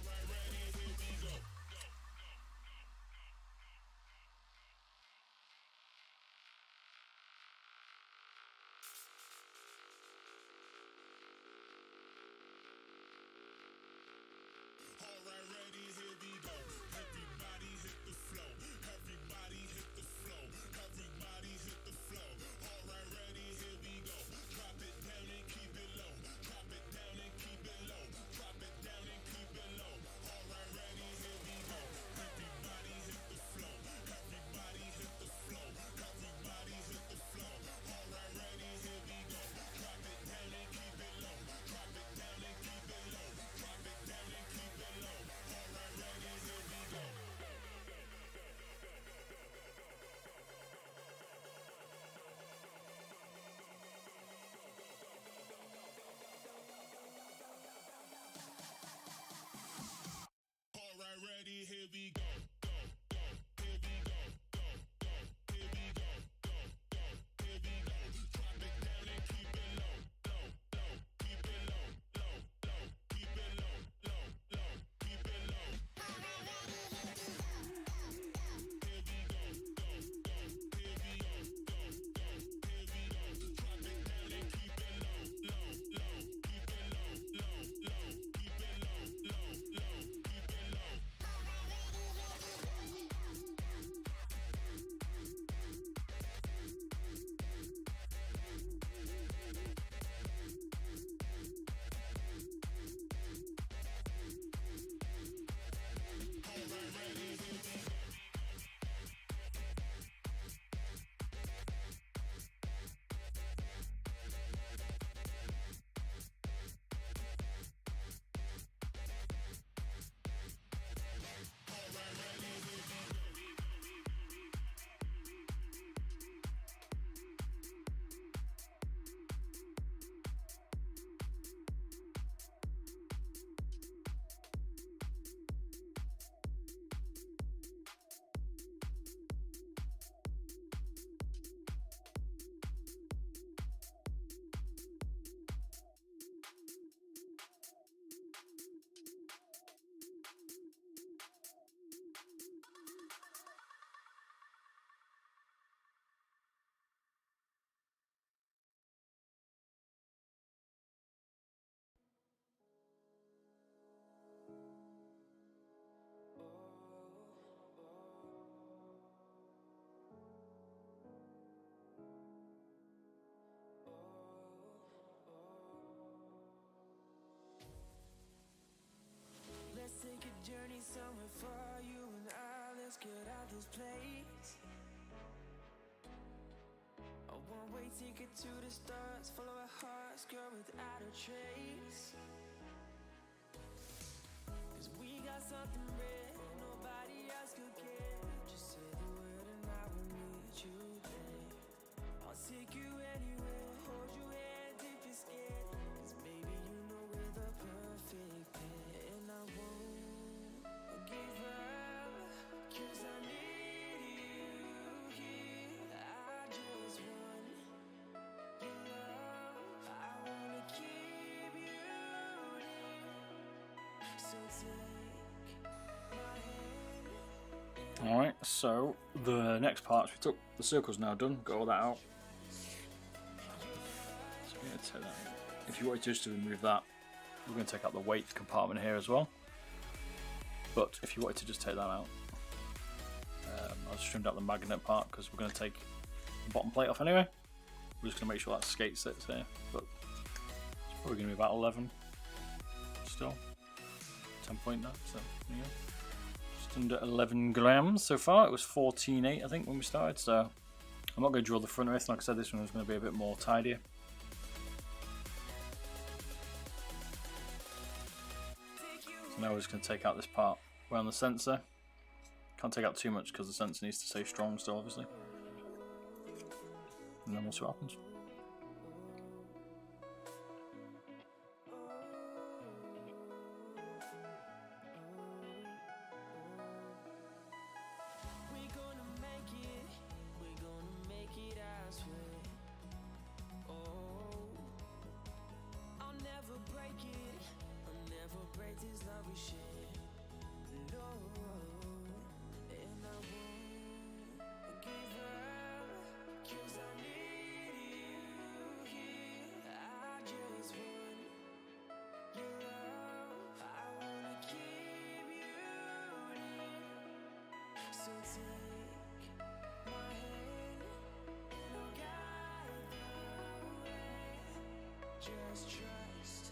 Take a journey somewhere far, you and I, let's get out this place. A one-way ticket to the stars, follow our hearts, girl, without a trace. 'Cause we got something rare, nobody else could care. Just say the word and I will meet you there. I'll take you anywhere, hold your hand if you're scared. 'Cause baby, you know we're the perfect pair. And I won't give up, 'cause I need you here. I just want your love, I wanna keep you near. So take my hand. Alright, so the next parts we took, the circle's now done, got all that out. So we're going to take that out. If you wanted just to remove that, we're going to take out the weight compartment here as well. But if you wanted to just take that out, I just trimmed out the magnet part because we're going to take the bottom plate off anyway. We're just going to make sure that skate sits here, but it's probably going to be about 11 still, 10.9, so there you go. Just under 11 grams so far. It was 14.8 I think when we started, so I'm not going to drill the front or anything. Like I said, this one is going to be a bit more tidier. So now we're just going to take out this part around the sensor. Can't take out too much because the sensor needs to stay strong still, obviously. And then we'll see what happens. Just trust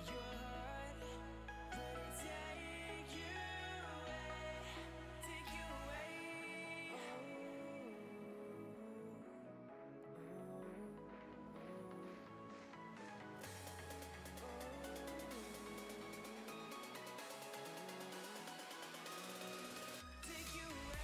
your heart, let it take you away, take you away. Take you away.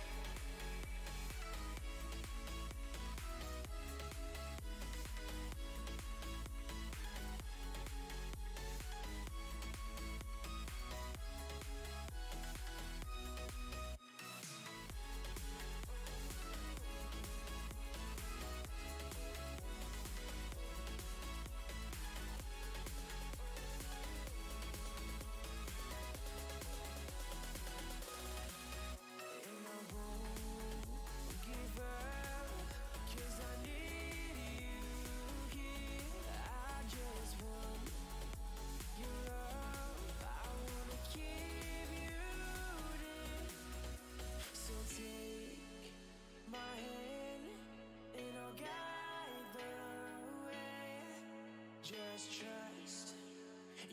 Just trust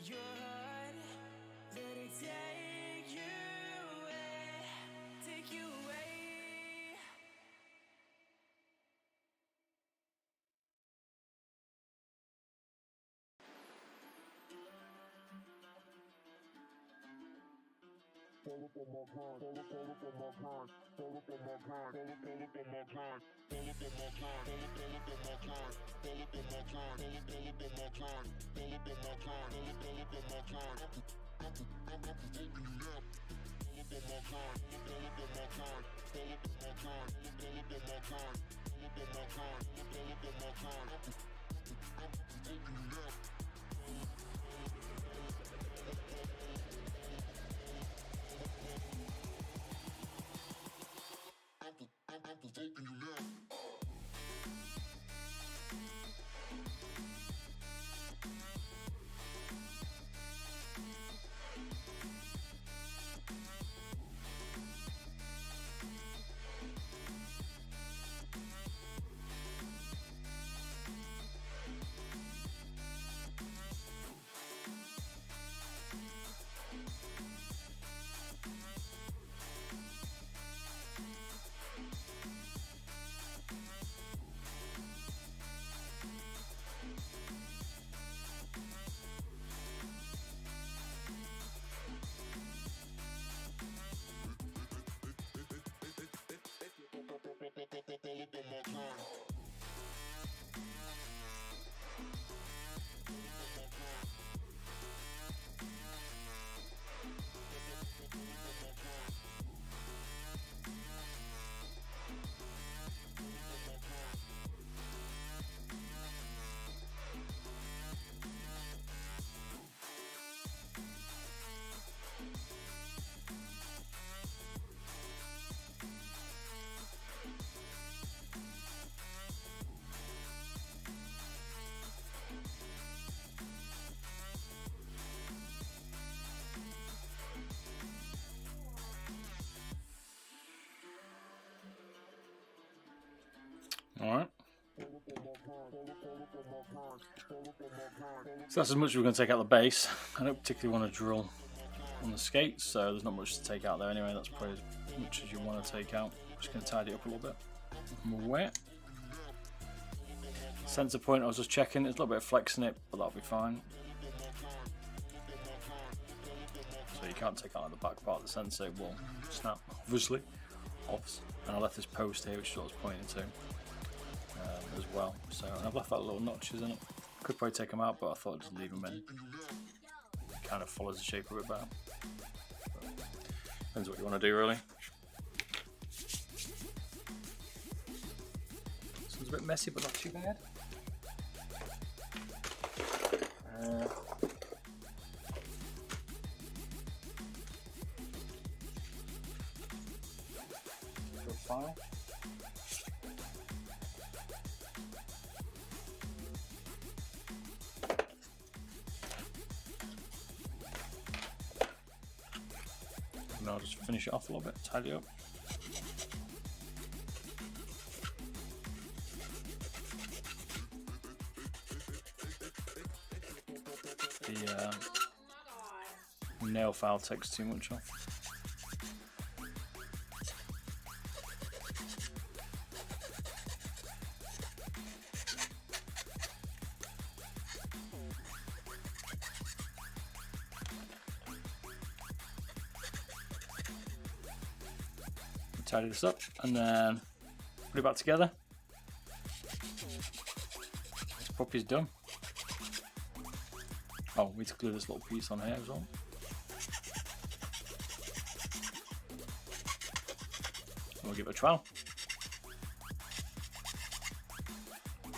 your heart, let it take you away, take you away. Alright. So that's as much as we're going to take out the base. I don't particularly want to drill on the skates, so there's not much to take out there anyway. That's probably as much as you want to take out. Just going to tidy it up a little bit. More wet. Sensor point, I was just checking. There's a little bit of flex in it, but that'll be fine. So you can't take out the back part of the sensor, it will snap, obviously. And I left this post here, which is what I was pointing to as well. So, and I've left that little notches in it. Could probably take them out, but I thought I'd just leave them in. It kind of follows the shape of it better. Depends what you want to do, really. This one's a bit messy, but not too bad. File. And I'll just finish it off a little bit, tidy up. The nail file takes too much off. Tidy this up and then put it back together. This puppy's done. Oh, we need to glue this little piece on here as well. We'll give it a trial.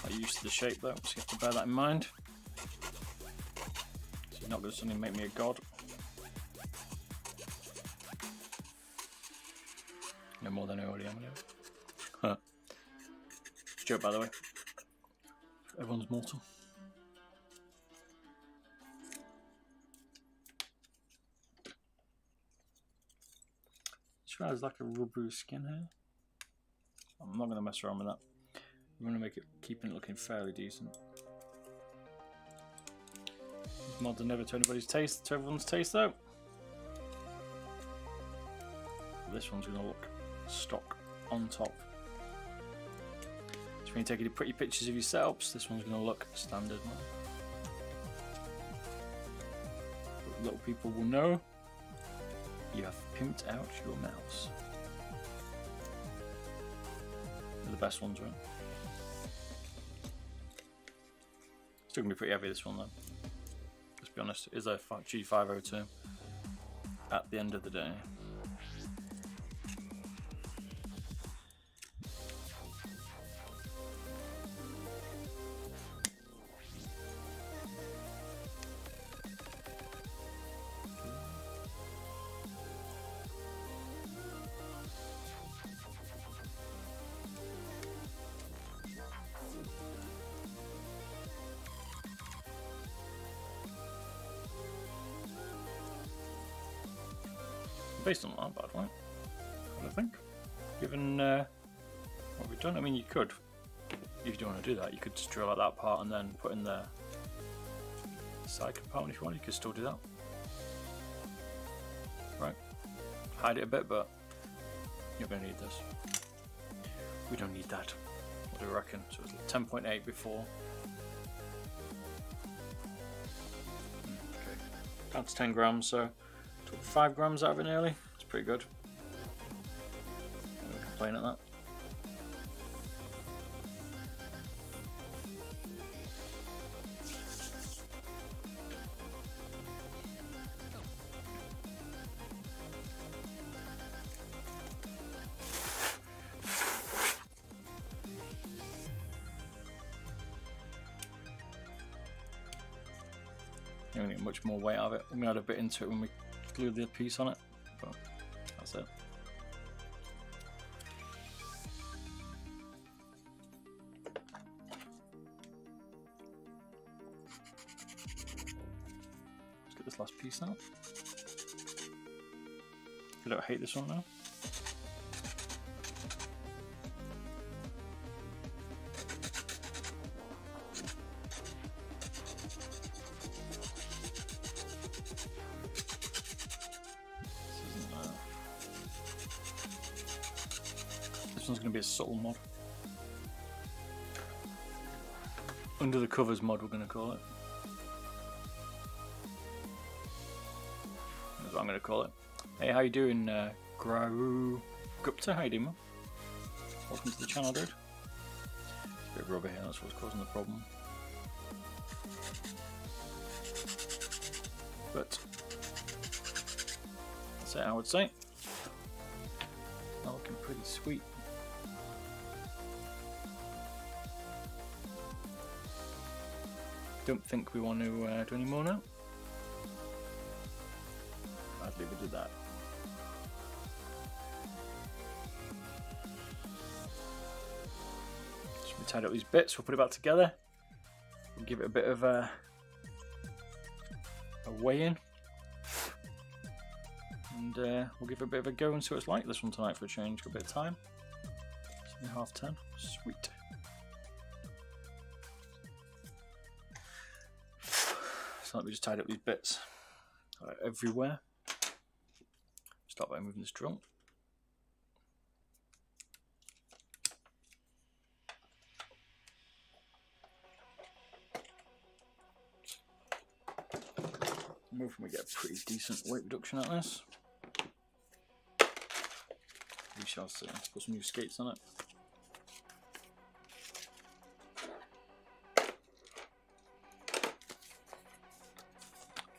Not used to the shape though, so you have to bear that in mind. So you're not going to suddenly make me a god. No more than I already am. Huh. Joke, by the way. Everyone's mortal. This has like a rubbery skin here. I'm not going to mess around with that. I'm going to make it, keeping it looking fairly decent. These mods are never to anybody's taste, to everyone's taste though. This one's going to look stock on top. So when you take any pretty pictures of your setups, this one's going to look standard. But little people will know you have pimped out your mouse. They're the best ones, right? Still going to be pretty heavy, this one though. Let's be honest, it is a G502 at the end of the day. Based on that, bad, right? I think. Given what we've done, I mean, you could, if you don't want to do that, you could just drill out that part and then put in the side compartment if you want. You could still do that. Right. Hide it a bit, but you're going to need this. We don't need that. What do we reckon? So it was 10.8 before. Okay. Down to 10 grams, so 5 grams out of it nearly. It's pretty good. Can't complain at that. You're gonna get much more weight out of it. I'm gonna add a bit into it when we glue the piece on it, but that's it. Let's get this last piece out. I don't hate this one now. This one's going to be a subtle mod. Under the covers mod, we're going to call it. That's what I'm going to call it. Hey, how you doing, Gupta? How you doing, man? Welcome to the channel, dude. It's a bit of rubber here, that's what's causing the problem. But that's it, I would say. Looking pretty sweet. Don't think we want to do any more now. I'd leave it at that. So we tied up these bits, we'll put it back together. We'll give it a bit of a weigh in. And we'll give it a bit of a go and see what it's like this one tonight for a change. Got a bit of time. It's 10:30. Sweet. So let me just tied up these bits everywhere. Start by moving this drum. I'm hoping we get a pretty decent weight reduction out of this. We shall see. Let's put some new skates on it.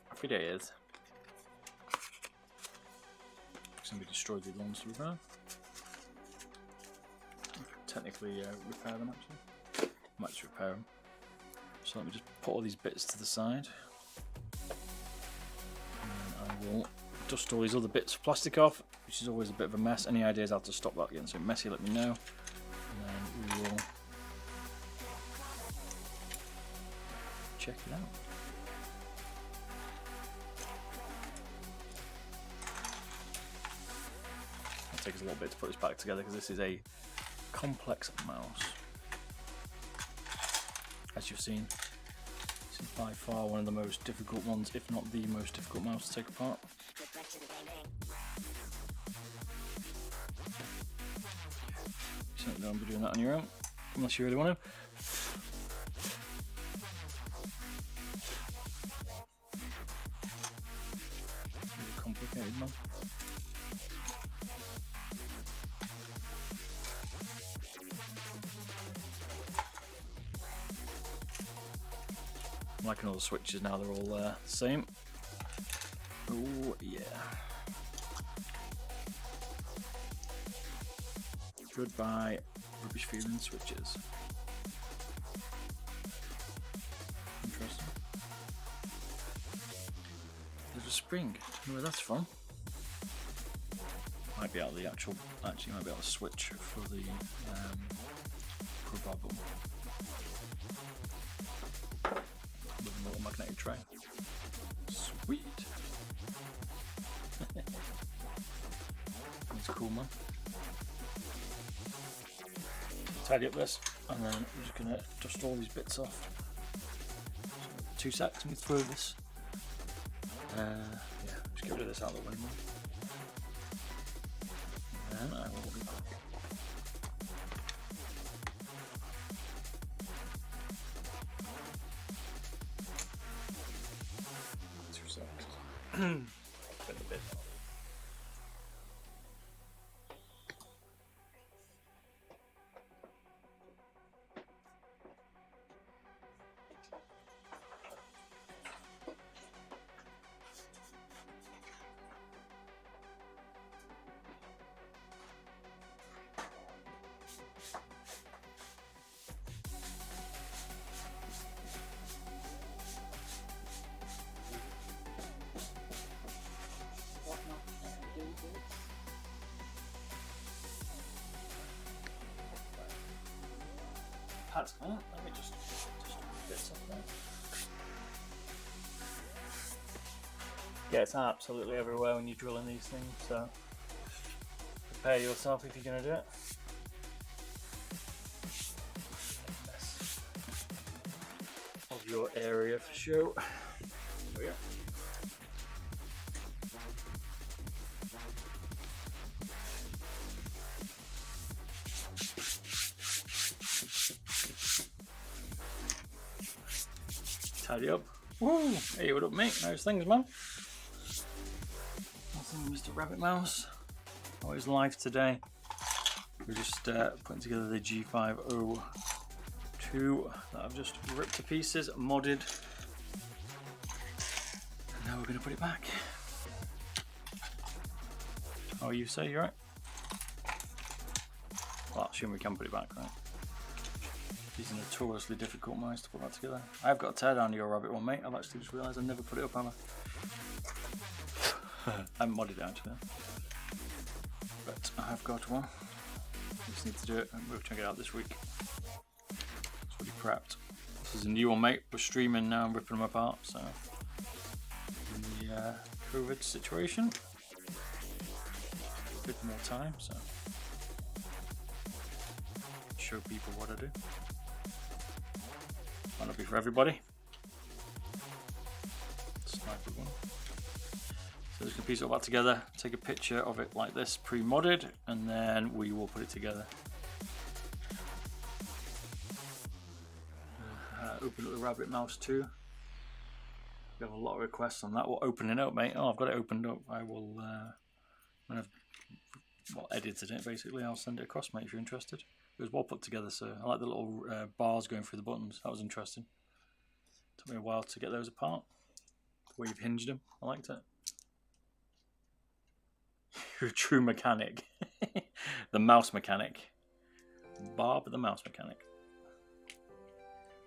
Happy days. Somebody destroyed the ones to repair. Technically repair them actually. Might just repair them. So let me just put all these bits to the side. And I will dust all these other bits of plastic off, which is always a bit of a mess. Any ideas how to stop that getting so messy, let me know. And then we will check it out. It'll take us a little bit to put this back together because this is a complex mouse. As you've seen, this is by far one of the most difficult ones, if not the most difficult mouse to take apart. You certainly don't be doing that on your own, unless you really want to. Really complicated, man. I'm liking all the switches now, they're all the same. Oh yeah. Goodbye rubbish feeling switches. Interesting. There's a spring, where that's from. Might be out of the actually might be able to switch for the probable. Magnetic tray. Sweet. That's cool, man. Tidy up this, and then I'm just gonna dust all these bits off. So 2 seconds, and we throw this. Yeah, just get rid of this out of the way, man. And then I will be back. Spend a bit. Pads, let me just get something. Yeah, it's absolutely everywhere when you're drilling these things, so prepare yourself if you're going to do it. Mess of your area for sure. There we go. tidy up. Woo! Hey, what up, mate? How's things, man? Nothing, Mr. Rabbit Mouse. Always live today. We're just putting together the G502 that I've just ripped to pieces, modded. And now we're going to put it back. How are you, sir? You right? Well, I assume we can put it back, right? These are notoriously difficult mice to put that together. I've got a tear down to your rabbit one, mate. I've actually just realised I never put it up, have I? I haven't modded it actually. But I have got one. Just need to do it. We're trying to get it out this week. It's already prepped. This is a new one, mate. We're streaming now and ripping them apart. So, in the COVID situation, a bit more time. So, show people what I do. Might not be for everybody. Sniper one. So just gonna piece it all back together, take a picture of it like this, pre-modded, and then we will put it together. Open up the Rabbit Mouse too. We have a lot of requests on that. We'll open it up, mate. Oh, I've got it opened up. I will, when I've edited it, basically, I'll send it across, mate, if you're interested. It was well put together, so I like the little bars going through the buttons. That was interesting. Took me a while to get those apart. The way you've hinged them, I liked it. You're a true mechanic. The mouse mechanic. Barb the mouse mechanic.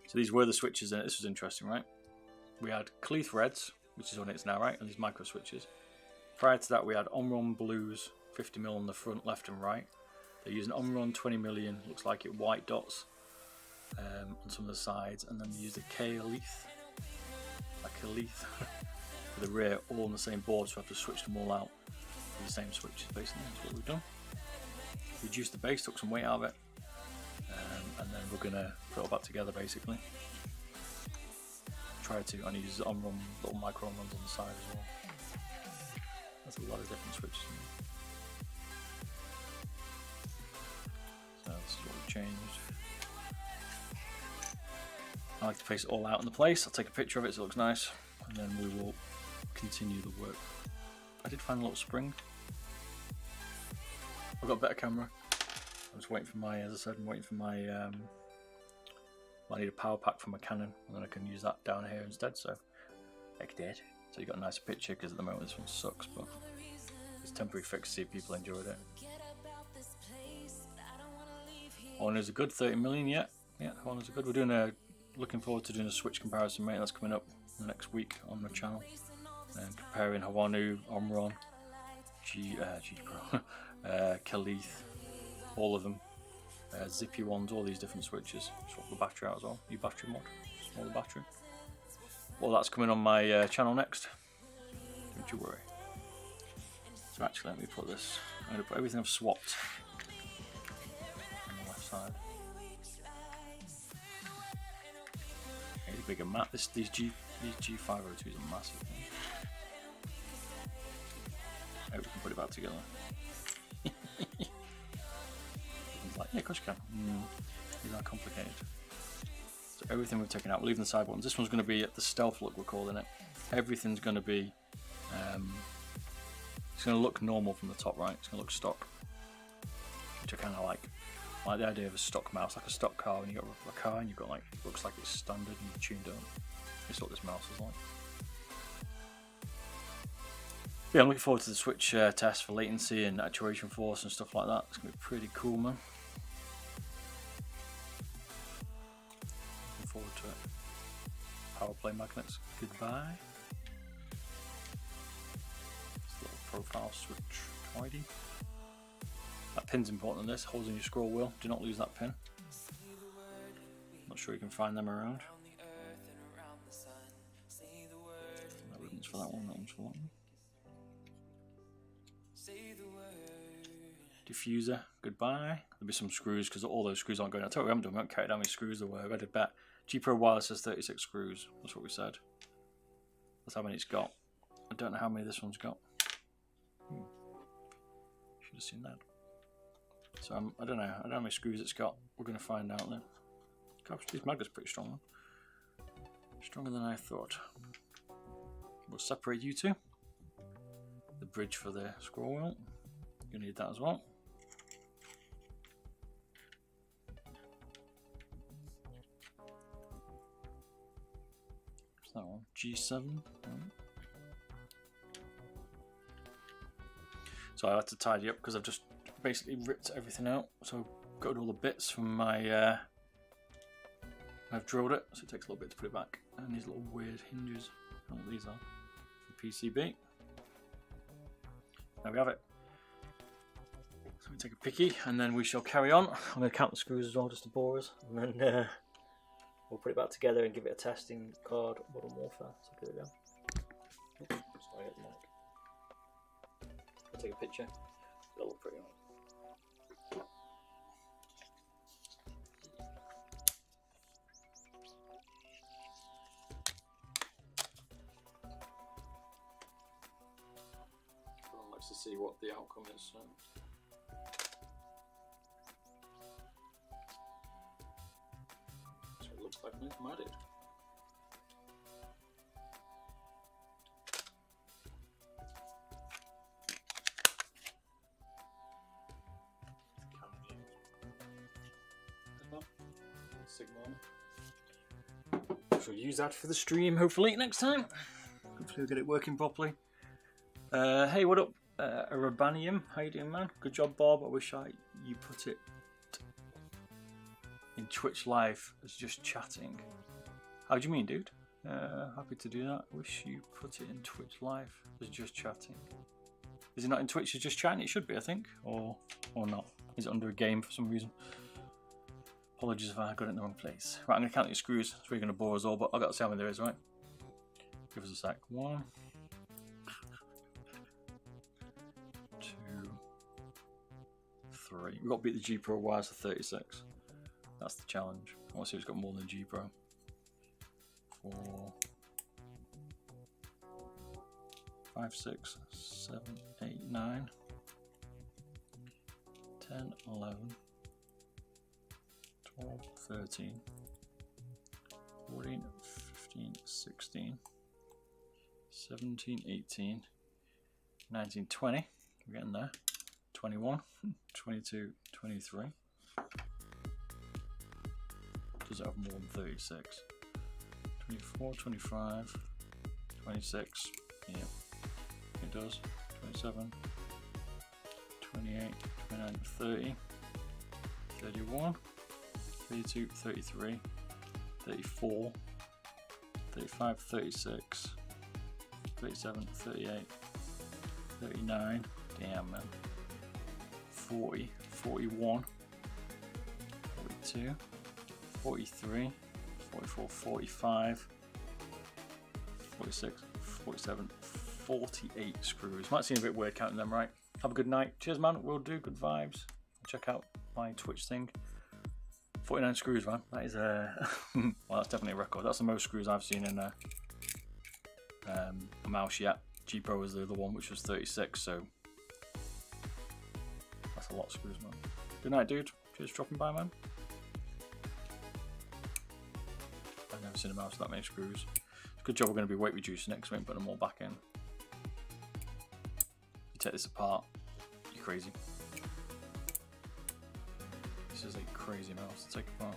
So these were the switches in it. This was interesting, right? We had Cleath Reds, which is on it now, right? And these micro switches. Prior to that, we had Omron Blues, 50mm on the front, left and right. They're using Omron 20 million, looks like it, white dots on some of the sides, and then they used a K-Leith, for the rear, all on the same board, so I have to switch them all out with the same switches, basically. That's what we've done. Reduced the base, took some weight out of it, and then we're going to put it all back together, basically. Try to, and use Omron, little micro Omrons on the side as well. That's a lot of different switches. So this is what we've changed. I like to place it all out in the place. I'll take a picture of it so it looks nice, and then we will continue the work. I did find a little spring. I've got a better camera. I was waiting for my, as I said, I'm waiting for my, I need a power pack for my Canon, and then I can use that down here instead, so like that. So you got a nicer picture, because at the moment this one sucks, but it's a temporary fix to see if people enjoyed it. Honors are good, 30 million, yeah, honors are good. We're doing looking forward to doing a Switch comparison, mate. That's coming up the next week on my channel, and comparing Hawanu, Omron, G-Pro, Khalith, all of them, zippy ones, all these different switches. Swap the battery out as well. New battery mod, smaller battery. Well, that's coming on my channel next. Don't you worry. So actually, let me put this. I'm going to put everything I've swapped on the left side. Okay, bigger mat. These G502s are massive. I hope we can put it back together. Like, yeah, of course you can. These are complicated. So everything we've taken out, we're leaving the side buttons. This one's going to be the stealth look, we're calling it. Everything's going to be, it's going to look normal from the top, right? It's going to look stock, which I kind of like. I like the idea of a stock mouse, like a stock car. When you got a car and you've got like, it looks like it's standard and you're tuned up. This is what this mouse is like. Yeah, I'm looking forward to the Switch test for latency and actuation force and stuff like that. It's going to be pretty cool, man. Looking forward to it. Power play magnets, goodbye. This little profile switch, tidy. That pin's important in this, holds in your scroll wheel. Do not lose that pin. Not sure you can find them around. No ribbons for that one, that one's for that one. Diffuser, goodbye. There'll be some screws because all those screws aren't going. I told you we haven't done. We haven't counted how many screws there were. I did bet. G-Pro Wireless has 36 screws. That's what we said. That's how many it's got. I don't know how many this one's got. Should have seen that. So I don't know. I don't know how many screws it's got. We're going to find out then. Gosh, these magnets are pretty strong. Stronger than I thought. We'll separate you two. The bridge for the scroll wheel. You need that as well. What's that one? G7. So I had to tidy up because I've just basically ripped everything out. So got all the bits from my. I've drilled it, so it takes a little bit to put it back. And these little weird hinges. I don't know what these are. For PCB. There we have it. So we take a picky and then we shall carry on. I'm going to count the screws as well just to bore us. And then we'll put it back together and give it a testing card. Modern Warfare. So here we go. Oops, sorry, I hit the mic. I'll take a picture. It'll look pretty nice. To see what the outcome is. So it looks like when it's mudded. We'll use that for the stream hopefully next time. Hopefully we'll get it working properly. Hey, what up? Arabanium, how you doing, man? Good job, Bob. I wish you put it in Twitch live as just chatting. How do you mean, dude? Happy to do that. Wish you put it in Twitch live as just chatting. Is it not in Twitch as just chatting? It should be, I think, or not. Is it under a game for some reason? Apologies if I got it in the wrong place. Right, I'm gonna count your screws. It's really gonna bore us all, but I've got to see how many there is, right? Give us a sec. 1. 3. We've got to beat the G Pro wires to 36. That's the challenge. I want to see who's got more than the G Pro. 4, 5, 6, 7, 8, 9, 10, 11, 12, 13, 14, 15, 16, 17, 18, 19, 20. We're getting there. 21, 22, 23. Does it have more than 36? 24, 25, 26. Yeah, it does. 27, 28, 29, 30, 31, 32, 33, 34, 35, 36, 37, 38, 39. Damn, man. 40, 41, 42, 43, 44, 45, 46, 47, 48 screws. Might seem a bit weird counting them, right? Have a good night. Cheers, man. Will do. Good vibes. Check out my Twitch thing. 49 screws, man. That is a... well, that's definitely a record. That's the most screws I've seen in a mouse yet. G Pro was the other one, which was 36, so... that's a lot of screws, man. Good night, dude. Cheers for dropping by, man. I've never seen a mouse with that many screws. Good job we're going to be weight reducing it because we ain't putting them all back in. You take this apart, you're crazy. This is a crazy mouse to take apart.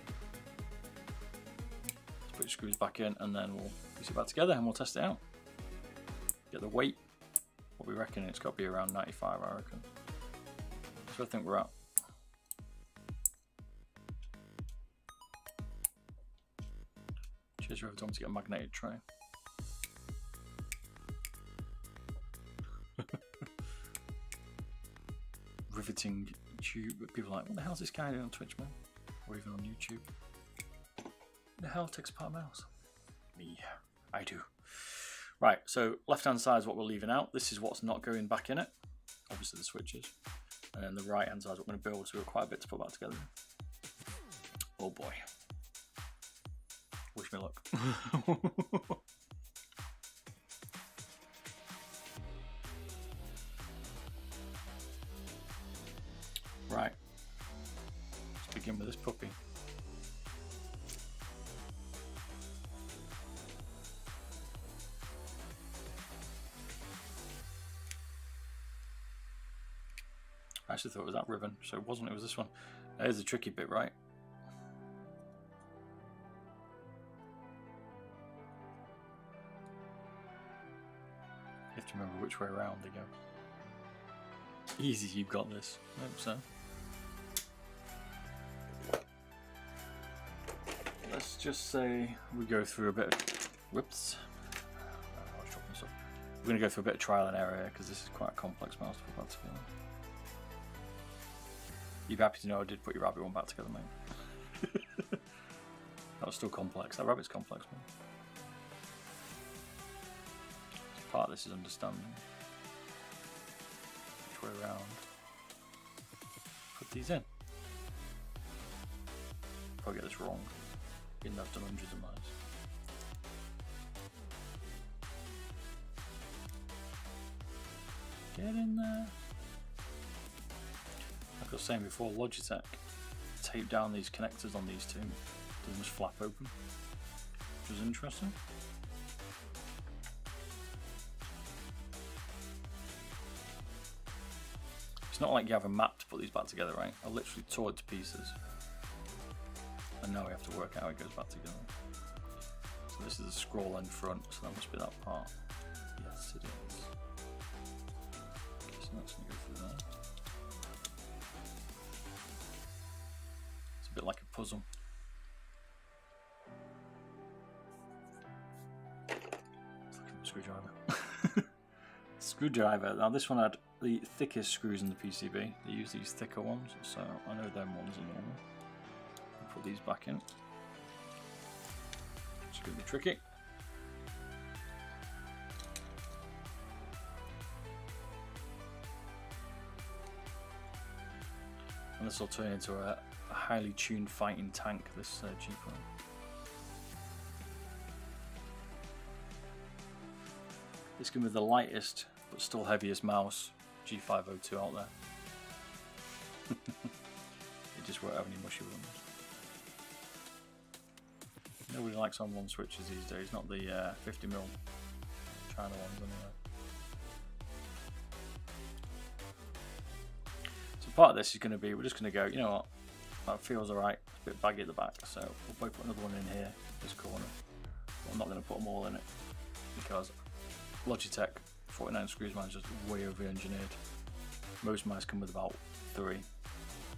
Let's put your screws back in and then we'll piece it back together and we'll test it out. Get the weight. What we reckon it's got to be around 95, I reckon. That's what I think we're at. Cheers, whoever told me to get a magnetic tray. Riveting tube, but people are like, what the hell's this guy doing on Twitch, man? Or even on YouTube. What the hell takes apart a mouse? Me, I do. Right, so left hand side is what we're leaving out. This is what's not going back in it. Obviously the switches. And then the right hand side is what we're going to build, so we've got quite a bit to put back together. Oh boy. Wish me luck. Right, let's begin with this puppy. I actually thought it was that ribbon, so it wasn't, it was this one. There's the tricky bit, right? You have to remember which way around they go. Easy, you've got this. I hope so. Let's just say we go through a bit of... Whoops. I was dropping stuff. We're going to go through a bit of trial and error here, because this is quite a complex mouse to put back together. You'd be happy to know I did put your rabbit one back together, mate. That was still complex. That rabbit's complex, man. Part of this is understanding which way around. Put these in. Probably get this wrong. Even though I've done hundreds of miles. Get in there. Like I was saying before, Logitech taped down these connectors on these two. They just flap open, which was interesting. It's not like you have a map to put these back together, right? I literally tore it to pieces. And now we have to work out how it goes back together. So this is a scroll end front, so that must be that part. Yes, it is. So that's going to go through there. It's a bit like a puzzle. It's like a screwdriver. Screwdriver. Now this one had the thickest screws in the PCB. They use these thicker ones, so I know them ones are normal. Put these back in. It's going to be tricky. And this will turn into a highly tuned fighting tank, this G5. This can be the lightest but still heaviest mouse G502 out there. It just won't have any mushy ones. Nobody likes on-one switches these days, not the 50mm China ones anyway. So part of this is going to be, we're just going to go, you know what, that feels alright, it's a bit baggy at the back, so we'll both put another one in here, this corner. But I'm not going to put them all in it, because Logitech 49 screws mine is just way over engineered. Most mice come with about 3. I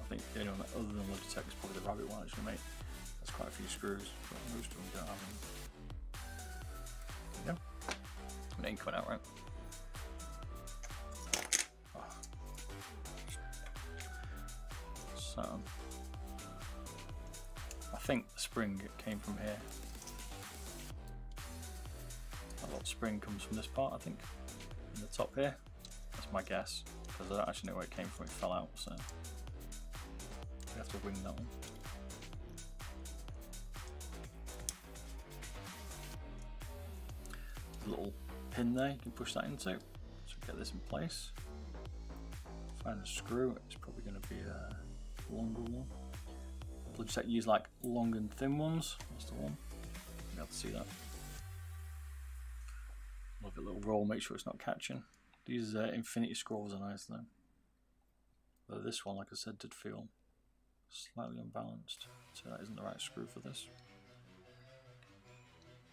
think the only one other than Logitech is probably the rabbit one actually, mate. That's quite a few screws, but most of them don't have them. There you go. And ink coming out, right? Oh. So, I think the spring came from here. A lot of spring comes from this part, I think, in the top here. That's my guess, because I don't actually know where it came from. It fell out, so we have to wing that one. Little pin there you can push that into, so get this in place. Find a screw, it's probably going to be a longer one. Logitech use like long and thin ones, that's the one. You'll be able to see that. Love a little roll, make sure it's not catching. These infinity scrolls are nice though. Though this one, like I said, did feel slightly unbalanced, so that isn't the right screw for this.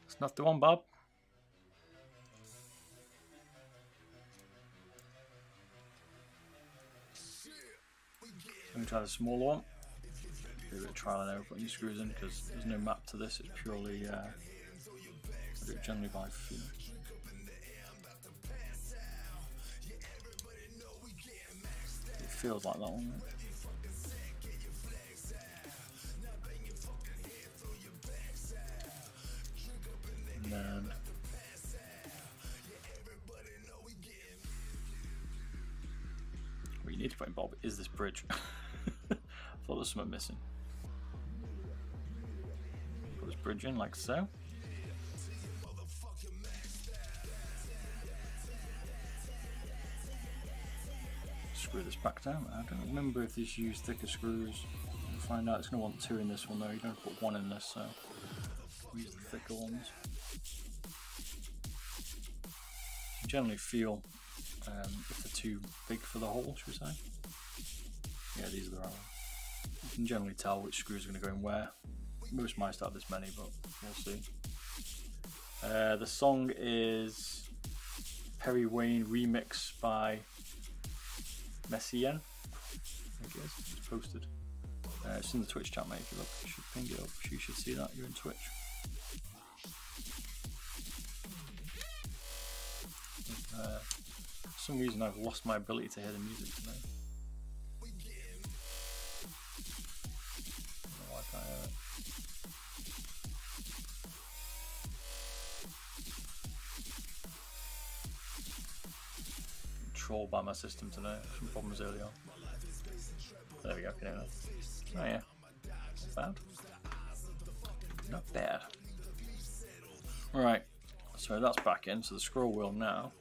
It's not the one, Bob. Let me try the smaller one. Do a bit of trial and error putting these screws in, because there's no map to this, it's purely I do it generally by feel. It feels like that one, right? And then what you need to put in, Bob, is this bridge. I thought there was something missing. Put this bridge in like so. Screw this back down. I don't remember if these use thicker screws. We'll find out. It's going to want 2 in this one though. You don't put 1 in this, so we use the thicker ones. You generally feel if they're too big for the hole, should we say. Yeah, these are the right ones. You can generally tell which screws are going to go in where. Most might have this many, but we'll see. The song is Perry Wayne remix by Messien. I think it is. It's posted. It's in the Twitch chat, mate. If you look, you should ping it up. You should see that. You're in Twitch. For some reason, I've lost my ability to hear the music today. I can't hear it. Trolled by my system today. Some problems early on. There we go. Can you hear that? Oh yeah. Not bad. Not bad. Alright. So that's back in. So the scroll wheel now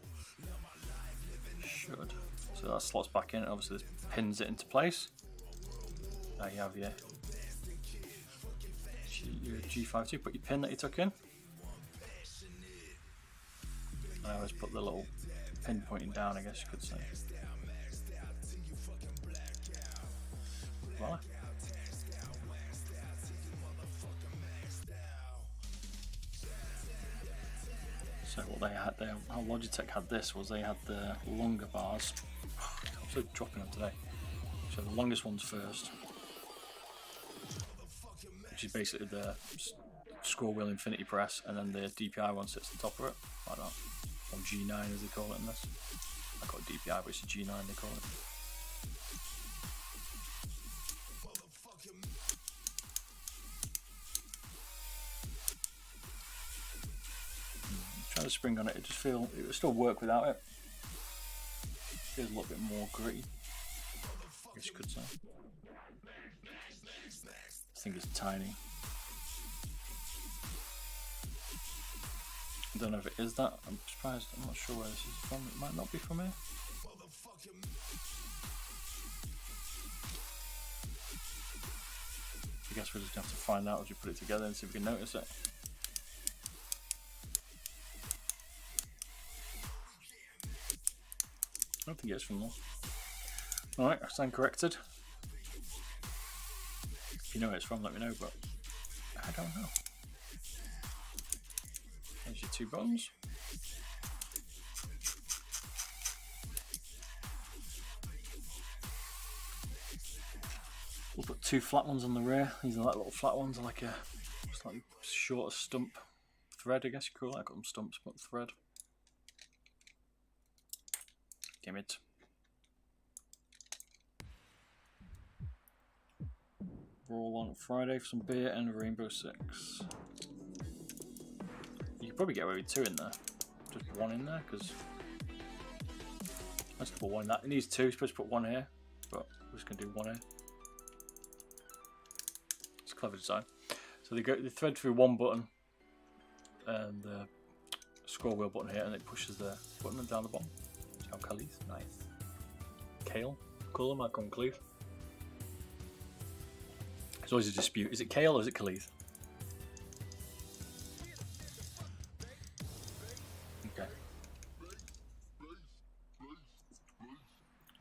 should. So that slots back in. Obviously, this pins it into place. Now you have your G502. Put your pin that you took in. I always put the little pin pointing down, I guess you could say. Voila. So what they had there, how Logitech had this was they had the longer bars. I'm so dropping them today. So the longest ones first, which is basically the scroll wheel infinity press, and then the DPI one sits on top of it, like that. Or G9 as they call it in this. I call it DPI, but it's a G9 they call it. Trying to spring on it, it would still work without it. Feels a little bit more gritty, I guess you could say. This thing is tiny. I don't know if it is that. I'm surprised. I'm not sure where this is from. It might not be from here. I guess we're just going to have to find out as we put it together and see if we can notice it. I don't think it's from there. Alright, I stand corrected. If you know where it's from, let me know, but I don't know. There's your two buttons. We'll put two flat ones on the rear. These are like little flat ones, like a slightly shorter stump thread, I guess you call it. I got them stumps, but thread. Damn it. We're all on Friday for some beer and Rainbow Six. You could probably get away with two in there. Just one in there, because let's put one in that. It needs two, you're supposed to put one here, but we're just going to do one here. It's a clever design. So they thread through one button and the scroll wheel button here, and it pushes the button down the bottom. How Khalith, nice. Kale, call him, I call him Khalith. There's always a dispute. Is it Kale or is it Khalith? Okay.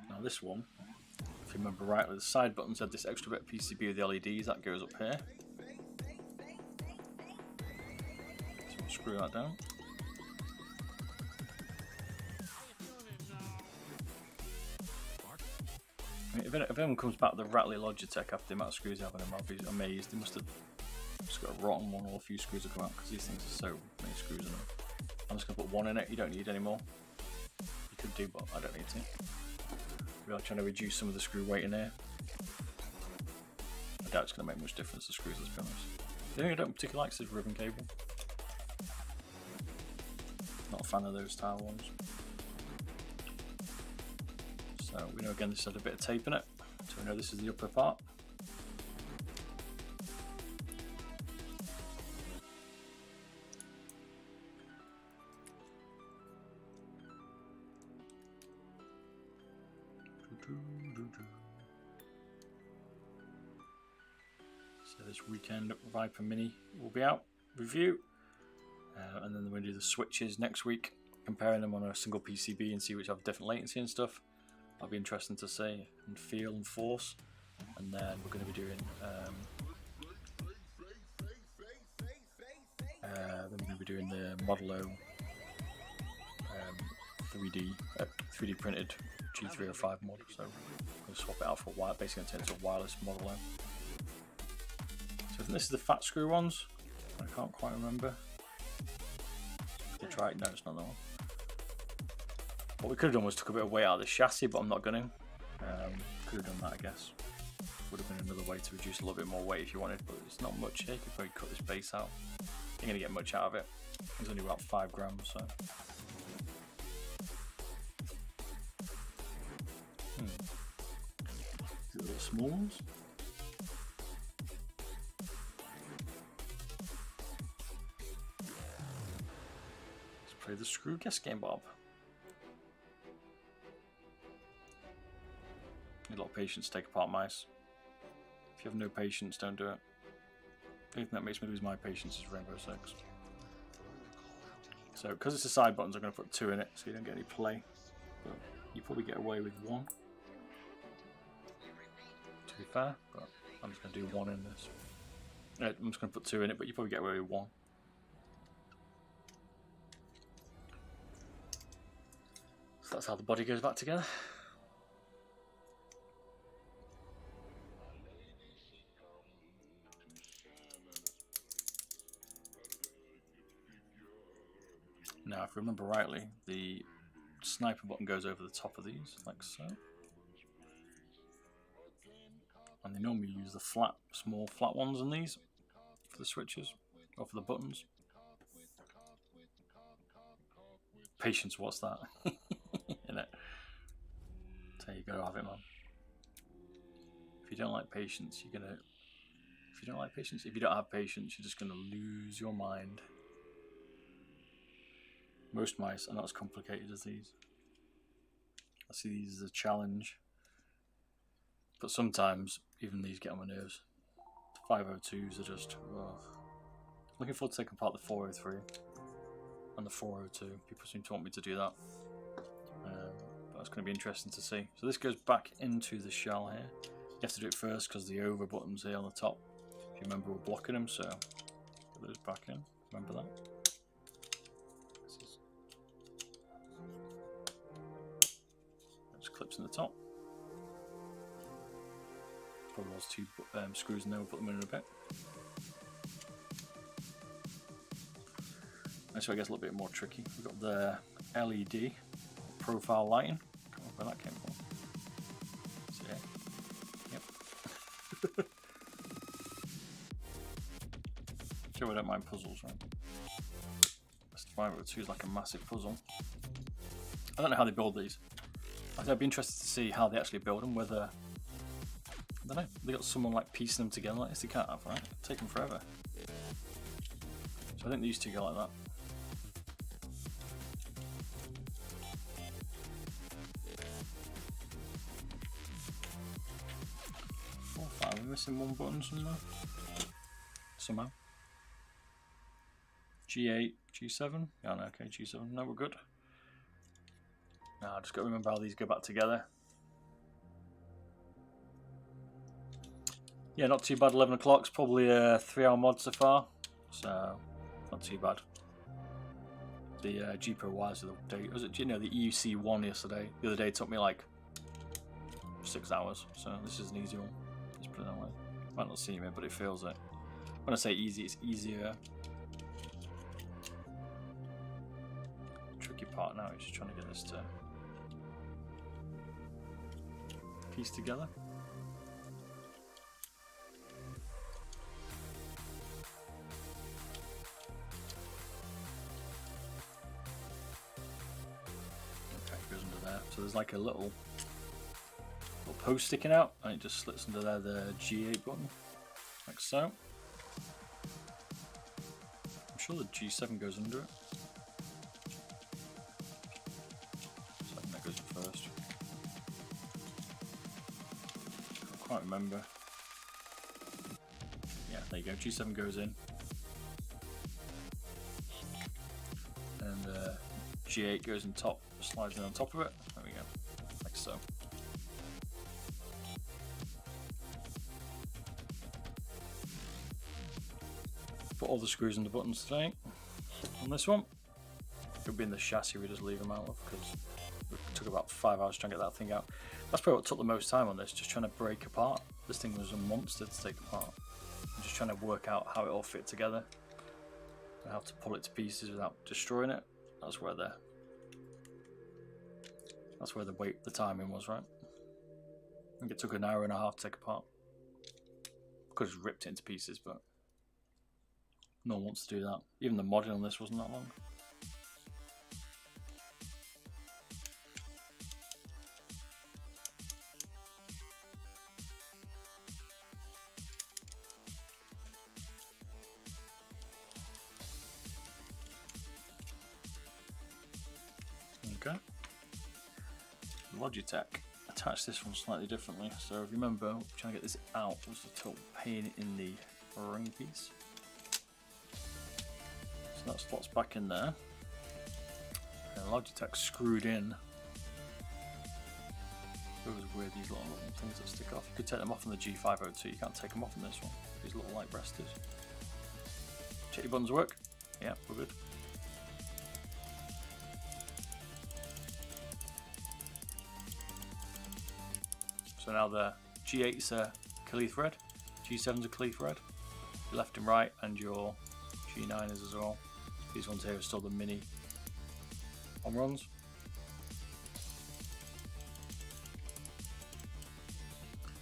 Now this one, if you remember rightly, the side buttons had this extra bit of PCB with the LEDs that goes up here. So we'll screw that down. If anyone comes back with the rattly Logitech after the amount of screws they have on them, I'll be amazed. They must have just got a rotten one, or a few screws will come out, because these things are so many screws in them. I'm just going to put one in it, you don't need any more. You could do, but I don't need to. We are trying to reduce some of the screw weight in here. I doubt it's going to make much difference, the screws, let's be honest. The thing I don't particularly like is this ribbon cable. Not a fan of those style ones. So we know again this had a bit of tape in it, so we know this is the upper part. So this weekend Viper Mini will be out, review, and then we're going to do the switches next week, comparing them on a single PCB and see which have different latency and stuff. That'll be interesting to see and feel and force. And then we're going to be doing 3D printed G305 mod. So we'll swap it out for a basically going to turn it into a wireless Model O. So I think this is the fat screw ones. I can't quite remember. We'll try it. No, it's not that one. What we could have done was took a bit of weight out of the chassis, but I'm not going to. Could have done that, I guess. Would have been another way to reduce a little bit more weight if you wanted, but it's not much here. You could probably cut this base out. You're going to get much out of it. It's only about 5 grams, so. The little small ones. Let's play the screw guess game, Bob. Need a lot of patience to take apart mice. If you have no patience, don't do it. The only thing that makes me lose my patience is Rainbow Six. So, because it's the side buttons, I'm going to put 2 in it so you don't get any play. But you probably get away with 1. To be fair, but I'm just going to do 1 in this. I'm just going to put 2 in it, but you probably get away with 1. So that's how the body goes back together. Now, if I remember rightly, the sniper button goes over the top of these, like so. And they normally use the small flat ones on these for the switches, or for the buttons. Patience, what's that? Innit? So you gotta have it, man. If you don't like patience, you're gonna... If you don't have patience, you're just gonna lose your mind. Most mice are not as complicated as these. I see these as a challenge. But sometimes, even these get on my nerves. The 502s are just... Ugh. Looking forward to taking apart the 403 and the 402. People seem to want me to do that. But it's going to be interesting to see. So this goes back into the shell here. You have to do it first because the over buttons here on the top, if you remember, we're blocking them. So get those back in. Remember that. Just clips in the top. Probably those 2 screws in there. We'll put them in a bit. That's where it gets a little bit more tricky. We've got the LED profile lighting. I can't remember where that came from. So yeah. Yep. Sure, we don't mind puzzles, right? This 502 is like a massive puzzle. I don't know how they build these. I'd be interested to see how they actually build them. Whether, I don't know, they got someone like piecing them together like this. They can't have, right? It'll take them forever. So I think these 2 go like that. We're missing 1 button somewhere. Somehow. G8, G7. Yeah, no, okay, G7. No, we're good. Now I just got to remember how these go back together. Yeah, not too bad. 11 o'clock's probably a 3-hour mod so far, so not too bad. The G Pro wires the other day, was it? You know, the EUC one yesterday. The other day it took me like 6 hours, so this is an easy one. Let's put it that way. Might not seem it, but it feels it. When I say easy, it's easier. Tricky part now is just trying to get this to piece together. Okay, it goes under there. So there's like a little post sticking out, and it just slits under there, the G8 button, like so. I'm sure the G7 goes under it. So I think that goes in first. Can't quite remember. Yeah, there you go, G7 goes in. And G8 goes on top, slides in on top of it. There we go, like so. put all the screws in the buttons today. On this one, it would be in the chassis we just leave them out of, because it took about 5 hours trying to get that thing out. That's probably what took the most time on this, just trying to break apart. This thing was a monster to take apart. I'm just trying to work out how it all fit together and how to pull it to pieces without destroying it. That's where the timing was, right? I think it took an hour and a half to take apart. Could have ripped it into pieces, but no one wants to do that. Even the modding on this wasn't that long. Okay. Logitech. Attach this one slightly differently. So remember, trying to get this out was the total pain in the ring piece. So that slots back in there. And Logitech screwed in. Those weird, these little things that stick off. You could take them off on the G502. You can't take them off on this one. These little light breasted. Check your buttons work. Yeah, we're good. So now the G8's a Kali thread, G7's a Kali thread, your left and right, and your G9 is as well. These ones here are still the mini on-runs.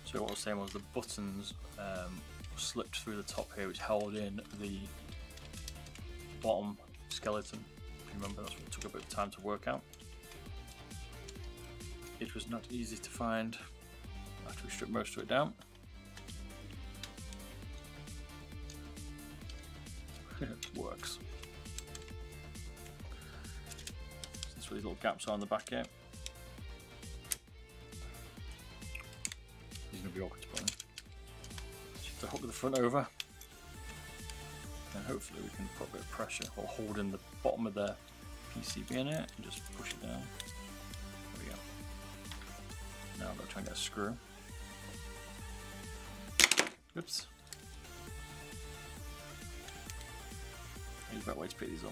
So what I was saying was the buttons slipped through the top here, which held in the bottom skeleton. If you remember, that's what took a bit of time to work out. It was not easy to find after we stripped most of it down. It works. That's where these little gaps are on the back here. These are going to be awkward to put in. So you have to hook the front over, and hopefully we can put a bit of pressure or hold in the bottom of the PCB in it and just push it down. There we go. Now I'm going to try and get a screw. Oops. Here's a better way to pick these up.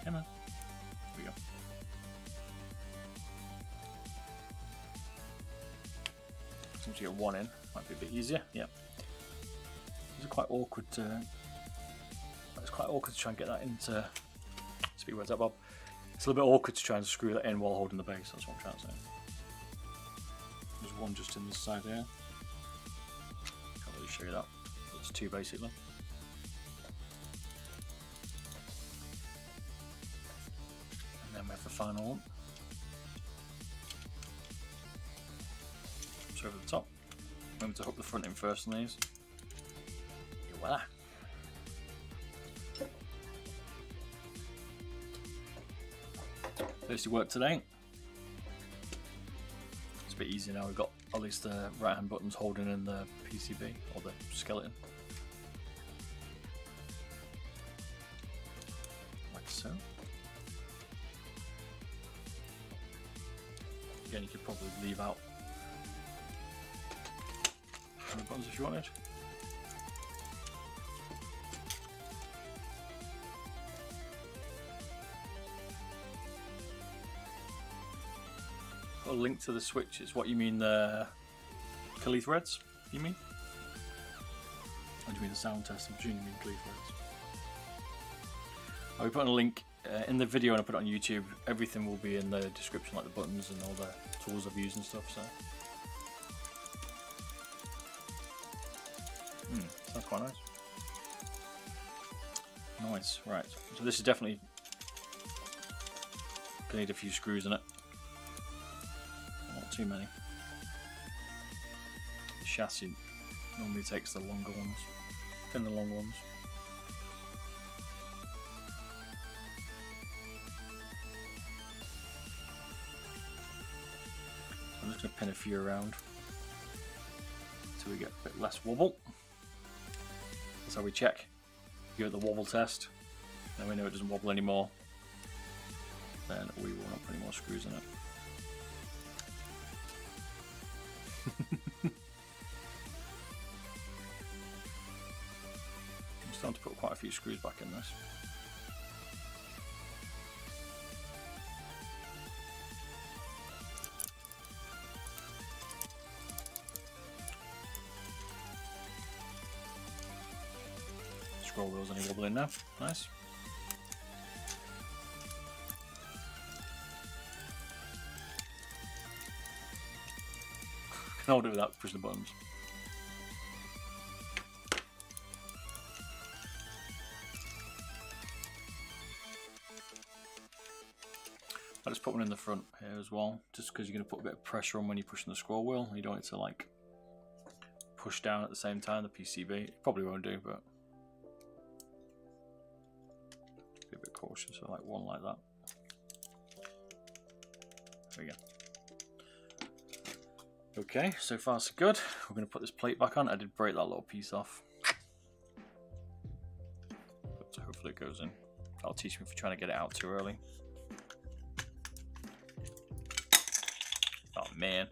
Come on. Here we go. Since you get one in, might be a bit easier. Yeah. It's quite awkward to. It's quite awkward to try and get that into. Speak words up, Bob. It's a little bit awkward to try and screw that in while holding the base. That's what I'm trying to say. There's one just in this side here. Can't really show you that. It's two basically. And then we have the final one. So over the top. Remember to hook the front in first on these. Voila. First it worked today. It's a bit easier now. We've got at least the right hand buttons holding in the PCB or the skeleton. Like so. Again, you could probably leave out the buttons if you wanted. A link to the switch is what you mean, the Kali threads, you mean? Or do you mean the sound test? I'm presuming you mean Kali threads. I'll be putting a link in the video and I put it on YouTube. Everything will be in the description, like the buttons and all the tools I've used and stuff. So sounds quite nice. Nice, right. So this is definitely gonna need a few screws in it. Not too many. The chassis normally takes the longer ones, pin the long ones. I'm just going to pin a few around until we get a bit less wobble. That's how we check give it the wobble test. Then we know it doesn't wobble anymore. Then we will not put any more screws in it. I'm starting to put quite a few screws back in this. Scroll wheels only wobbling now. Nice. Can hold it without pushing the buttons. I'll just put one in the front here as well, just because you're going to put a bit of pressure on when you're pushing the scroll wheel. You don't want it to like push down at the same time, the PCB. It probably won't do, but be a bit cautious. So like one like that. There we go. Okay, so far so good. We're going to put this plate back on. I did break that little piece off, but hopefully it goes in. That'll teach me for trying to get it out too early. Oh man.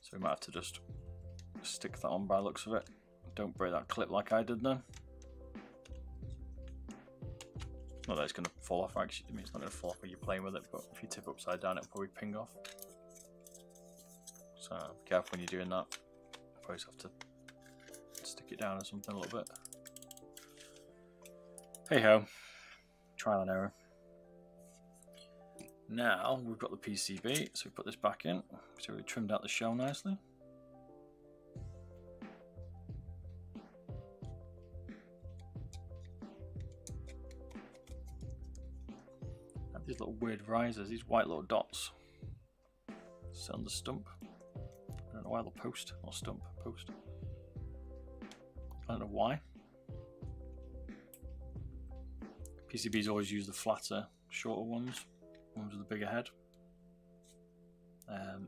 So we might have to just stick that on by the looks of it. Don't break that clip like I did then. Not that it's going to fall off, actually. I mean, it's not going to fall off when you're playing with it, but if you tip it upside down, it'll probably ping off. So be careful when you're doing that. Probably just have to stick it down or something a little bit. Hey ho. Trial and error. Now we've got the PCB, so we put this back in. So we trimmed out the shell nicely. Have these little weird risers, these white little dots. Sit on the stump. I don't know why, the post or stump post. I don't know why. PCBs always use the flatter, shorter ones. Ones with the bigger head.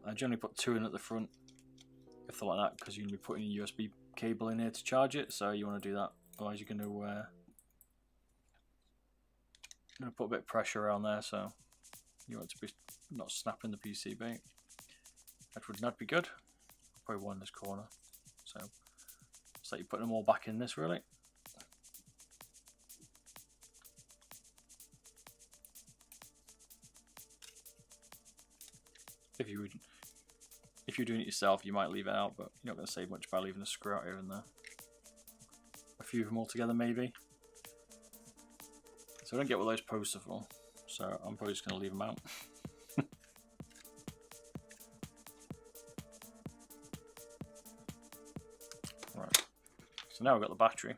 I generally put 2 in at the front, if they're like that, because you're going to be putting a USB cable in here to charge it, so you want to do that. Otherwise, you're going to put a bit of pressure around there, so you want it to be not snapping the PCB. That would not be good. Probably one in this corner. So it's like you're putting them all back in this, really. If you're doing it yourself, you might leave it out, but you're not going to save much by leaving a screw out here and there. A few of them all together, maybe. So I don't get what those posts are for, so I'm probably just going to leave them out. Right. So now we've got the battery,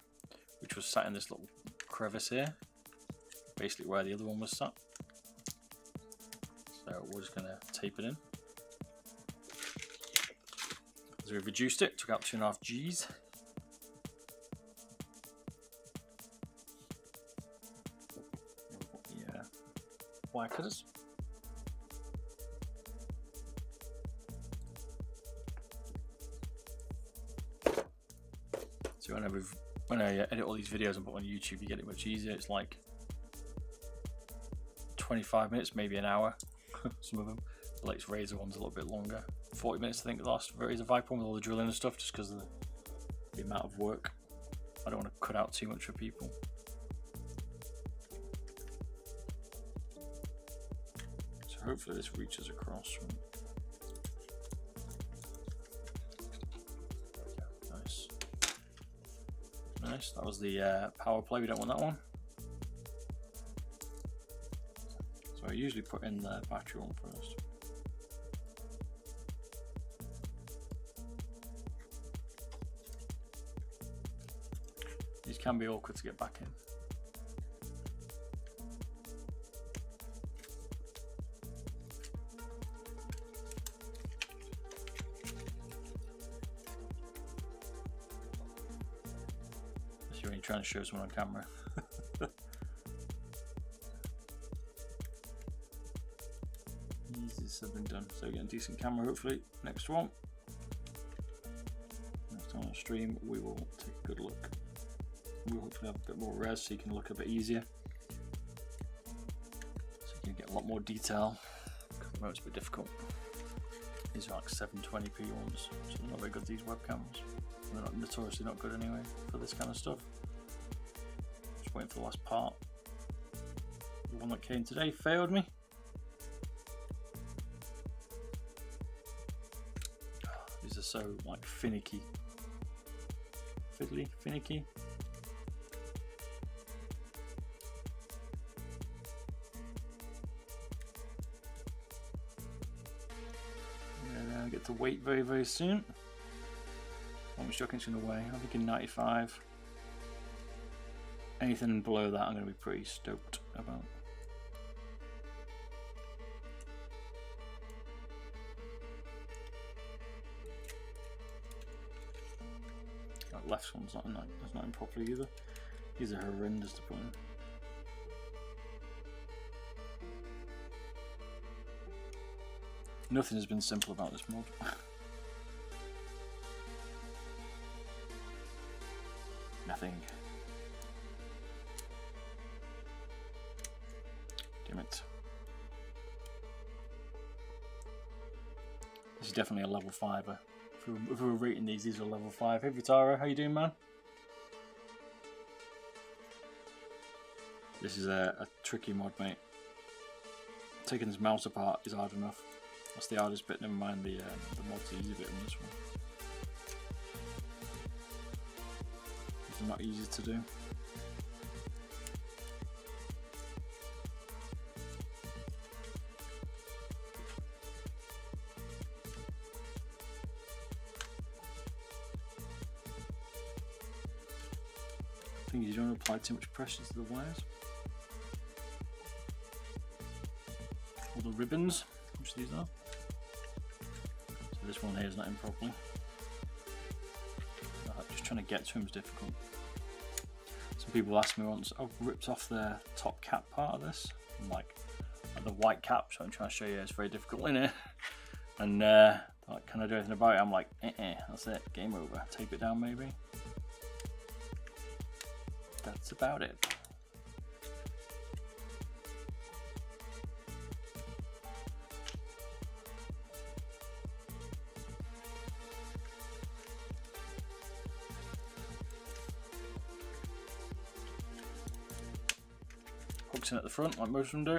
which was sat in this little crevice here, basically where the other one was sat. So we're just going to tape it in. So we've reduced it, took out 2.5 Gs. Yeah, wire cutters. So when I edit all these videos and put on YouTube, you get it much easier. It's like 25 minutes, maybe an hour. Some of them. The latest Razor one's a little bit longer. 40 minutes, I think, the last Razor Viper one with all the drilling and stuff, just because of the amount of work. I don't want to cut out too much for people. So hopefully this reaches across. Nice. Nice, that was the power play, we don't want that one. So I usually put in the battery one first. These can be awkward to get back in. If you're only trying to show someone on camera. Easy said than done. So getting a decent camera hopefully. Next one. Next time on stream we will take a good look. We'll hopefully have a bit more res so you can look a bit easier. So you can get a lot more detail. It's a bit difficult. These are like 720p ones, so they're not very good, these webcams. They're not notoriously not good anyway for this kind of stuff. Just waiting for the last part. The one that came today failed me. These are so like finicky. Fiddly, finicky. And I get to wait very, very soon. How much do you reckon it's going to weigh? I'm thinking 95. Anything below that I'm going to be pretty stoked about. That left one's not in properly either. These are horrendous to put in. Nothing has been simple about this mod. Nothing. Damn it. This is definitely a level 5er. If we were rating these are level 5. Hey Vitara, how you doing, man? This is a tricky mod, mate. Taking this mouse apart is hard enough. That's the hardest bit, never mind the mod's easy bit in this one. These are not easy to do. The thing is, you don't apply too much pressure to the wires. All the ribbons, which these are. So this one here is not in properly. Just trying to get to him is difficult. Some people asked me once, I've ripped off the top cap part of this, and like the white cap, so I'm trying to show you it's very difficult in it. And like, can I do anything about it? I'm like, that's it, game over. Tape it down maybe. That's about it. Hooks in at the front, like most of them do.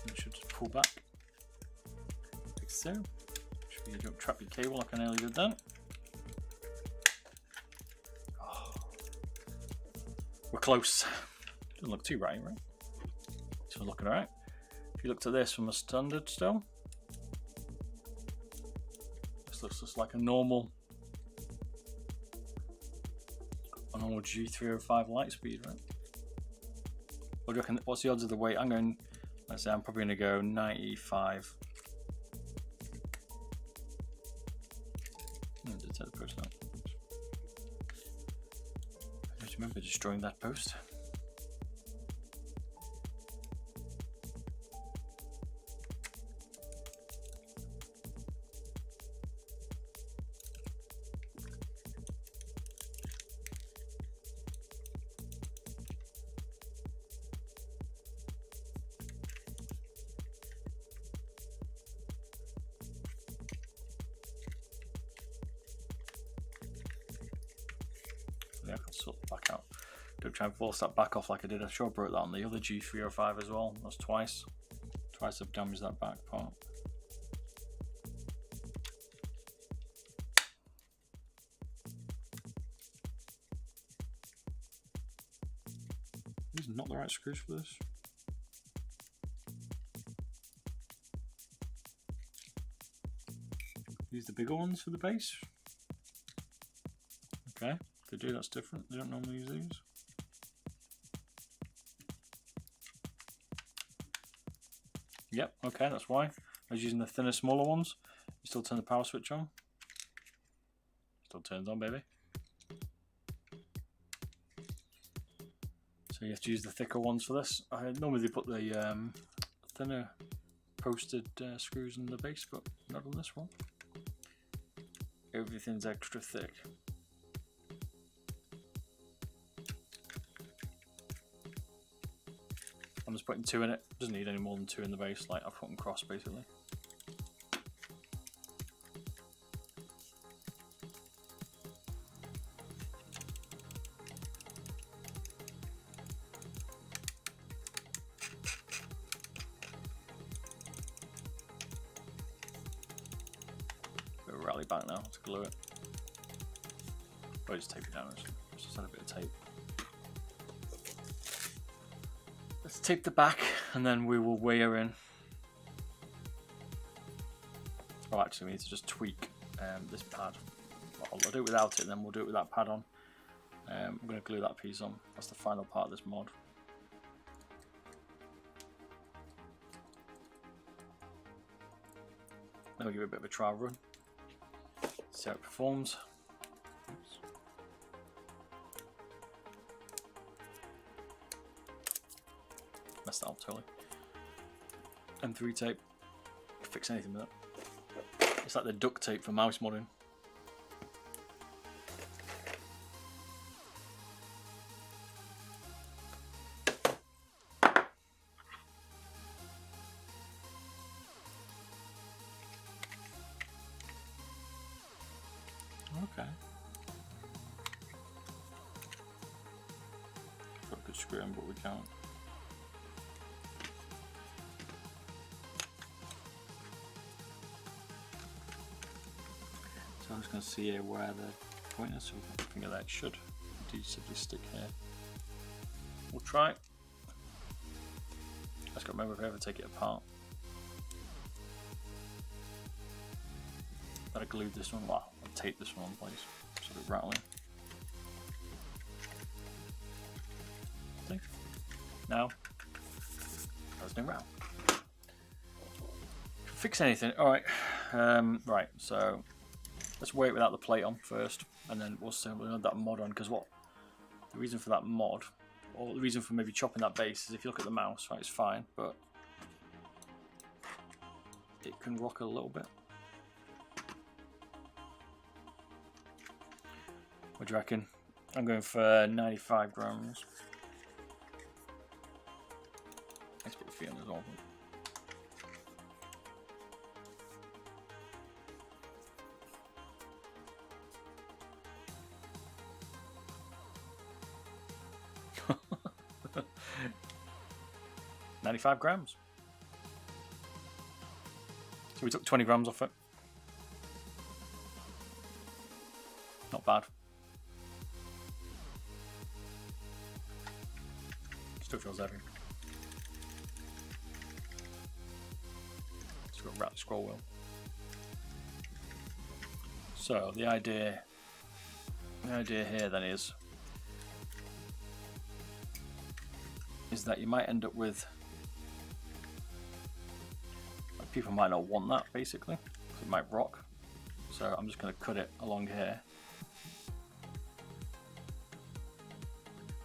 You should just pull back, like so. Make sure you don't trap your cable like I nearly did then. Oh. We're close. Doesn't look too right, right? It's looking alright. If you looked at this from a standard still, this looks just like a normal G305 Lightspeed, right? What do you reckon? What's the odds of the weight? I'm going, let's say I'm probably going to go 95. Take the post out. I just remember destroying that post. Yeah, I can sort it back out. Don't try and force that back off like I did. I sure broke that on the other G305 as well. That's twice. Twice I've damaged that back part. These are not the right screws for this. These are the bigger ones for the base. Okay. They do, that's different. They don't normally use these. Yep, okay, that's why. I was using the thinner, smaller ones. You still turn the power switch on. Still turns on, baby. So you have to use the thicker ones for this. I normally put the thinner posted screws in the base, but not on this one. Everything's extra thick. just putting 2 in it. Doesn't need any more than 2 in the base, like I've put them cross basically. Bit of a rally back now to glue it. Or just tape it down, just add a bit of tape. Let's tape the back and then we will wear in. Oh, actually, we need to just tweak this pad. I'll do it without it, and then we'll do it with that pad on. I'm going to glue that piece on. That's the final part of this mod. Then we'll give it a bit of a trial run. See how it performs. Oops. Messed that up totally. M3 tape. Fix anything with it. It's like the duct tape for mouse modding. Okay. Thought I could screw in, but we can't. So I'm just going to see here where the point is, so we can think of that. It should indeed simply stick here. We'll try. I just got to remember if I ever take it apart. That I glued this one, well, I'll tape this one in place, so it's rattling. See? Now, there's no rattle. Fix anything, alright. Right, so let's wait without the plate on first, and then we'll add that mod on, because what the reason for that mod, or the reason for maybe chopping that base, is if you look at the mouse, right, it's fine, but it can rock a little bit. What do you reckon? I'm going for 95 grams. Nice bit of feeling as well. $95 grams. So we took 20 grams off it. Not bad. Still feels heavy. Just got to wrap the scroll wheel. So the idea here then is that you might end up with, like, people might not want that basically, it might rock. So I'm just going to cut it along here.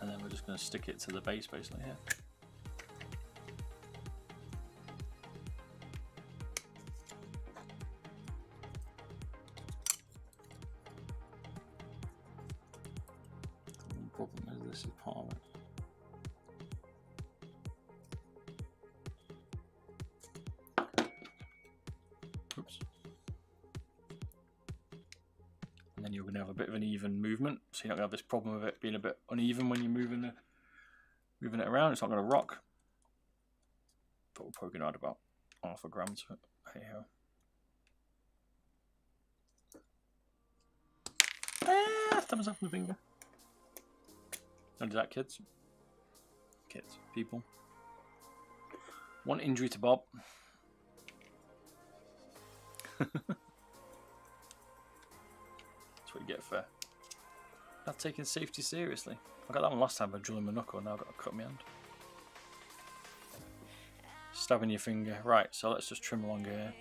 And then we're just going to stick it to the base basically here. The problem is this is part of it. Oops. And then you're going to have a bit of an even movement, so you're not going to have this problem of it being a bit uneven when you're moving it around. It's not going to rock. But we're probably going to add about half a gram to it. Hey ho. Stab myself in the finger. Don't do that, kids. Kids, people. One injury to Bob. That's what you get for not taking safety seriously. I got that one last time by drilling my knuckle, now I've got to cut my hand. Stabbing your finger. Right, so let's just trim along here.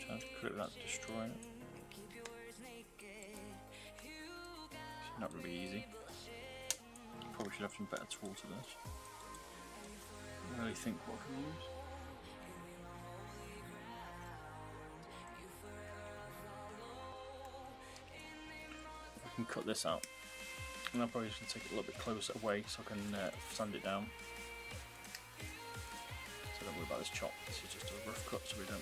Trying to cut it without destroying it. It's not going to be easy. Probably should have some better tool to this. I don't really think what I can use. cut this out. And I'm probably just going to take it a little bit closer away so I can sand it down. So don't worry about this chop. This is just a rough cut so we can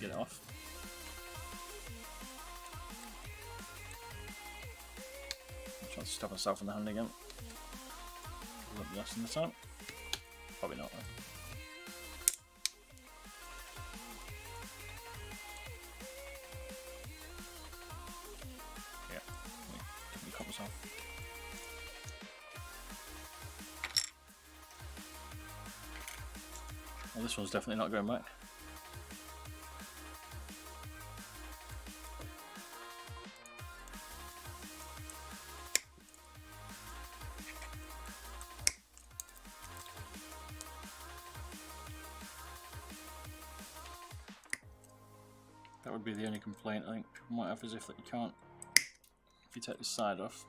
get it off. I'm trying to stab myself in the hand again. A little bit less than the time. Probably not though. Yeah, let me cut myself. Well, this one's definitely not going back. That would be the only complaint I think people might have, is if that you can't, if you take this side off.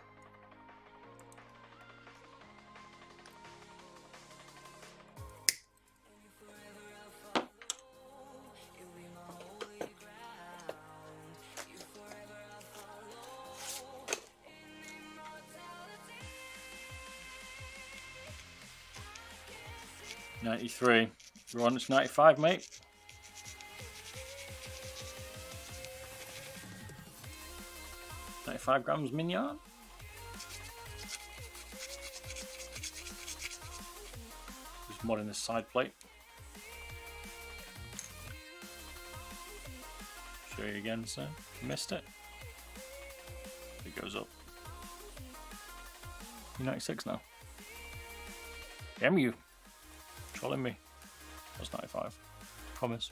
$93. We're on, it's 95, mate. $95 mignon. Just modding this side plate. Show you again, sir. Missed it. It goes up. You're 96 now. Damn you. Trolling me. That's 95. Promise.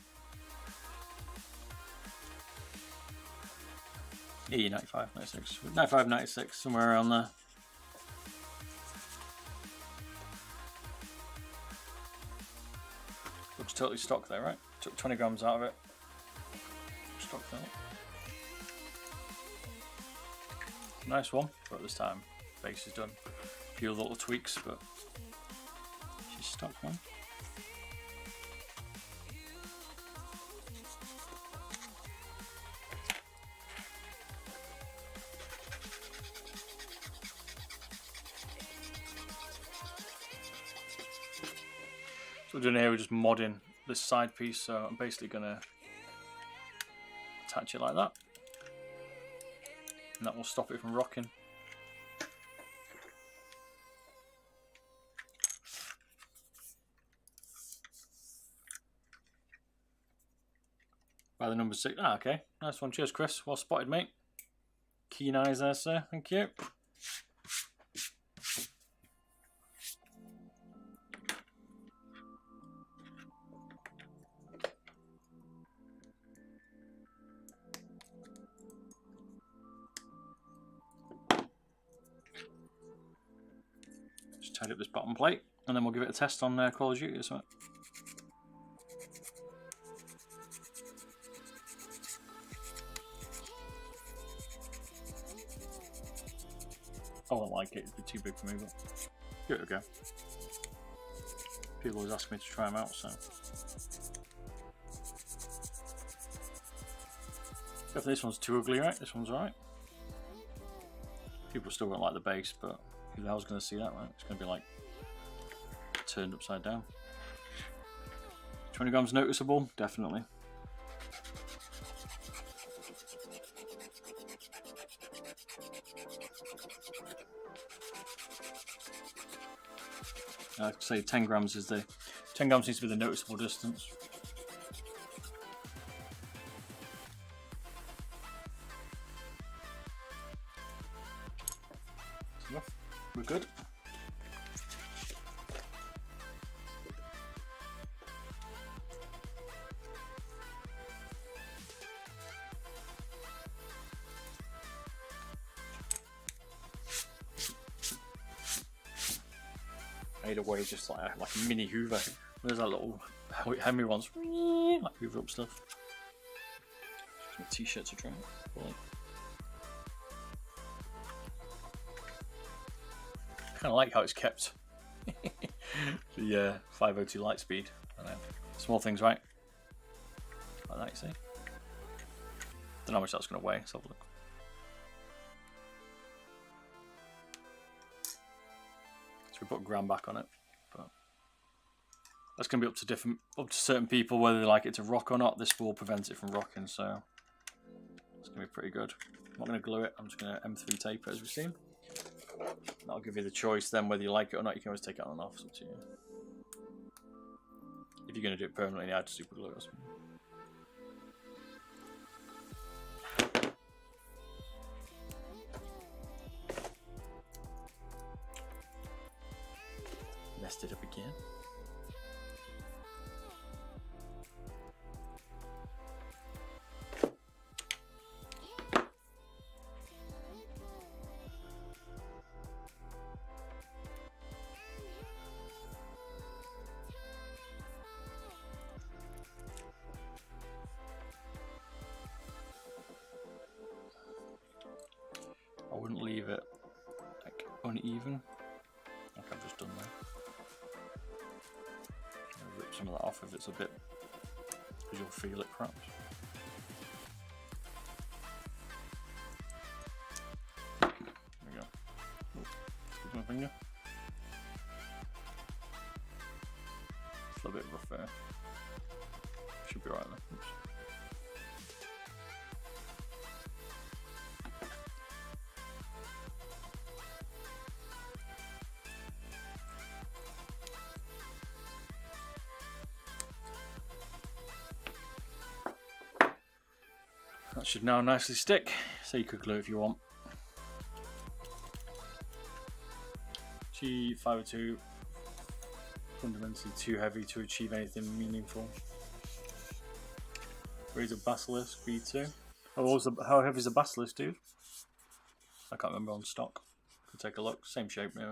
Yeah, 95, 96. 95, 96, somewhere around there. Looks totally stock there, right? Took 20 grams out of it. Stock that. Nice one, but this time base is done. A few little tweaks, but she's stock, man. So we're doing here, we're just modding this side piece, so I'm basically going to attach it like that, and that will stop it from rocking. By the number 6. Ah, okay, nice one. Cheers, Chris. Well spotted, mate. Keen eyes there, sir. Thank you. Just tidy up this bottom plate, and then we'll give it a test on Call of Duty or something. I don't like it, it'd be too big for me, but give it a go. People always ask me to try them out, so. If this one's too ugly, right? This one's alright. People still won't like the base, but who the hell's going to see that, right? It's going to be like turned upside down. 20 grams noticeable, definitely. I'd say 10 grams is 10 grams needs to be the noticeable distance. So, we're good. Made away just like a mini Hoover. There's that little Henry ones, like Hoover up stuff. T-shirts are trying. Kind of like how it's kept. The 502 Lightspeed. I know. Small things, right? Like that, you see. Don't know how much that's going to weigh. Let's have a look. So we put ground back on it, but that's going to be up to certain people whether they like it to rock or not. This will prevent it from rocking, so it's going to be pretty good. I'm not going to glue it. I'm just going to M3 tape it as we've seen. That'll give you the choice then whether you like it or not. You can always take it on and off. It's up to you. If you're going to do it permanently, I'd super glue it. Messed it up again. I wouldn't leave it like uneven, like I've just done there. I'll rip some of that off if it's a bit, because you'll feel it perhaps. There we go. Excuse my finger. It's a little bit rough there. Should be right there. Oops. That should now nicely stick, so you could glue if you want. G502, fundamentally too heavy to achieve anything meaningful. Razor Basilisk B2. How heavy is the Basilisk, dude? I can't remember on stock. Could take a look. Same shape, maybe.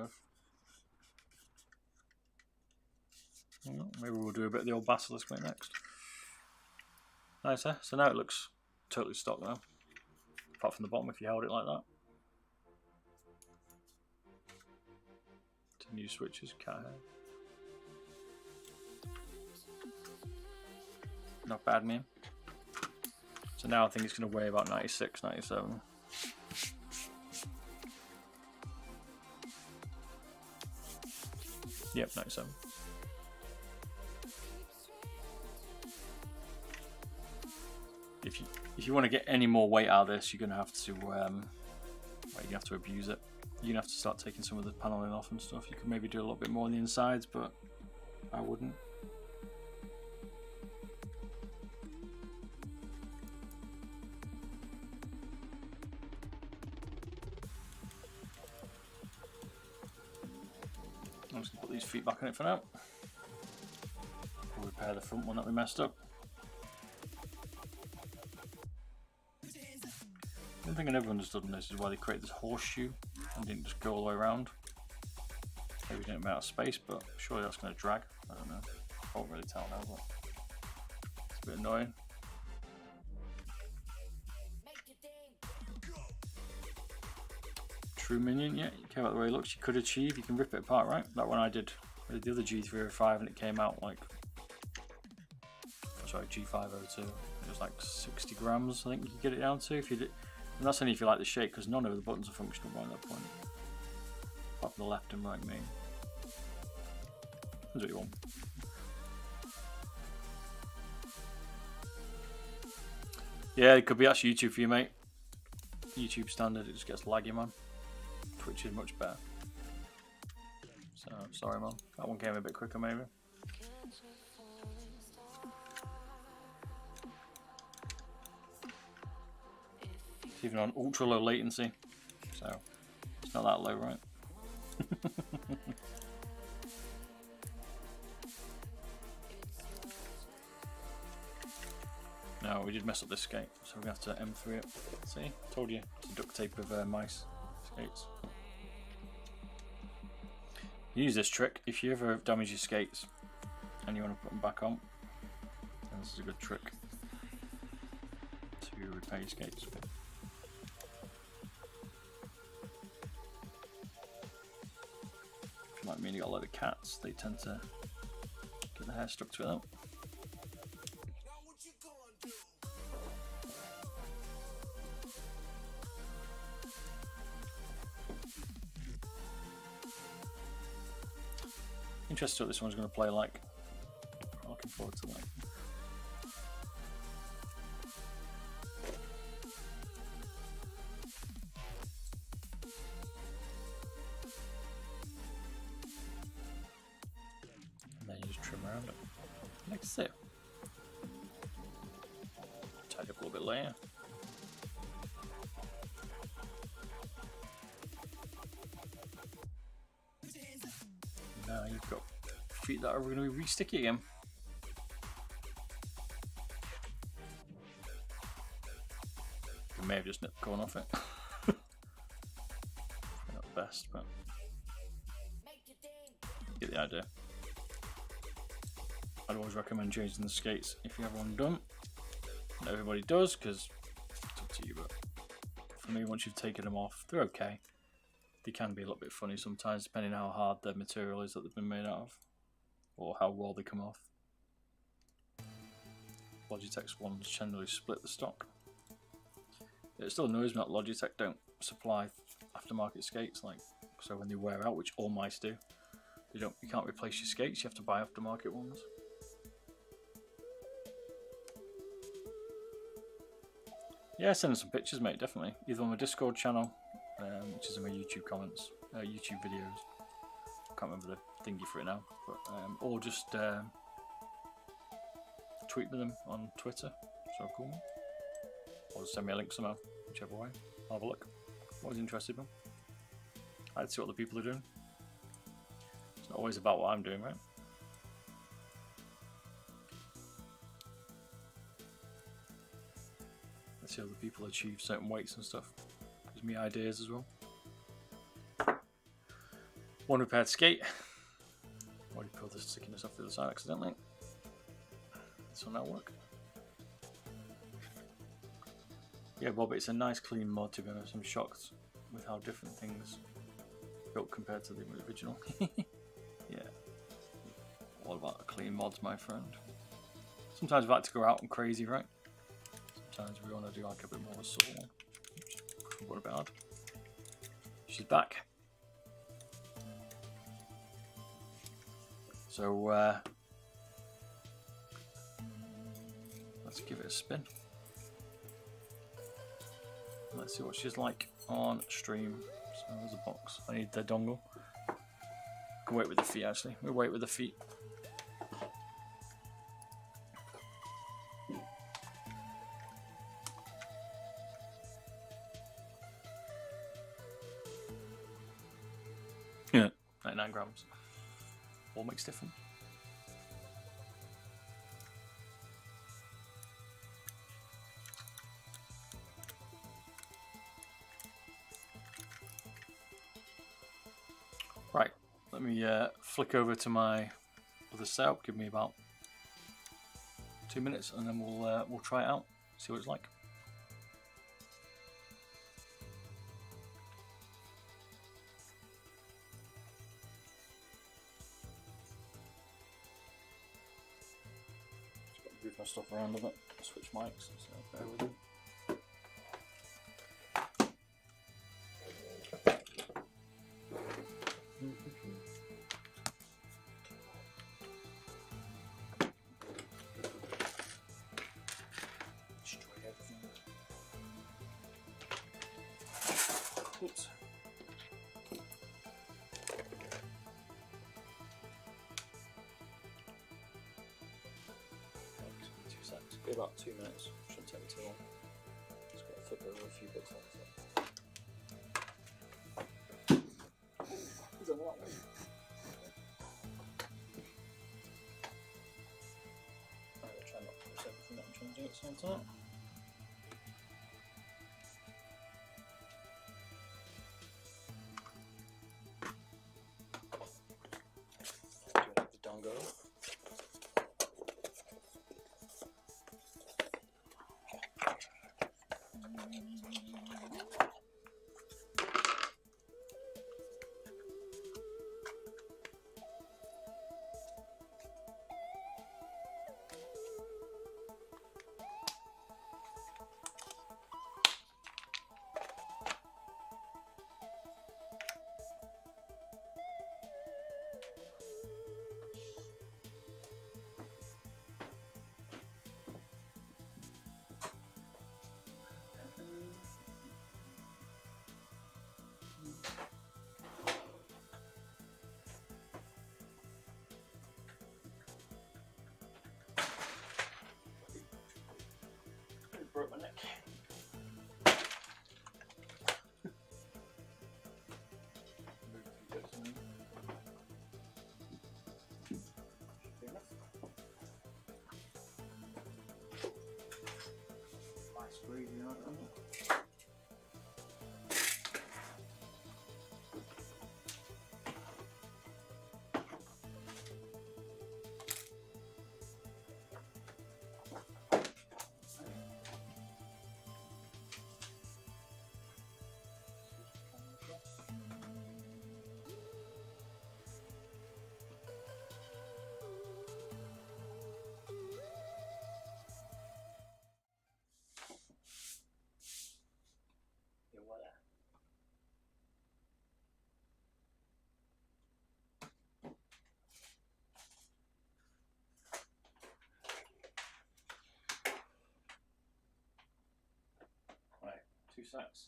Maybe we'll do a bit of the old Basilisk mate next. Nice, eh? So now it looks totally stock now, apart from the bottom if you held it like that. Two new switches, cat hair. Not bad, man. So now I think it's going to weigh about 96, 97. Yep, 97. If you want to get any more weight out of this, you're going to have to abuse it. You're going to have to start taking some of the paneling off and stuff. You could maybe do a little bit more on the insides, but I wouldn't. I'm just going to put these feet back on it for now. We'll repair the front one that we messed up. The thing I never understood in this is why they created this horseshoe and didn't just go all the way around. Maybe we didn't have out space, but surely that's going to drag. I don't know. I can't really tell now, but it's a bit annoying. True minion, yeah, you care about the way it looks. You could achieve, you can rip it apart, right? That one I did with the other G305 and it came out like, sorry, G502. It was like 60 grams, I think you could get it down to if you did. And that's only if you like the shape, because none of the buttons are functional right at that point. Apart from the left and right main. That's what you want. Yeah, it could be actually YouTube for you, mate. YouTube standard, it just gets laggy, man. Twitch is much better. So, sorry, man. That one came a bit quicker, maybe. Even on ultra low latency, so it's not that low, right? No, we did mess up this skate, so we're gonna have to M3 it. See, told you to duct tape with mice skates. Use this trick if you ever damage your skates and you want to put them back on. Then this is a good trick to repair your skates. Like me and you got a lot of cats, they tend to get the hair stuck to it out. Interested what this one's going to play like. I'm looking forward to that. And then you just trim around it. Like so. Tidy up a little bit later. Now you've got feet that are going to be re-sticky again. You may have just nipped corn off it. Not the best, but get the idea. I'd always recommend changing the skates if you have one done. Not everybody does, because it's up to you, but for me, once you've taken them off, they're okay. They can be a little bit funny sometimes, depending on how hard the material is that they've been made out of, or how raw they come off. Logitech's ones generally split the stock. It still annoys me that Logitech don't supply aftermarket skates, like so when they wear out, which all mice do. You can't replace your skates. You have to buy aftermarket ones. Yeah, send us some pictures, mate. Definitely, either on my Discord channel, which is in my YouTube comments, YouTube videos. I can't remember the thingy for it now, but or just tweet with them on Twitter. So cool. Or just send me a link somehow, whichever way. I'll have a look. Always interested, man. I'd see what the people are doing. It's not always about what I'm doing, right? Let's see how the people achieve certain weights and stuff. Gives me ideas as well. One repaired skate. Already pulled the stickiness off the other side accidentally. This will now work. Yeah, Bob, it's a nice clean mod, to be honest. I'm shocked with how different things built compared to the original. Yeah, all about clean mods, my friend. Sometimes we like to go out and crazy, right? Sometimes we want to do like a bit more of a sort one. What about? She's back. So let's give it a spin. Let's see what she's like on stream. So there's a box. I need the dongle. I can wait with the feet actually. We'll wait with the feet. Yeah, 99 grams. All mixed different. Right, let me flick over to my other setup. Give me about 2 minutes, and then we'll try it out. See what it's like. Just got to move my stuff around a bit. Switch mics, so bear with me. Oops. Okay, 2 seconds. Be about 2 minutes. Shouldn't take me too long. Just got to flip over a few bits like that. Is that what? I'm going to try not to push everything that I'm trying to do at the same time. That's crazy, I don't know. Right, 2 secs.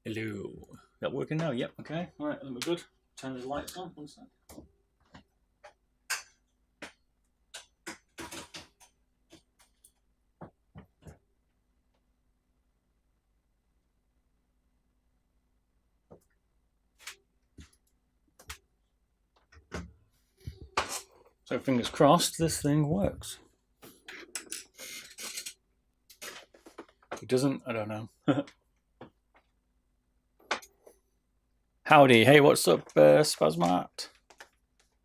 Hello. Is that working now? Yep, okay. Alright, then we're good. Turn the lights on. 1 sec. So fingers crossed this thing works. If it doesn't, I don't know. Howdy, hey, what's up, Spasmart?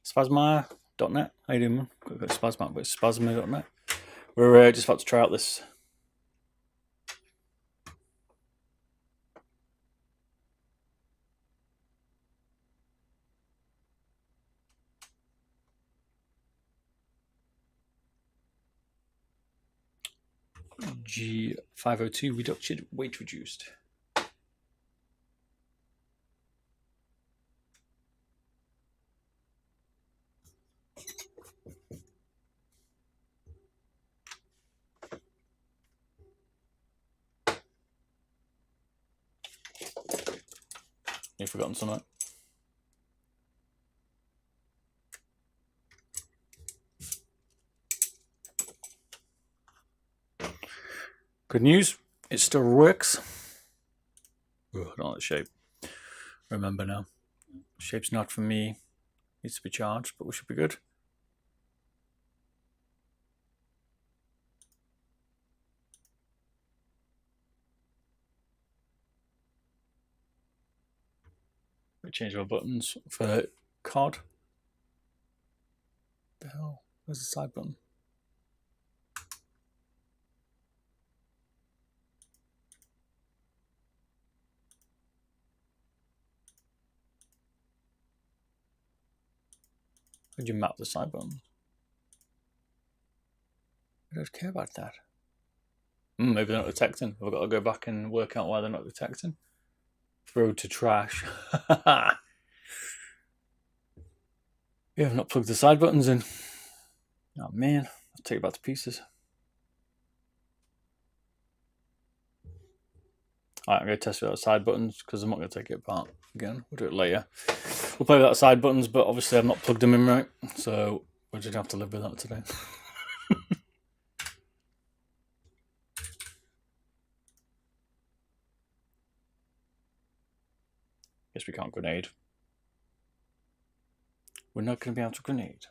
Spasma.net. How you doing, man? Got Spasmart, but it's spasma.net. We're just about to try out this G502 reduction, weight reduced. You've forgotten something. Good news, it still works. Oh, I don't like the shape. Remember now, shape's not for me. Needs to be charged, but we should be good. We change our buttons for COD. What the hell? Where's the side button? How do you map the side button? I don't care about that. Maybe they're not detecting. I've got to go back and work out why they're not detecting. Throw to trash. Yeah, I've not plugged the side buttons in. Oh man, I'll take it back to pieces. Alright, I'm going to test without side buttons because I'm not going to take it apart again. We'll do it later. We'll play without side buttons, but obviously I've not plugged them in right, so we're just going to have to live with that today. Guess we can't grenade. We're not going to be able to grenade.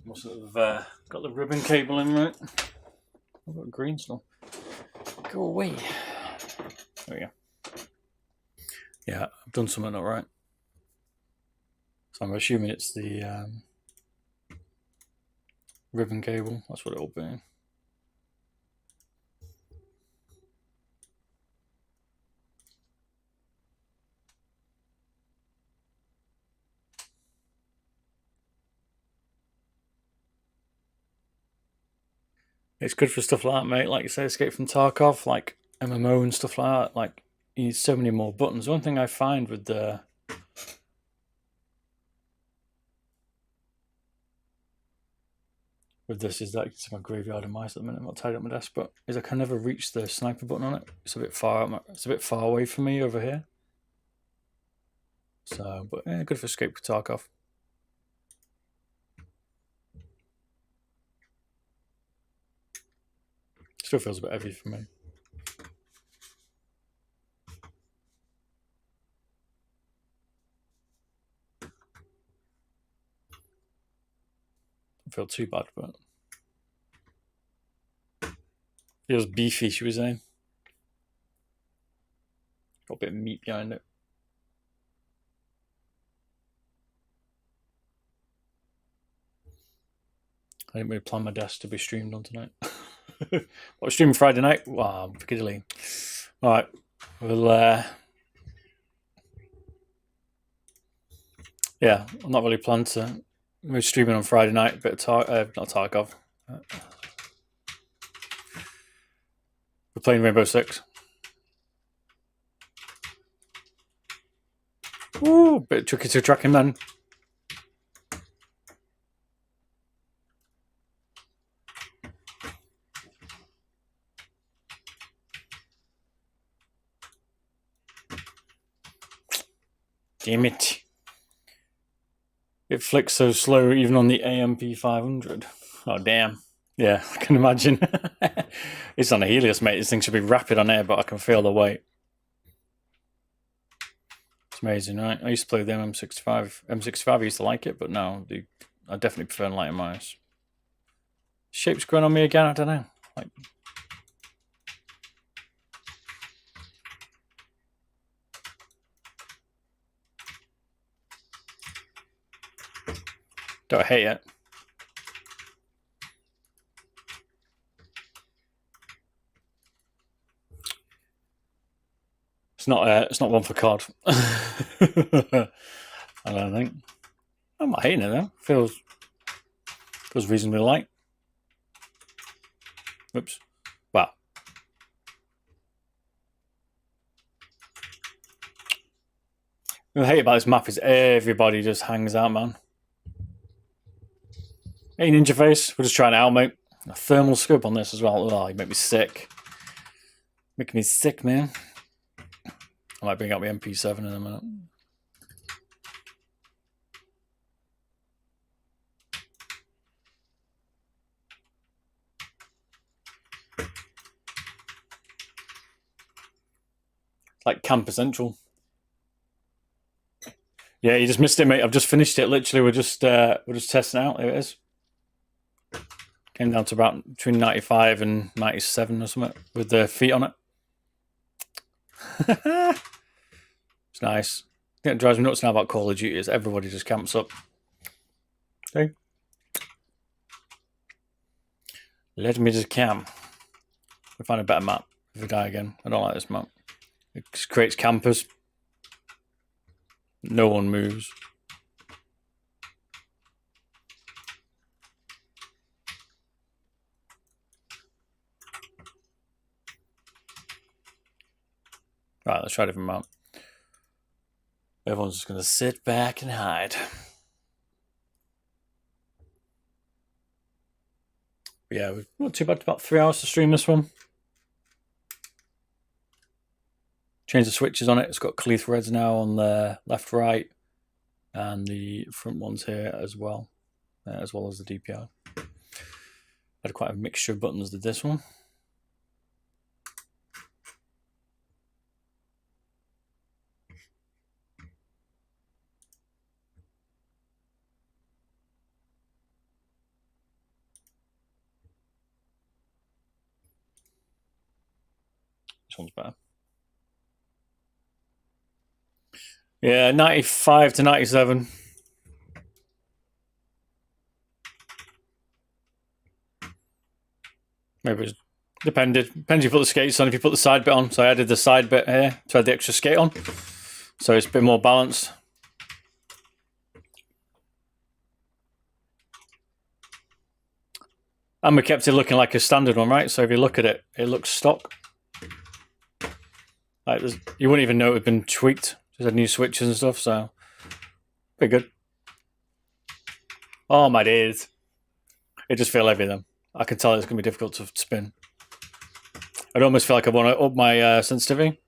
Must have got the ribbon cable in right. I've got green still. Go away. There we go. Yeah, I've done something not right. So I'm assuming it's the ribbon cable. That's what it'll be. It's good for stuff like that, mate. Like you say, Escape from Tarkov, like MMO and stuff like that. Like, you need so many more buttons. One thing I find with the this is that it's my graveyard of mice at the minute. I'm not tied up my desk, but is I can never reach the sniper button on it. It's a bit far. It's a bit far away from me over here. So, but yeah, good for Escape from Tarkov. Still feels a bit heavy for me. Don't feel too bad, but feels beefy, should we say? Got a bit of meat behind it. I didn't really plan my desk to be streamed on tonight. What, streaming Friday night? Wow, Piccadilly. Alright, we'll yeah, I'm not really planning to. We're streaming on Friday night, a bit of not Tarkov. We're playing Rainbow Six. Ooh, bit tricky to track him then. Damn it. It flicks so slow even on the AMP 500. Oh, damn. Yeah, I can imagine. It's on a Helios, mate. This thing should be rapid on air, but I can feel the weight. It's amazing, right? I used to play the M65. M65, I used to like it, but now I definitely prefer lighter mice. Shape's growing on me again, I don't know. Like, don't hate it. It's not one for COD. I don't think. I'm not hating it though. Feels reasonably light. Whoops. Wow. What I hate about this map is everybody just hangs out, man. Hey, Ninja Face, we're just trying it out, mate. A thermal scope on this as well. Oh, you make me sick. Making me sick, man. I might bring out my MP7 in a minute. It's like Camper Central. Yeah, you just missed it, mate. I've just finished it. Literally, we're just testing it out. There it is. Came down to about between 95 and 97 or something with the feet on it. It's nice. I think it drives me nuts now about Call of Duty is everybody just camps up. Okay. Let me just camp. We'll find a better map if we die again. I don't like this map. It creates campers. No one moves. Right, let's try a different map. Everyone's just going to sit back and hide. But yeah, we've not too bad. About 3 hours to stream this one. Change the switches on it. It's got clear threads now on the left, right, and the front ones here as well as the DPI. Had quite a mixture of buttons did this one. This one's better. Yeah, 95 to 97. Maybe it depends if you put the skates on, if you put the side bit on. So I added the side bit here to add the extra skate on. So it's a bit more balanced. And we kept it looking like a standard one, right? So if you look at it, it looks stock. Like you wouldn't even know it had been tweaked. Just had new switches and stuff, so pretty good. Oh my days. It just feel heavy then. I can tell it's going to be difficult to spin. I'd almost feel like I want to up my sensitivity.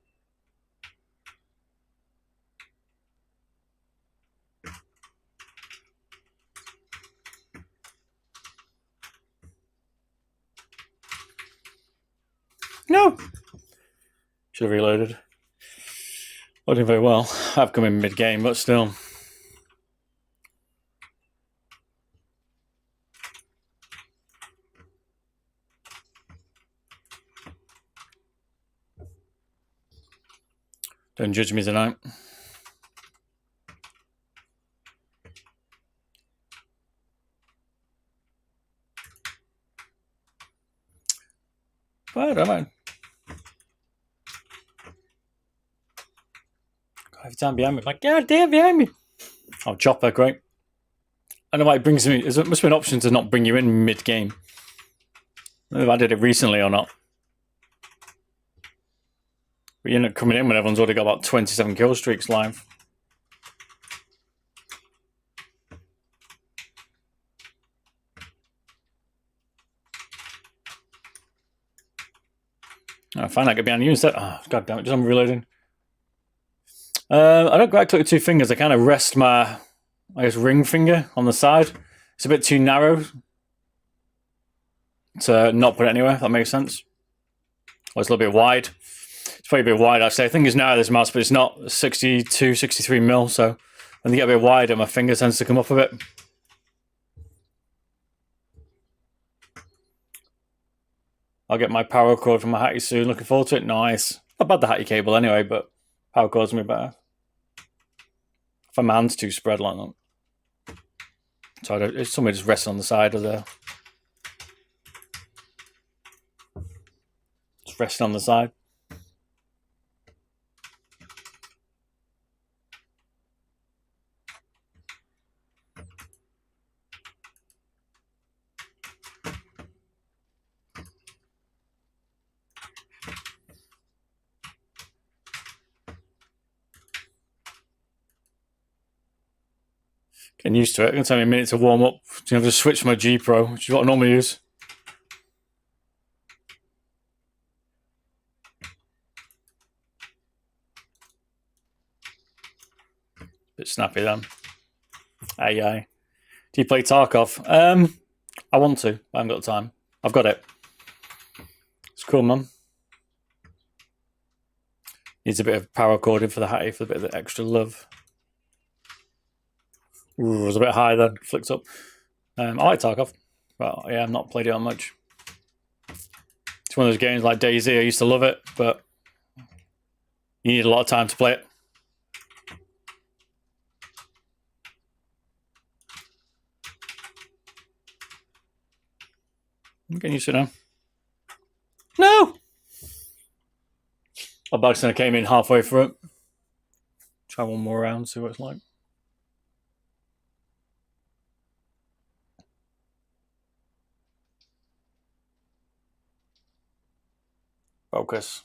No! Should have reloaded. Not doing very well. I've come in mid-game, but still. Don't judge me tonight. But I don't know. Every time behind me, like, God damn, behind me. Oh, chopper, great. I don't know why it brings me. It must be an option to not bring you in mid-game. I don't know if I did it recently or not. But you end up coming in when everyone's already got about 27 kill streaks live. I find I get behind you instead. Oh, God damn it, just I'm reloading. I don't quite click with two fingers. I kind of rest my, I guess, ring finger on the side. It's a bit too narrow to not put it anywhere, if that makes sense. Or it's a little bit wide. It's probably a bit wide, actually. I think it's narrow, this mouse, but it's not 62, 63 mil, so when they get a bit wider, my finger tends to come up a bit. I'll get my power cord from my Hattie soon. Looking forward to it. Nice. Not bad the Hattie cable anyway, but power cord's gonna be better. If my hand's too spread like that. So it's somewhere just resting on the side of the. Just resting on the side. Getting used to it. It's going to take me a minute to warm up. So I have to switch my G Pro, which is what I normally use. Bit snappy then. Aye. Do you play Tarkov? I want to. I haven't got the time. I've got it. It's cool, man. Needs a bit of power cording for the Hattie for a bit of the extra love. Ooh, it was a bit high then. Flicked up. I like Tarkov. But yeah, I've not played it on much. It's one of those games like DayZ. I used to love it, but you need a lot of time to play it. I'm getting used to it now. No! I accidentally came in halfway through it. Try one more round, see what it's like. Focus.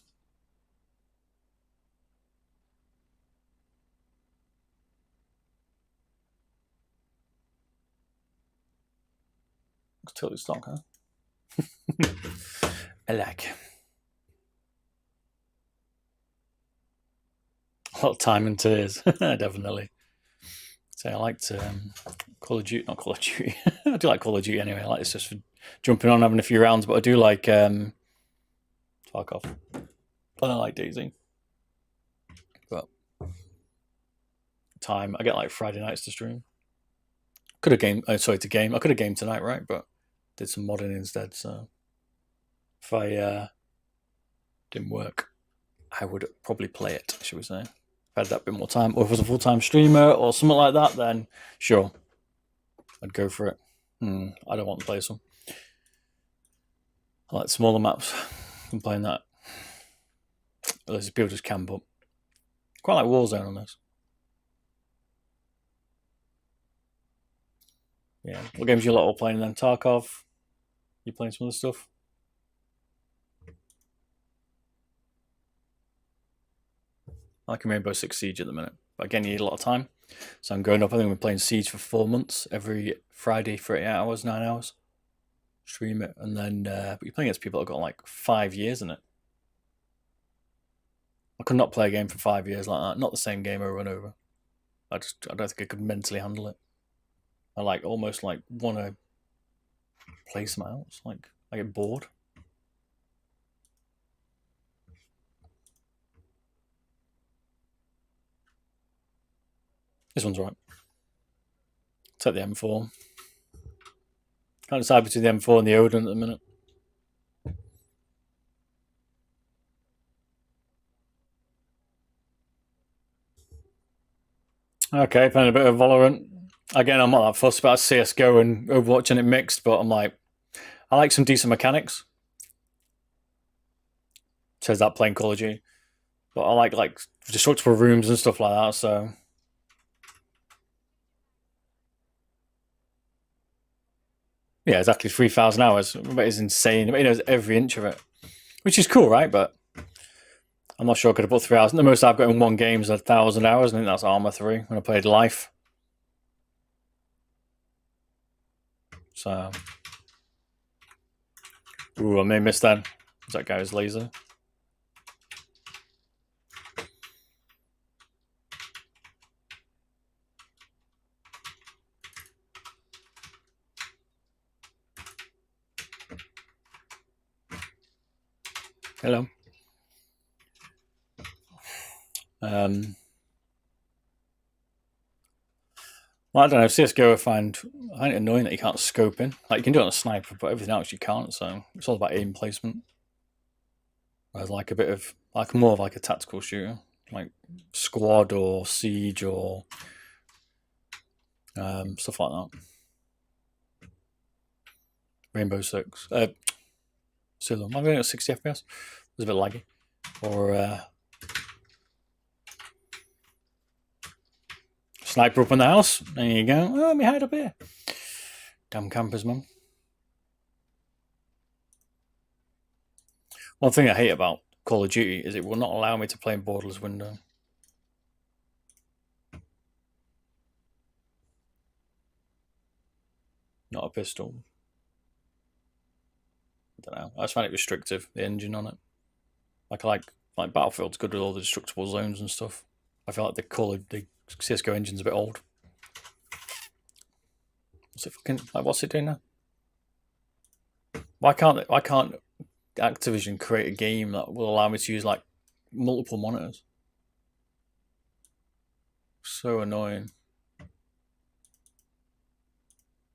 It's totally stock, huh? I like. A lot of time and tears, definitely. So I like to Call of Duty, not Call of Duty. I do like Call of Duty anyway. I like this just for jumping on, having a few rounds, but I do like Tarkov. I don't like DayZ. But time, I get like Friday nights to stream. Could have game. I could have gamed tonight, right? But did some modding instead. So if I didn't work, I would probably play it. Should we say? If I had that bit more time, or if I was a full-time streamer or something like that, then sure, I'd go for it. I don't want to play some. I like smaller maps. I'm playing that. There's people just camp up. Quite like Warzone on this. Yeah, what games you lot all playing then? Tarkov. You playing some other stuff? I like Rainbow Six Siege at the minute. But again, you need a lot of time. So I'm going up. I think we're playing Siege for 4 months. Every Friday for 8 hours, 9 hours. Stream it. And then but you're playing against people that have got like 5 years in it. I could not play a game for 5 years like that. Not the same game over and over. I don't think I could mentally handle it. I like almost like want to play something else. Like I get bored. This one's right. Take the M4. Can't decide between the M4 and the Odin at the minute. Okay, playing a bit of Valorant. Again, I'm not that fussed about CSGO and Overwatch and it mixed, but I'm like, I like some decent mechanics. Says that playing Call of Duty. But I like destructible rooms and stuff like that, so. Yeah, exactly 3,000 hours. That is insane. I mean, it knows every inch of it. Which is cool, right? But I'm not sure I could have put 3 hours. The most I've got in one game is 1,000 hours. I think that's Arma 3 when I played Life. So. Ooh, I may miss that. Is that guy's laser? Hello. Well, I don't know. CSGO, I find it annoying that you can't scope in. Like you can do it on a sniper, but everything else you can't. So it's all about aim placement. Whereas like a bit of like more of like a tactical shooter, like Squad or Siege or stuff like that. Rainbow Six, Silo. I'm going at 60 FPS. It was a bit laggy. Or sniper up in the house. There you go. Oh, let me hide up here. Damn campers, man. One thing I hate about Call of Duty is it will not allow me to play in borderless window. Not a pistol. I don't know. I just find it restrictive, the engine on it. Like Battlefield's good with all the destructible zones and stuff. I feel like the CSGO engine's a bit old. What's it doing now? Why can't Activision create a game that will allow me to use like multiple monitors? So annoying.